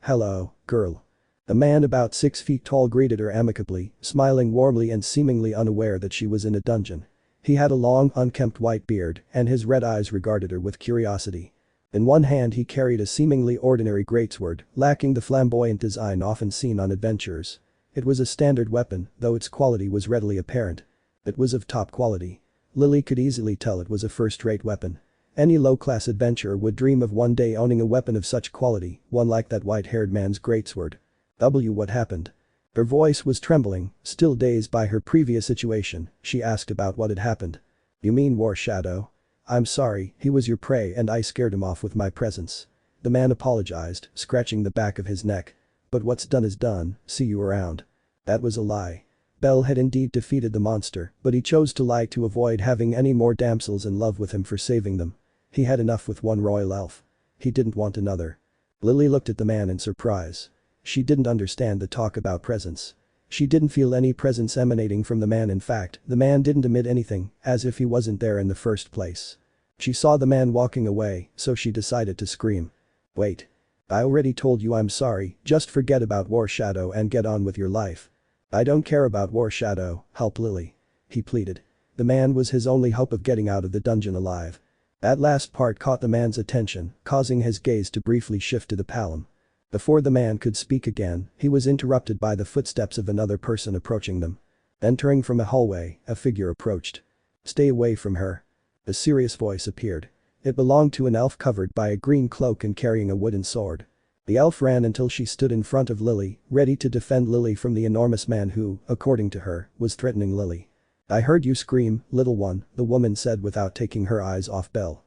Speaker 2: Hello, girl. A man about 6 feet tall greeted her amicably, smiling warmly and seemingly unaware that she was in a dungeon. He had a long, unkempt white beard, and his red eyes regarded her with curiosity. In one hand he carried a seemingly ordinary greatsword, lacking the flamboyant design often seen on adventurers. It was a standard weapon, though its quality was readily apparent. It was of top quality. Lily could easily tell it was a first-rate weapon. Any low-class adventurer would dream of one day owning a weapon of such quality, one like that white-haired man's greatsword. What happened? Her voice was trembling, still dazed by her previous situation, she asked about what had happened. You mean War Shadow? I'm sorry, he was your prey and I scared him off with my presence. The man apologized, scratching the back of his neck. But what's done is done, see you around. That was a lie. Belle had indeed defeated the monster, but he chose to lie to avoid having any more damsels in love with him for saving them. He had enough with one royal elf. He didn't want another. Lily looked at the man in surprise. She didn't understand the talk about presence. She didn't feel any presence emanating from the man. In fact, the man didn't emit anything, as if he wasn't there in the first place. She saw the man walking away, so she decided to scream. Wait. I already told you I'm sorry, just forget about War Shadow and get on with your life. I don't care about War Shadow, help Lily. He pleaded. The man was his only hope of getting out of the dungeon alive. That last part caught the man's attention, causing his gaze to briefly shift to the Palom. Before the man could speak again, he was interrupted by the footsteps of another person approaching them. Entering from a hallway, a figure approached. Stay away from her. A serious voice appeared. It belonged to an elf covered by a green cloak and carrying a wooden sword. The elf ran until she stood in front of Lily, ready to defend Lily from the enormous man who, according to her, was threatening Lily. I heard you scream, little one, the woman said without taking her eyes off Belle.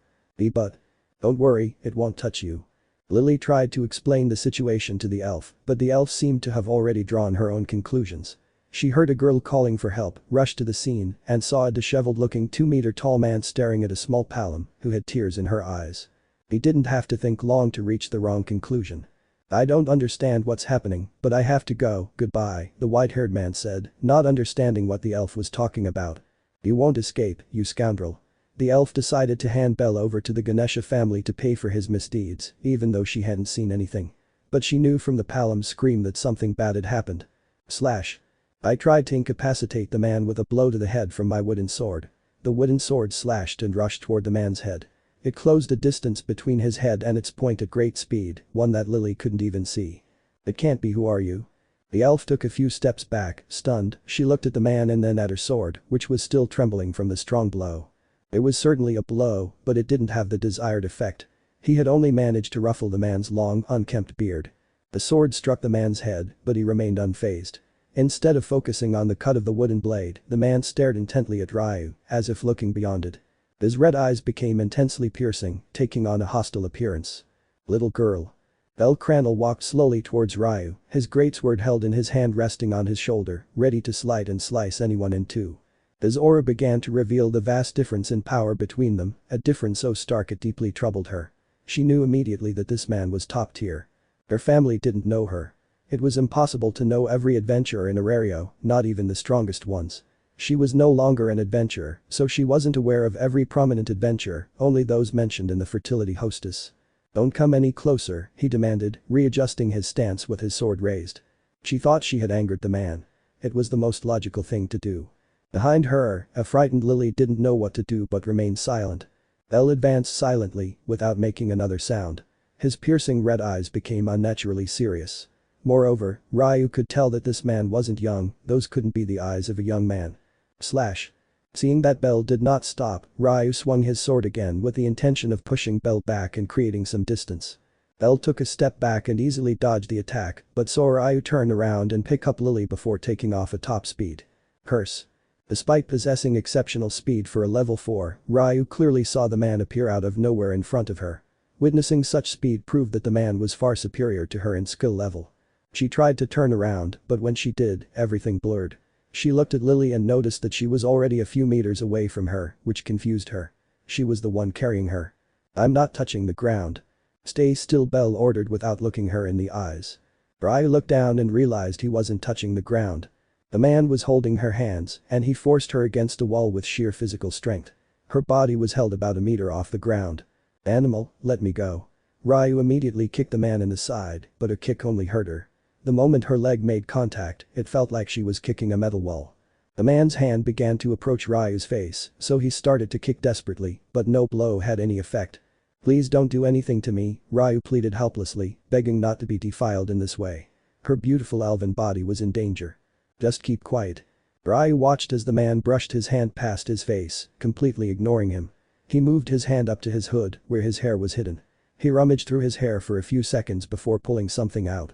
Speaker 2: But. Don't worry, it won't touch you. Lily tried to explain the situation to the elf, but the elf seemed to have already drawn her own conclusions. She heard a girl calling for help, rushed to the scene, and saw a disheveled-looking 2-meter-tall man staring at a small Palom, who had tears in her eyes. He didn't have to think long to reach the wrong conclusion. I don't understand what's happening, but I have to go, goodbye, the white-haired man said, not understanding what the elf was talking about. You won't escape, you scoundrel. The elf decided to hand Belle over to the Ganesha family to pay for his misdeeds, even though she hadn't seen anything. But she knew from the Palom's scream that something bad had happened. Slash. I tried to incapacitate the man with a blow to the head from my wooden sword. The wooden sword slashed and rushed toward the man's head. It closed a distance between his head and its point at great speed, one that Lily couldn't even see. It can't be. Who are you? The elf took a few steps back, stunned. She looked at the man and then at her sword, which was still trembling from the strong blow. It was certainly a blow, but it didn't have the desired effect. He had only managed to ruffle the man's long, unkempt beard. The sword struck the man's head, but he remained unfazed. Instead of focusing on the cut of the wooden blade, the man stared intently at Ryu, as if looking beyond it. His red eyes became intensely piercing, taking on a hostile appearance. Little girl. Crannel walked slowly towards Ryu, his greatsword held in his hand resting on his shoulder, ready to slide and slice anyone in two. His aura began to reveal the vast difference in power between them, a difference so stark it deeply troubled her. She knew immediately that this man was top tier. Her family didn't know her. It was impossible to know every adventurer in Orario, not even the strongest ones. She was no longer an adventurer, so she wasn't aware of every prominent adventurer, only those mentioned in the fertility hostess. "Don't come any closer," he demanded, readjusting his stance with his sword raised. She thought she had angered the man. It was the most logical thing to do. Behind her, a frightened Lily didn't know what to do but remained silent. Belle advanced silently, without making another sound. His piercing red eyes became unnaturally serious. Moreover, Ryu could tell that this man wasn't young, those couldn't be the eyes of a young man. Slash. Seeing that Belle did not stop, Ryu swung his sword again with the intention of pushing Belle back and creating some distance. Belle took a step back and easily dodged the attack, but saw Ryu turn around and pick up Lily before taking off at top speed. Curse. Despite possessing exceptional speed for a level 4, Ryu clearly saw the man appear out of nowhere in front of her. Witnessing such speed proved that the man was far superior to her in skill level. She tried to turn around, but when she did, everything blurred. She looked at Lily and noticed that she was already a few meters away from her, which confused her. She was the one carrying her. "I'm not touching the ground." "Stay still," Belle ordered without looking her in the eyes. Ryu looked down and realized he wasn't touching the ground. The man was holding her hands, and he forced her against a wall with sheer physical strength. Her body was held about a meter off the ground. "Animal, let me go." Ryu immediately kicked the man in the side, but a kick only hurt her. The moment her leg made contact, it felt like she was kicking a metal wall. The man's hand began to approach Ryu's face, so he started to kick desperately, but no blow had any effect. "Please don't do anything to me," Ryu pleaded helplessly, begging not to be defiled in this way. Her beautiful elven body was in danger. "Just keep quiet." Ryu watched as the man brushed his hand past his face, completely ignoring him. He moved his hand up to his hood, where his hair was hidden. He rummaged through his hair for a few seconds before pulling something out.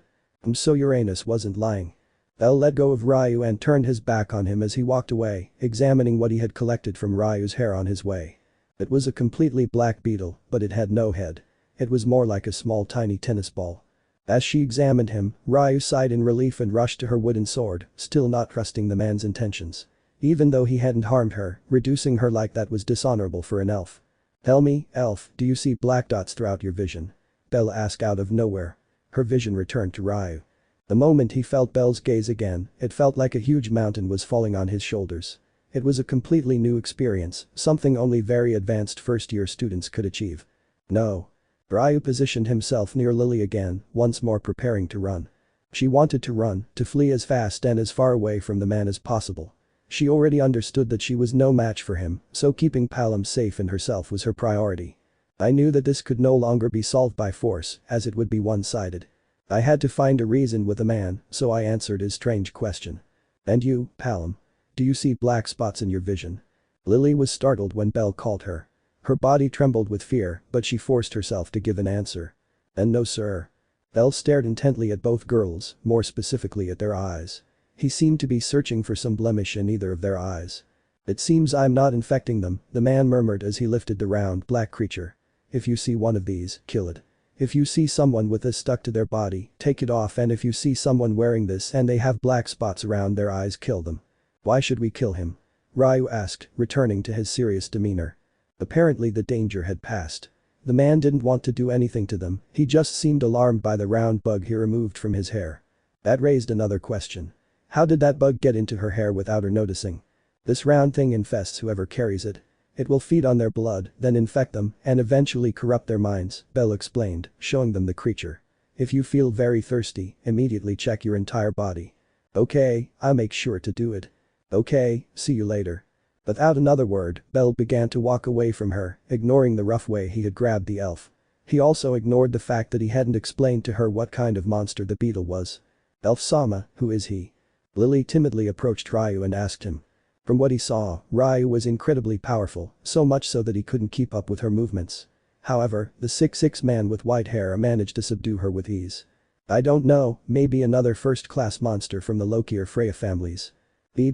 Speaker 2: So Uranus wasn't lying. Belle let go of Ryu and turned his back on him as he walked away, examining what he had collected from Ryu's hair on his way. It was a completely black beetle, but it had no head. It was more like a small tiny tennis ball. As she examined him, Ryu sighed in relief and rushed to her wooden sword, still not trusting the man's intentions. Even though he hadn't harmed her, reducing her like that was dishonorable for an elf. "Tell me, elf, do you see black dots throughout your vision?" Belle asked out of nowhere. Her vision returned to Ryu. The moment he felt Belle's gaze again, it felt like a huge mountain was falling on his shoulders. It was a completely new experience, something only very advanced first-year students could achieve. "No." Ryu positioned himself near Lily again, once more preparing to run. She wanted to run, to flee as fast and as far away from the man as possible. She already understood that she was no match for him, so keeping Palom safe and herself was her priority. "I knew that this could no longer be solved by force, as it would be one-sided. I had to find a reason with the man, so I answered his strange question. And you, Palom? Do you see black spots in your vision?" Lily was startled when Belle called her. Her body trembled with fear, but she forced herself to give an answer. "And no sir." Belle stared intently at both girls, more specifically at their eyes. He seemed to be searching for some blemish in either of their eyes. "It seems I'm not infecting them," the man murmured as he lifted the round black creature. "If you see one of these, kill it. If you see someone with this stuck to their body, take it off, and if you see someone wearing this and they have black spots around their eyes, kill them." "Why should we kill him?" Ryu asked, returning to his serious demeanor. Apparently the danger had passed. The man didn't want to do anything to them, he just seemed alarmed by the round bug he removed from his hair. That raised another question. How did that bug get into her hair without her noticing? "This round thing infests whoever carries it. It will feed on their blood, then infect them, and eventually corrupt their minds," Belle explained, showing them the creature. "If you feel very thirsty, immediately check your entire body." "Okay, I'll make sure to do it." "Okay, see you later." Without another word, Belle began to walk away from her, ignoring the rough way he had grabbed the elf. He also ignored the fact that he hadn't explained to her what kind of monster the beetle was. "Elf-sama, who is he?" Lily timidly approached Ryu and asked him. From what he saw, Ryu was incredibly powerful, so much so that he couldn't keep up with her movements. However, the 6'6" man with white hair managed to subdue her with ease. "I don't know, maybe another first-class monster from the Loki or Freya families.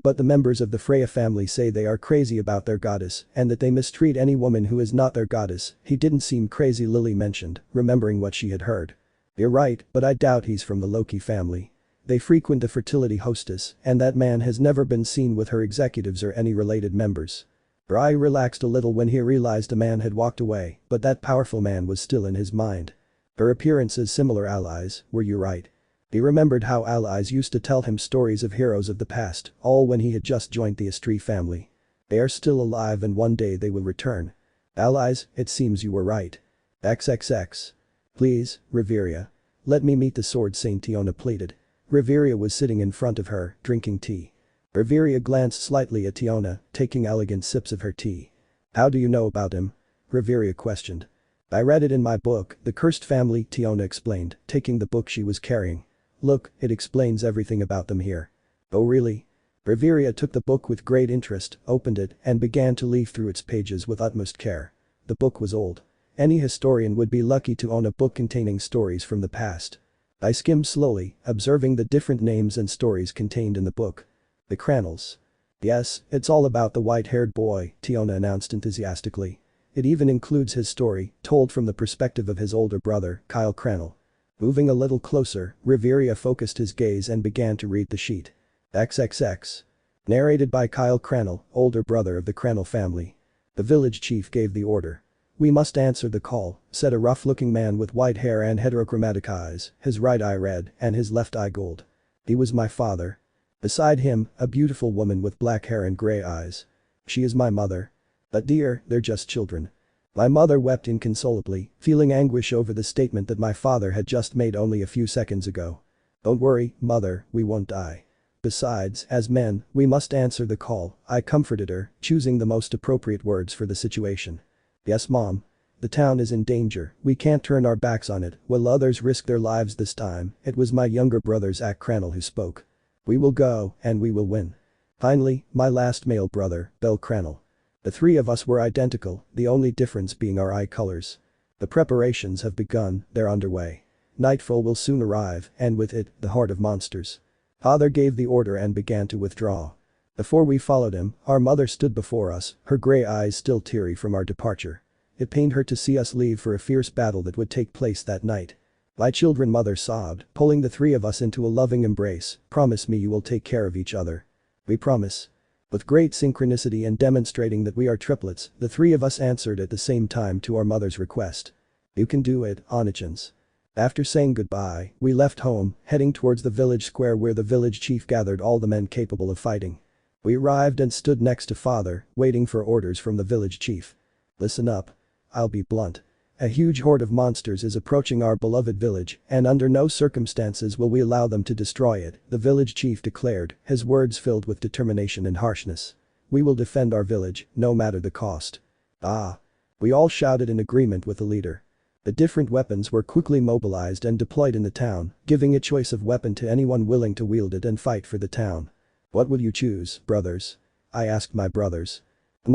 Speaker 2: But the members of the Freya family say they are crazy about their goddess and that they mistreat any woman who is not their goddess." "He didn't seem crazy," Lily mentioned, remembering what she had heard. You're right, but I doubt he's from the Loki family. They frequent the fertility hostess, and that man has never been seen with her executives or any related members. Rai relaxed a little when he realized a man had walked away, but that powerful man was still in his mind. Her appearance as similar allies, were you right? He remembered how allies used to tell him stories of heroes of the past, all when he had just joined the Astri family. They are still alive and one day they will return. Allies, it seems you were right. XXX. Please, Riveria. Let me meet the sword Saint Tiona pleaded. Riveria was sitting in front of her, drinking tea. Riveria glanced slightly at Tiona, taking elegant sips of her tea. How do you know about him? Riveria questioned. I read it in my book, The Cursed Family, Tiona explained, taking the book she was carrying. Look, it explains everything about them here. Oh really? Riveria took the book with great interest, opened it, and began to leaf through its pages with utmost care. The book was old. Any historian would be lucky to own a book containing stories from the past. I skimmed slowly, observing the different names and stories contained in the book. The Crannels. Yes, it's all about the white-haired boy, Tiona announced enthusiastically. It even includes his story, told from the perspective of his older brother, Kyle Crannel. Moving a little closer, Riveria focused his gaze and began to read the sheet. XXX. Narrated by Kyle Crannel, older brother of the Crannel family. The village chief gave the order. We must answer the call, said a rough-looking man with white hair and heterochromatic eyes, his right eye red and his left eye gold. He was my father. Beside him, a beautiful woman with black hair and gray eyes. She is my mother. But dear, they're just children. My mother wept inconsolably, feeling anguish over the statement that my father had just made only a few seconds ago. Don't worry, mother, we won't die. Besides, as men, we must answer the call, I comforted her, choosing the most appropriate words for the situation. Yes mom. The town is in danger, we can't turn our backs on it, while others risk their lives this time. It was my younger brother Zach Crannel who spoke. We will go, and we will win. Finally, my last male brother, bellcranel. The three of us were identical, the only difference being our eye colors. The preparations have begun, they're underway. Nightfall will soon arrive, and with it, the horde of monsters. Father gave the order and began to withdraw. Before we followed him, our mother stood before us, her gray eyes still teary from our departure. It pained her to see us leave for a fierce battle that would take place that night. My children, mother sobbed, pulling the three of us into a loving embrace. Promise me you will take care of each other. We promise. With great synchronicity and demonstrating that we are triplets, the three of us answered at the same time to our mother's request. You can do it, Onichans. After saying goodbye, we left home, heading towards the village square where the village chief gathered all the men capable of fighting. We arrived and stood next to father, waiting for orders from the village chief. Listen up. I'll be blunt. A huge horde of monsters is approaching our beloved village, and under no circumstances will we allow them to destroy it, the village chief declared, his words filled with determination and harshness. We will defend our village, no matter the cost. Ah. We all shouted in agreement with the leader. The different weapons were quickly mobilized and deployed in the town, giving a choice of weapon to anyone willing to wield it and fight for the town. What will you choose, brothers? I asked my brothers.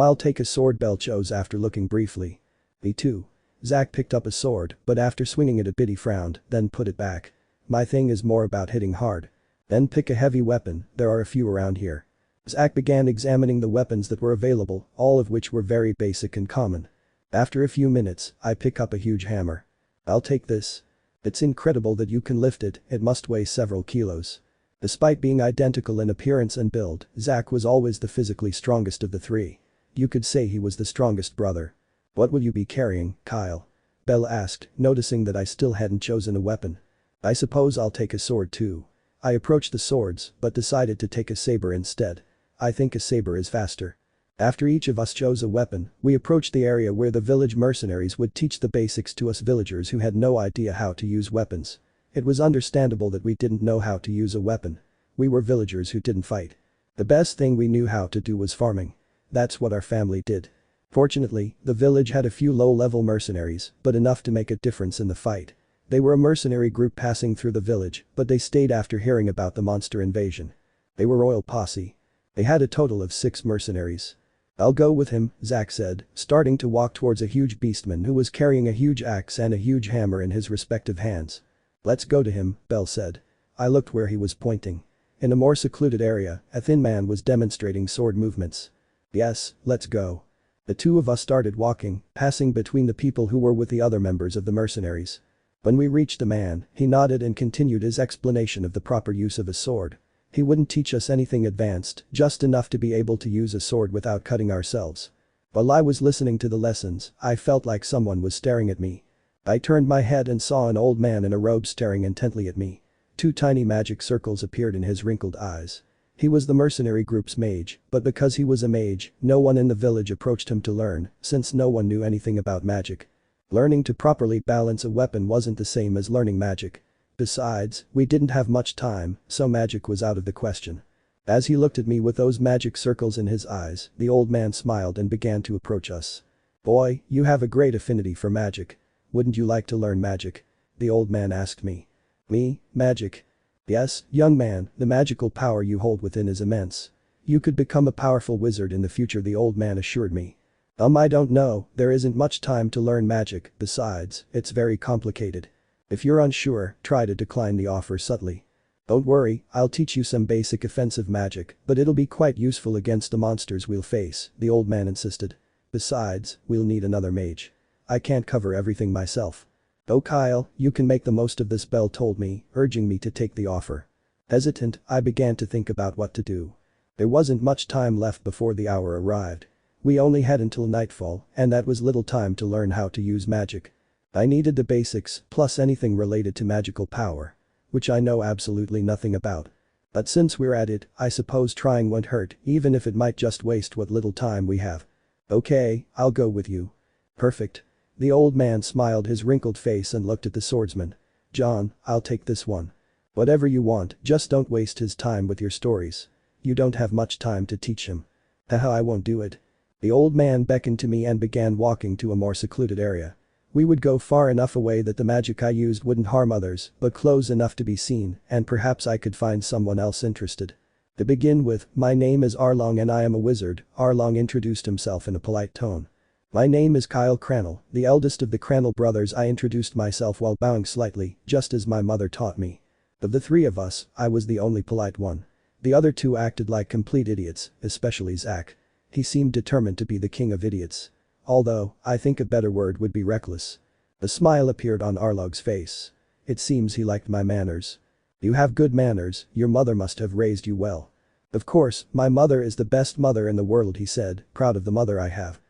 Speaker 2: I'll take a sword, Belle chose after looking briefly. Me too. Zach picked up a sword, but after swinging it a bit he frowned, then put it back. My thing is more about hitting hard. Then pick a heavy weapon, there are a few around here. Zach began examining the weapons that were available, all of which were very basic and common. After a few minutes, I pick up a huge hammer. I'll take this. It's incredible that you can lift it, it must weigh several kilos. Despite being identical in appearance and build, Zach was always the physically strongest of the three. You could say he was the strongest brother. What will you be carrying, Kyle? Belle asked, noticing that I still hadn't chosen a weapon. I suppose I'll take a sword too. I approached the swords, but decided to take a saber instead. I think a saber is faster. After each of us chose a weapon, we approached the area where the village mercenaries would teach the basics to us villagers who had no idea how to use weapons. It was understandable that we didn't know how to use a weapon. We were villagers who didn't fight. The best thing we knew how to do was farming. That's what our family did. Fortunately, the village had a few low-level mercenaries, but enough to make a difference in the fight. They were a mercenary group passing through the village, but they stayed after hearing about the monster invasion. They were royal posse. They had a total of 6 mercenaries. I'll go with him, Zach said, starting to walk towards a huge beastman who was carrying a huge axe and a huge hammer in his respective hands. Let's go to him, Belle said. I looked where he was pointing. In a more secluded area, a thin man was demonstrating sword movements. Yes, let's go. The two of us started walking, passing between the people who were with the other members of the mercenaries. When we reached the man, he nodded and continued his explanation of the proper use of a sword. He wouldn't teach us anything advanced, just enough to be able to use a sword without cutting ourselves. While I was listening to the lessons, I felt like someone was staring at me. I turned my head and saw an old man in a robe staring intently at me. 2 tiny magic circles appeared in his wrinkled eyes. He was the mercenary group's mage, but because he was a mage, no one in the village approached him to learn, since no one knew anything about magic. Learning to properly balance a weapon wasn't the same as learning magic. Besides, we didn't have much time, so magic was out of the question. As he looked at me with those magic circles in his eyes, the old man smiled and began to approach us. "Boy, you have a great affinity for magic. Wouldn't you like to learn magic?" the old man asked me. Me, magic? Yes, young man, the magical power you hold within is immense. You could become a powerful wizard in the future, the old man assured me. I don't know, there isn't much time to learn magic, besides, it's very complicated. If you're unsure, try to decline the offer subtly. Don't worry, I'll teach you some basic offensive magic, but it'll be quite useful against the monsters we'll face, the old man insisted. Besides, we'll need another mage. I can't cover everything myself. Oh Kyle, you can make the most of this, Belle told me, urging me to take the offer. Hesitant, I began to think about what to do. There wasn't much time left before the hour arrived. We only had until nightfall, and that was little time to learn how to use magic. I needed the basics, plus anything related to magical power. Which I know absolutely nothing about. But since we're at it, I suppose trying won't hurt, even if it might just waste what little time we have. Okay, I'll go with you. Perfect. The old man smiled his wrinkled face and looked at the swordsman. John, I'll take this one. Whatever you want, just don't waste his time with your stories. You don't have much time to teach him. Haha, I won't do it. The old man beckoned to me and began walking to a more secluded area. We would go far enough away that the magic I used wouldn't harm others, but close enough to be seen, and perhaps I could find someone else interested. To begin with, my name is Arlong and I am a wizard, Arlong introduced himself in a polite tone. My name is Kyle Crannel, the eldest of the Crannel brothers. I introduced myself while bowing slightly, just as my mother taught me. Of the 3 of us, I was the only polite one. The other 2 acted like complete idiots, especially Zach. He seemed determined to be the king of idiots. Although, I think a better word would be reckless. A smile appeared on Arlog's face. It seems he liked my manners. You have good manners, your mother must have raised you well. Of course, my mother is the best mother in the world, he said, proud of the mother I have.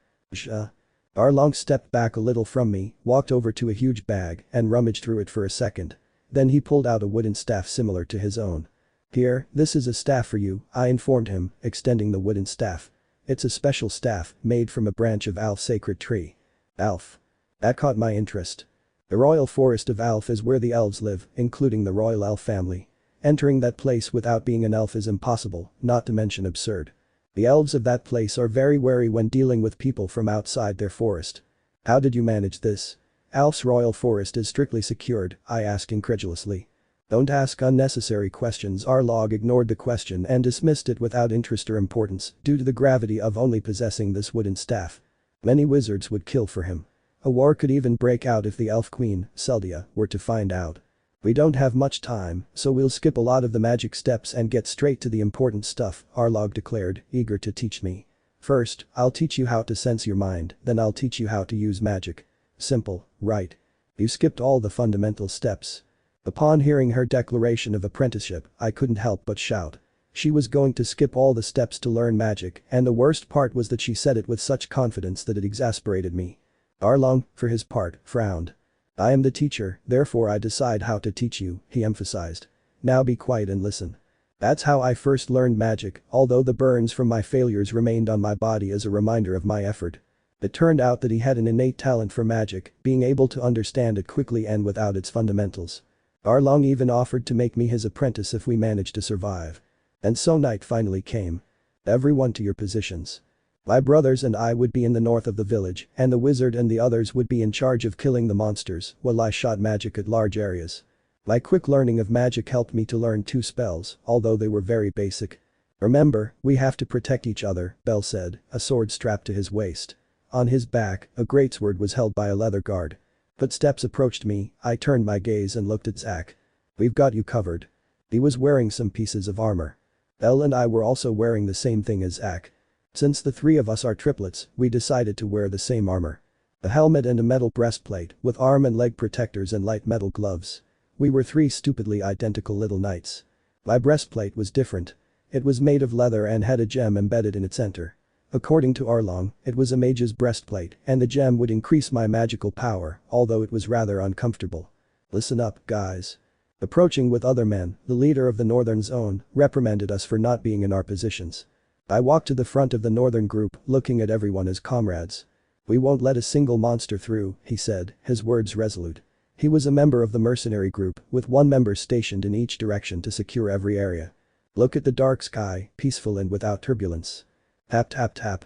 Speaker 2: Arlong stepped back a little from me, walked over to a huge bag, and rummaged through it for a second. Then he pulled out a wooden staff similar to his own. Here, this is a staff for you, I informed him, extending the wooden staff. It's a special staff, made from a branch of Alf's sacred tree. Alf. That caught my interest. The royal forest of Alf is where the elves live, including the royal elf family. Entering that place without being an elf is impossible, not to mention absurd. The elves of that place are very wary when dealing with people from outside their forest. How did you manage this? Alf's royal forest is strictly secured, I asked incredulously. Don't ask unnecessary questions. Arlong ignored the question and dismissed it without interest or importance due to the gravity of only possessing this wooden staff. Many wizards would kill for him. A war could even break out if the elf queen, Seldia, were to find out. We don't have much time, so we'll skip a lot of the magic steps and get straight to the important stuff, Arlong declared, eager to teach me. First, I'll teach you how to sense your mind, then I'll teach you how to use magic. Simple, right? You skipped all the fundamental steps. Upon hearing her declaration of apprenticeship, I couldn't help but shout. She was going to skip all the steps to learn magic, and the worst part was that she said it with such confidence that it exasperated me. Arlong, for his part, frowned. I am the teacher, therefore I decide how to teach you, he emphasized. Now be quiet and listen. That's how I first learned magic, although the burns from my failures remained on my body as a reminder of my effort. It turned out that he had an innate talent for magic, being able to understand it quickly and without its fundamentals. Arlong even offered to make me his apprentice if we managed to survive. And so night finally came. Everyone to your positions. My brothers and I would be in the north of the village, and the wizard and the others would be in charge of killing the monsters while I shot magic at large areas. My quick learning of magic helped me to learn 2 spells, although they were very basic. Remember, we have to protect each other, Belle said, a sword strapped to his waist. On his back, a greatsword was held by a leather guard. Footsteps approached me, I turned my gaze and looked at Zach. We've got you covered. He was wearing some pieces of armor. Belle and I were also wearing the same thing as Zach. Since the 3 of us are triplets, we decided to wear the same armor. A helmet and a metal breastplate, with arm and leg protectors and light metal gloves. We were three stupidly identical little knights. My breastplate was different. It was made of leather and had a gem embedded in its center. According to Arlong, it was a mage's breastplate, and the gem would increase my magical power, although it was rather uncomfortable. Listen up, guys. Approaching with other men, the leader of the northern zone reprimanded us for not being in our positions. I walked to the front of the northern group, looking at everyone as comrades. "We won't let a single monster through," he said, his words resolute. He was a member of the mercenary group, with one member stationed in each direction to secure every area. Look at the dark sky, peaceful and without turbulence. Tap tap tap.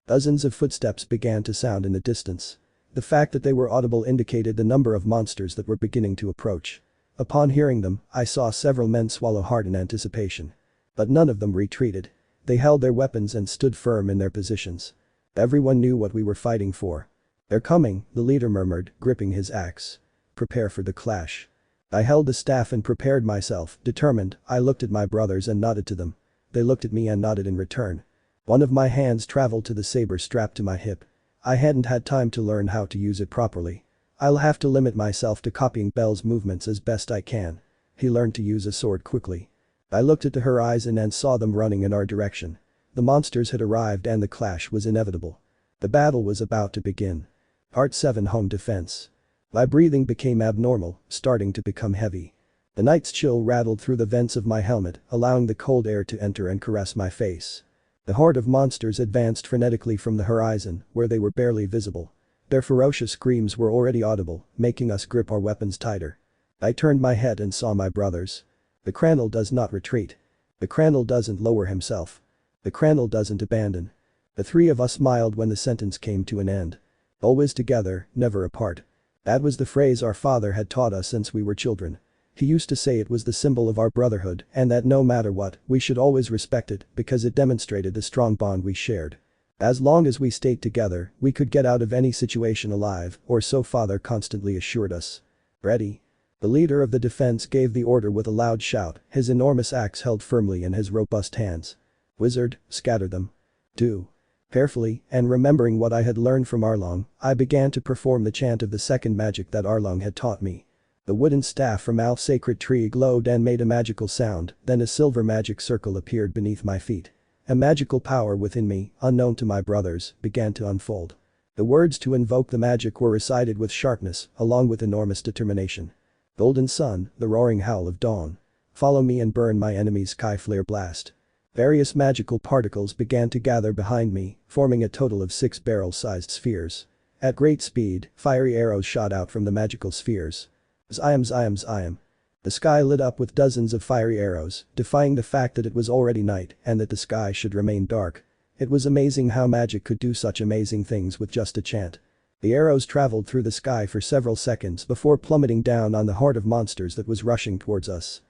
Speaker 2: Dozens of footsteps began to sound in the distance. The fact that they were audible indicated the number of monsters that were beginning to approach. Upon hearing them, I saw several men swallow hard in anticipation. But none of them retreated. They held their weapons and stood firm in their positions. Everyone knew what we were fighting for. "They're coming," the leader murmured, gripping his axe. "Prepare for the clash." I held the staff and prepared myself, determined. I looked at my brothers and nodded to them. They looked at me and nodded in return. One of my hands traveled to the saber strapped to my hip. I hadn't had time to learn how to use it properly. I'll have to limit myself to copying Belle's movements as best I can. He learned to use a sword quickly. I looked at the horizon and saw them running in our direction. The monsters had arrived and the clash was inevitable. The battle was about to begin. Part 7 Home Defense. My breathing became abnormal, starting to become heavy. The night's chill rattled through the vents of my helmet, allowing the cold air to enter and caress my face. The horde of monsters advanced frenetically from the horizon, where they were barely visible. Their ferocious screams were already audible, making us grip our weapons tighter. I turned my head and saw my brothers. The Crannel does not retreat. The Crannel doesn't lower himself. The Crannel doesn't abandon. The three of us smiled when the sentence came to an end. Always together, never apart. That was the phrase our father had taught us since we were children. He used to say it was the symbol of our brotherhood and that no matter what, we should always respect it because it demonstrated the strong bond we shared. As long as we stayed together, we could get out of any situation alive, or so father constantly assured us. "Ready?" The leader of the defense gave the order with a loud shout, his enormous axe held firmly in his robust hands. "Wizard, scatter them." "Do." Carefully, and remembering what I had learned from Arlong, I began to perform the chant of the second magic that Arlong had taught me. The wooden staff from Al's sacred tree glowed and made a magical sound, then a silver magic circle appeared beneath my feet. A magical power within me, unknown to my brothers, began to unfold. The words to invoke the magic were recited with sharpness, along with enormous determination. "Golden sun, the roaring howl of dawn. Follow me and burn my enemy's sky flare blast." Various magical particles began to gather behind me, forming a total of 6 barrel-sized spheres. At great speed, fiery arrows shot out from the magical spheres. Ziam. The sky lit up with dozens of fiery arrows, defying the fact that it was already night and that the sky should remain dark. It was amazing how magic could do such amazing things with just a chant. The arrows traveled through the sky for several seconds before plummeting down on the horde of monsters that was rushing towards us.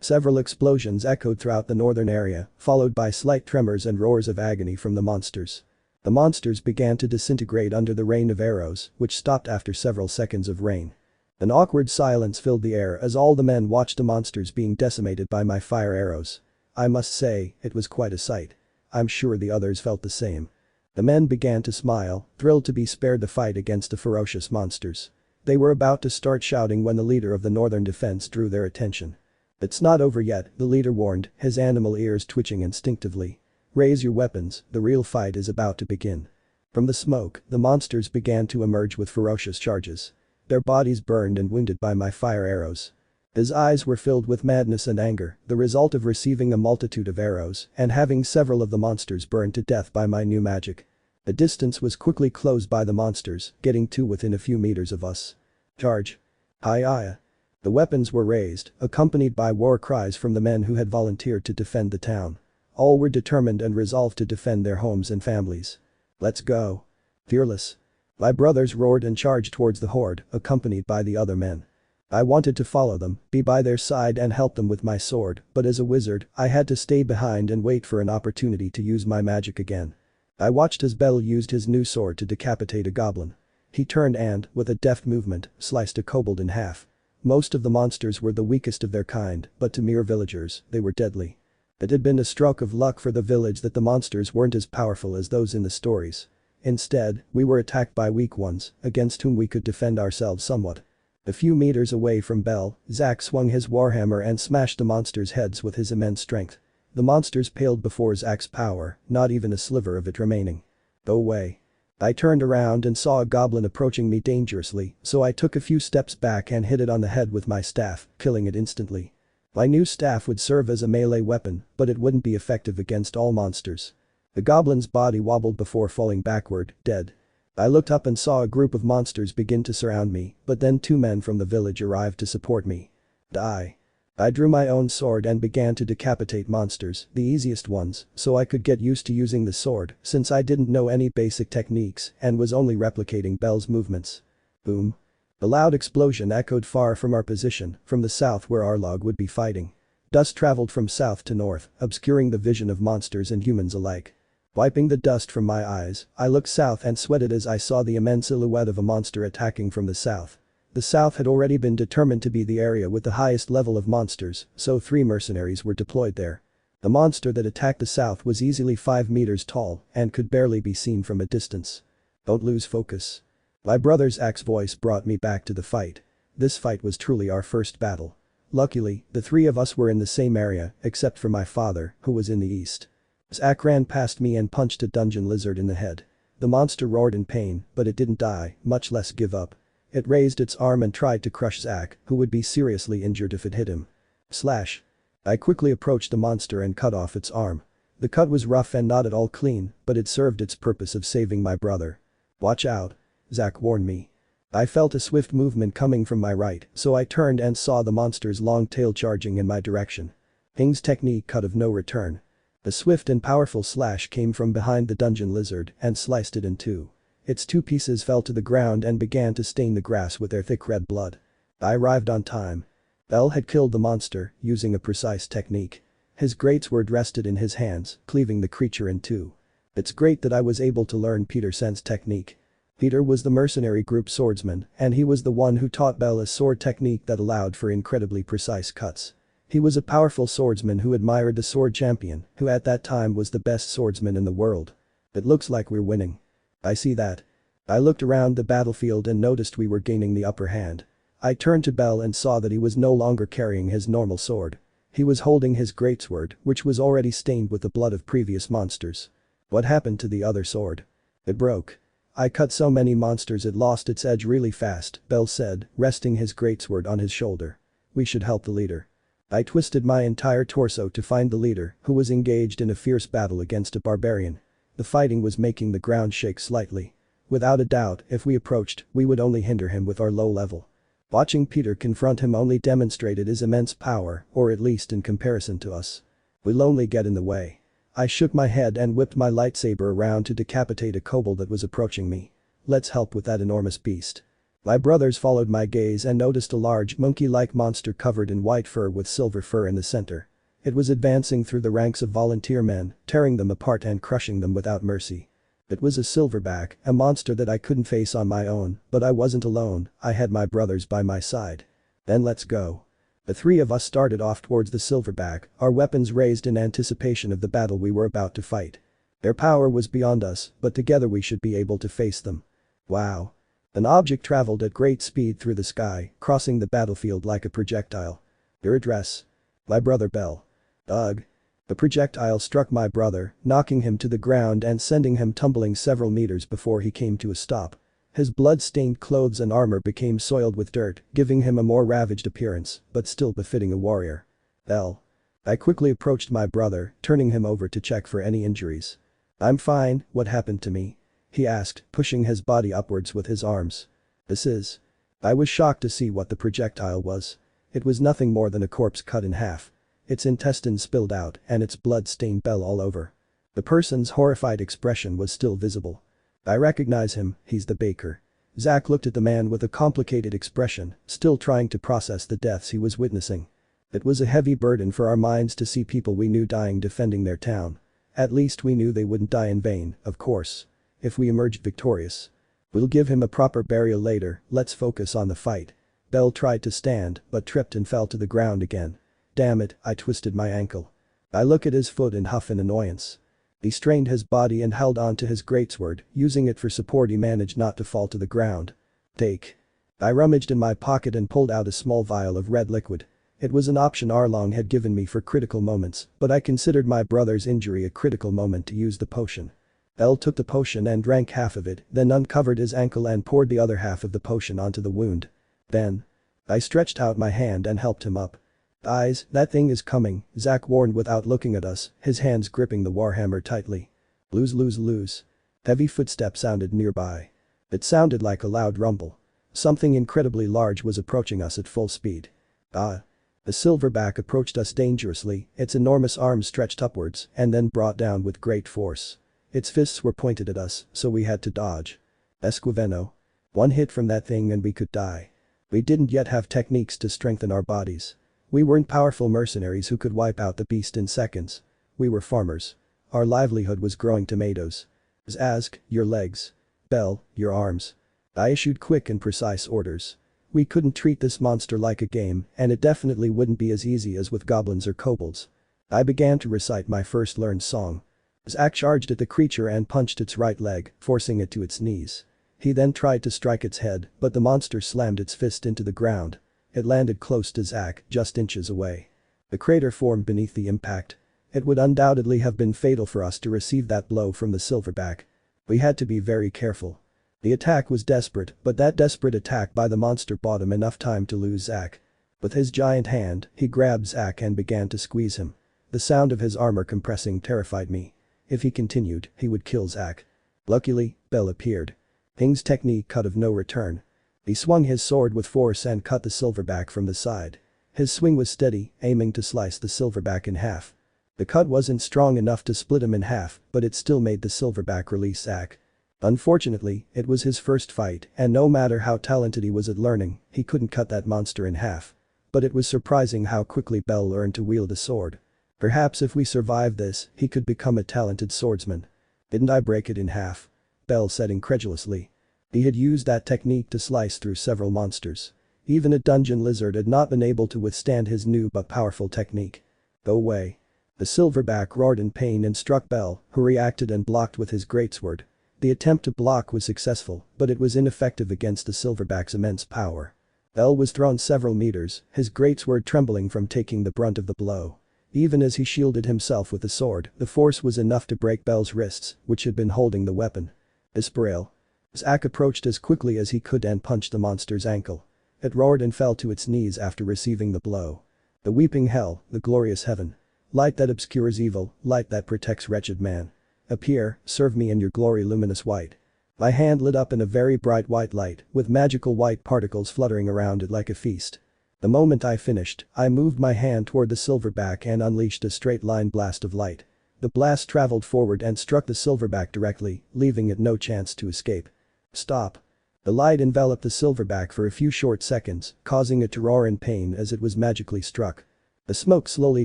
Speaker 2: Several explosions echoed throughout the northern area, followed by slight tremors and roars of agony from the monsters. The monsters began to disintegrate under the rain of arrows, which stopped after several seconds of rain. An awkward silence filled the air as all the men watched the monsters being decimated by my fire arrows. I must say, it was quite a sight. I'm sure the others felt the same. The men began to smile, thrilled to be spared the fight against the ferocious monsters. They were about to start shouting when the leader of the northern defense drew their attention. "It's not over yet," the leader warned, his animal ears twitching instinctively. "Raise your weapons, the real fight is about to begin." From the smoke, the monsters began to emerge with ferocious charges. Their bodies burned and wounded by my fire arrows. His eyes were filled with madness and anger, the result of receiving a multitude of arrows and having several of the monsters burned to death by my new magic. The distance was quickly closed by the monsters, getting to within a few meters of us. "Charge!" Hi. The weapons were raised, accompanied by war cries from the men who had volunteered to defend the town. All were determined and resolved to defend their homes and families. "Let's go. Fearless." My brothers roared and charged towards the horde, accompanied by the other men. I wanted to follow them, be by their side and help them with my sword, but as a wizard, I had to stay behind and wait for an opportunity to use my magic again. I watched as Belle used his new sword to decapitate a goblin. He turned and, with a deft movement, sliced a kobold in half. Most of the monsters were the weakest of their kind, but to mere villagers, they were deadly. It had been a stroke of luck for the village that the monsters weren't as powerful as those in the stories. Instead, we were attacked by weak ones, against whom we could defend ourselves somewhat. A few meters away from Belle, Zack swung his warhammer and smashed the monsters' heads with his immense strength. The monsters paled before Zack's power, not even a sliver of it remaining. Go away. I turned around and saw a goblin approaching me dangerously, so I took a few steps back and hit it on the head with my staff, killing it instantly. My new staff would serve as a melee weapon, but it wouldn't be effective against all monsters. The goblin's body wobbled before falling backward, dead. I looked up and saw a group of monsters begin to surround me, but then 2 men from the village arrived to support me. Die. I drew my own sword and began to decapitate monsters, the easiest ones, so I could get used to using the sword since I didn't know any basic techniques and was only replicating Belle's movements. Boom. A loud explosion echoed far from our position, from the south where our log would be fighting. Dust traveled from south to north, obscuring the vision of monsters and humans alike. Wiping the dust from my eyes, I looked south and sweated as I saw the immense silhouette of a monster attacking from the south. The south had already been determined to be the area with the highest level of monsters, so 3 mercenaries were deployed there. The monster that attacked the south was easily 5 meters tall and could barely be seen from a distance. Don't lose focus. My brother's axe voice brought me back to the fight. This fight was truly our first battle. Luckily, the 3 of us were in the same area, except for my father, who was in the east. Zack ran past me and punched a dungeon lizard in the head. The monster roared in pain, but it didn't die, much less give up. It raised its arm and tried to crush Zack, who would be seriously injured if it hit him. Slash. I quickly approached the monster and cut off its arm. The cut was rough and not at all clean, but it served its purpose of saving my brother. Watch out. Zack warned me. I felt a swift movement coming from my right, so I turned and saw the monster's long tail charging in my direction. Hing's technique cut of no return. A swift and powerful slash came from behind the dungeon lizard and sliced it in 2. Its 2 pieces fell to the ground and began to stain the grass with their thick red blood. I arrived on time. Belle had killed the monster, using a precise technique. His greatsword rested in his hands, cleaving the creature in 2. It's great that I was able to learn Petersen's technique. Peter was the mercenary group swordsman, and he was the one who taught Belle a sword technique that allowed for incredibly precise cuts. He was a powerful swordsman who admired the sword champion, who at that time was the best swordsman in the world. It looks like we're winning. I see that. I looked around the battlefield and noticed we were gaining the upper hand. I turned to Belle and saw that he was no longer carrying his normal sword. He was holding his greatsword, which was already stained with the blood of previous monsters. What happened to the other sword? It broke. I cut so many monsters it lost its edge really fast, Belle said, resting his greatsword on his shoulder. We should help the leader. I twisted my entire torso to find the leader, who was engaged in a fierce battle against a barbarian. The fighting was making the ground shake slightly. Without a doubt, if we approached, we would only hinder him with our low level. Watching Peter confront him only demonstrated his immense power, or at least in comparison to us. We'll only get in the way. I shook my head and whipped my lightsaber around to decapitate a kobold that was approaching me. Let's help with that enormous beast. My brothers followed my gaze and noticed a large monkey-like monster covered in white fur with silver fur in the center. It was advancing through the ranks of volunteer men, tearing them apart and crushing them without mercy. It was a silverback, a monster that I couldn't face on my own, but I wasn't alone, I had my brothers by my side. Then let's go. The 3 of us started off towards the silverback, our weapons raised in anticipation of the battle we were about to fight. Their power was beyond us, but together we should be able to face them. Wow. An object traveled at great speed through the sky, crossing the battlefield like a projectile. Your address? My brother Belle. Ugh. The projectile struck my brother, knocking him to the ground and sending him tumbling several meters before he came to a stop. His blood-stained clothes and armor became soiled with dirt, giving him a more ravaged appearance, but still befitting a warrior. Belle. I quickly approached my brother, turning him over to check for any injuries. I'm fine, what happened to me? He asked, pushing his body upwards with his arms. This is. I was shocked to see what the projectile was. It was nothing more than a corpse cut in half. Its intestines spilled out and its blood stained Belle all over. The person's horrified expression was still visible. I recognize him, he's the baker. Zack looked at the man with a complicated expression, still trying to process the deaths he was witnessing. It was a heavy burden for our minds to see people we knew dying defending their town. At least we knew they wouldn't die in vain, of course. If we emerged victorious. We'll give him a proper burial later, let's focus on the fight. Belle tried to stand, but tripped and fell to the ground again. Damn it, I twisted my ankle. I look at his foot and huff in annoyance. He strained his body and held on to his greatsword, using it for support. He managed not to fall to the ground. Take. I rummaged in my pocket and pulled out a small vial of red liquid. It was an option Arlong had given me for critical moments, but I considered my brother's injury a critical moment to use the potion. Belle took the potion and drank half of it, then uncovered his ankle and poured the other half of the potion onto the wound. Then. I stretched out my hand and helped him up. Eyes, that thing is coming, Zack warned without looking at us, his hands gripping the warhammer tightly. Lose. Heavy footsteps sounded nearby. It sounded like a loud rumble. Something incredibly large was approaching us at full speed. Ah. The silverback approached us dangerously, its enormous arms stretched upwards and then brought down with great force. Its fists were pointed at us, so we had to dodge. Esquiveno. One hit from that thing and we could die. We didn't yet have techniques to strengthen our bodies. We weren't powerful mercenaries who could wipe out the beast in seconds. We were farmers. Our livelihood was growing tomatoes. Zask, your legs. Belle, your arms. I issued quick and precise orders. We couldn't treat this monster like a game, and it definitely wouldn't be as easy as with goblins or kobolds. I began to recite my first learned song. Zack charged at the creature and punched its right leg, forcing it to its knees. He then tried to strike its head, but the monster slammed its fist into the ground. It landed close to Zack, just inches away. The crater formed beneath the impact. It would undoubtedly have been fatal for us to receive that blow from the silverback. We had to be very careful. The attack was desperate, but that desperate attack by the monster bought him enough time to lose Zack. With his giant hand, he grabbed Zack and began to squeeze him. The sound of his armor compressing terrified me. If he continued, he would kill Zack. Luckily, Belle appeared. Hing's technique cut of no return. He swung his sword with force and cut the silverback from the side. His swing was steady, aiming to slice the silverback in half. The cut wasn't strong enough to split him in half, but it still made the silverback release Zack. Unfortunately, it was his first fight, and no matter how talented he was at learning, he couldn't cut that monster in half. But it was surprising how quickly Belle learned to wield a sword. Perhaps if we survived this, he could become a talented swordsman. Didn't I break it in half? Belle said incredulously. He had used that technique to slice through several monsters. Even a dungeon lizard had not been able to withstand his new but powerful technique. Go away. The silverback roared in pain and struck Belle, who reacted and blocked with his greatsword. The attempt to block was successful, but it was ineffective against the silverback's immense power. Belle was thrown several meters, his greatsword trembling from taking the brunt of the blow. Even as he shielded himself with the sword, the force was enough to break Belle's wrists, which had been holding the weapon. Isparel. Zack approached as quickly as he could and punched the monster's ankle. It roared and fell to its knees after receiving the blow. The weeping hell, the glorious heaven. Light that obscures evil, light that protects wretched man. Appear, serve me in your glory luminous white. My hand lit up in a very bright white light, with magical white particles fluttering around it like a feast. The moment I finished, I moved my hand toward the silverback and unleashed a straight-line blast of light. The blast traveled forward and struck the silverback directly, leaving it no chance to escape. Stop. The light enveloped the silverback for a few short seconds, causing it to roar in pain as it was magically struck. The smoke slowly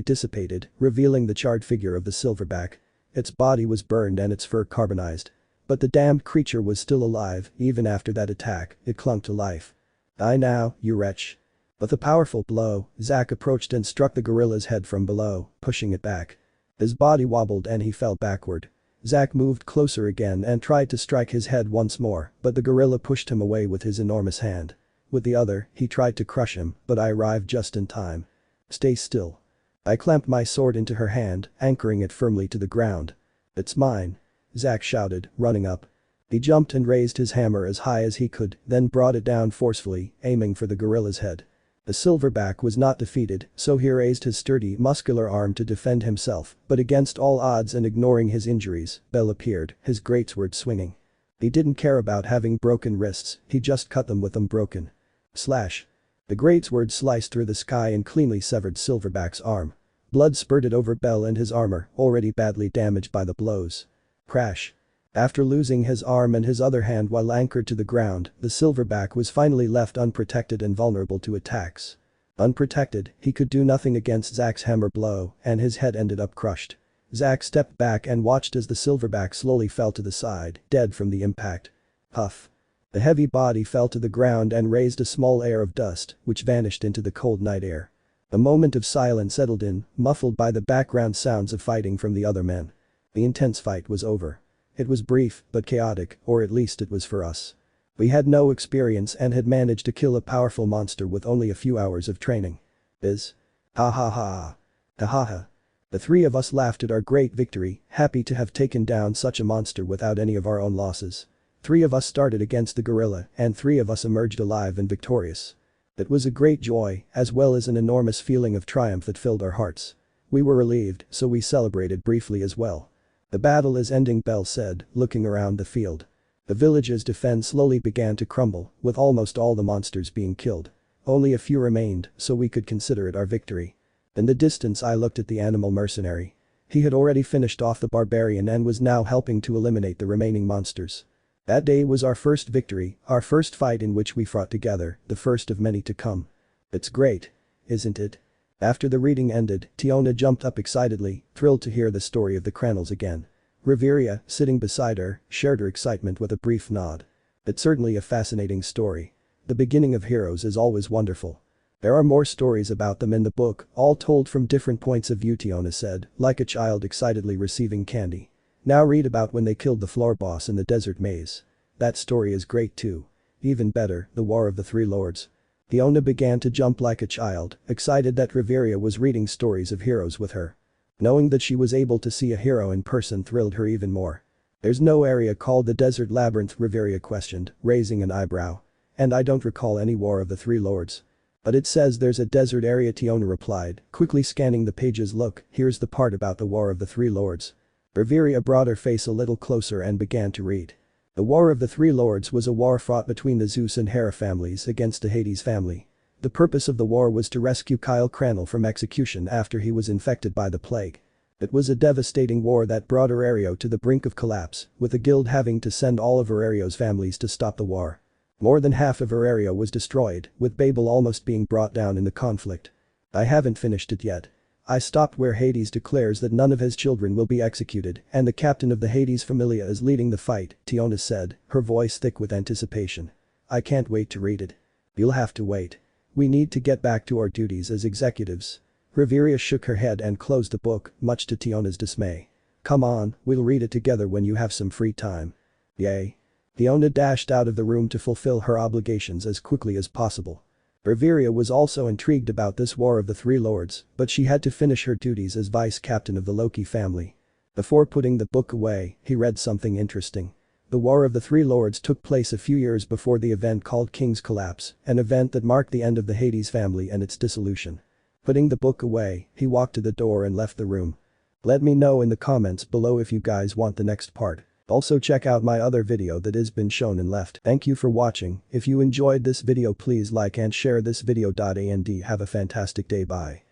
Speaker 2: dissipated, revealing the charred figure of the silverback. Its body was burned and its fur carbonized. But the damned creature was still alive, even after that attack, it clung to life. Die now, you wretch. With a powerful blow, Zack approached and struck the gorilla's head from below, pushing it back. His body wobbled and he fell backward. Zack moved closer again and tried to strike his head once more, but the gorilla pushed him away with his enormous hand. With the other, he tried to crush him, but I arrived just in time. Stay still. I clamped my sword into her hand, anchoring it firmly to the ground. It's mine. Zack shouted, running up. He jumped and raised his hammer as high as he could, then brought it down forcefully, aiming for the gorilla's head. The silverback was not defeated, so he raised his sturdy, muscular arm to defend himself, but against all odds and ignoring his injuries, Belle appeared, his greatsword swinging. He didn't care about having broken wrists, he just cut them with them broken. Slash. The greatsword sliced through the sky and cleanly severed Silverback's arm. Blood spurted over Belle and his armor, already badly damaged by the blows. Crash. After losing his arm and his other hand while anchored to the ground, the silverback was finally left unprotected and vulnerable to attacks. Unprotected, he could do nothing against Zack's hammer blow, and his head ended up crushed. Zack stepped back and watched as the silverback slowly fell to the side, dead from the impact. Puff. The heavy body fell to the ground and raised a small air of dust, which vanished into the cold night air. A moment of silence settled in, muffled by the background sounds of fighting from the other men. The intense fight was over. It was brief, but chaotic, or at least it was for us. We had no experience and had managed to kill a powerful monster with only a few hours of training. Biz. Ha ha ha. Ha ha ha. The three of us laughed at our great victory, happy to have taken down such a monster without any of our own losses. 3 of us started against the gorilla and 3 of us emerged alive and victorious. It was a great joy, as well as an enormous feeling of triumph that filled our hearts. We were relieved, so we celebrated briefly as well. The battle is ending, Belle said, looking around the field. The village's defense slowly began to crumble, with almost all the monsters being killed. Only a few remained, so we could consider it our victory. In the distance I looked at the animal mercenary. He had already finished off the barbarian and was now helping to eliminate the remaining monsters. That day was our first victory, our first fight in which we fought together, the first of many to come. It's great. Isn't it? After the reading ended, Tiona jumped up excitedly, thrilled to hear the story of the Crannels again. Riveria, sitting beside her, shared her excitement with a brief nod. It's certainly a fascinating story. The beginning of heroes is always wonderful. There are more stories about them in the book, all told from different points of view, Tiona said, like a child excitedly receiving candy. Now read about when they killed the floor boss in the desert maze. That story is great too. Even better, the War of the Three Lords. Tiona began to jump like a child, excited that Riveria was reading stories of heroes with her. Knowing that she was able to see a hero in person thrilled her even more. There's no area called the Desert Labyrinth, Riveria questioned, raising an eyebrow. And I don't recall any War of the Three Lords. But it says there's a desert area, Tiona replied, quickly scanning the pages. Look, here's the part about the War of the Three Lords. Riveria brought her face a little closer and began to read. The War of the Three Lords was a war fought between the Zeus and Hera families against the Hades family. The purpose of the war was to rescue Crannel from execution after he was infected by the plague. It was a devastating war that brought Orario to the brink of collapse, with the guild having to send all of Orario's families to stop the war. More than half of Orario was destroyed, with Belle almost being brought down in the conflict. I haven't finished it yet. I stopped where Hades declares that none of his children will be executed and the captain of the Hades Familia is leading the fight, Tiona said, her voice thick with anticipation. I can't wait to read it. You'll have to wait. We need to get back to our duties as executives. Riveria shook her head and closed the book, much to Tiona's dismay. Come on, we'll read it together when you have some free time. Yay. Tiona dashed out of the room to fulfill her obligations as quickly as possible. Riveria was also intrigued about this War of the Three Lords, but she had to finish her duties as vice captain of the Loki family. Before putting the book away, he read something interesting. The War of the Three Lords took place a few years before the event called King's Collapse, an event that marked the end of the Hades family and its dissolution. Putting the book away, he walked to the door and left the room. Let me know in the comments below if you guys want the next part. Also check out my other video that has been shown and left. Thank you for watching. If you enjoyed this video, please like and share this video. And have a fantastic day. Bye.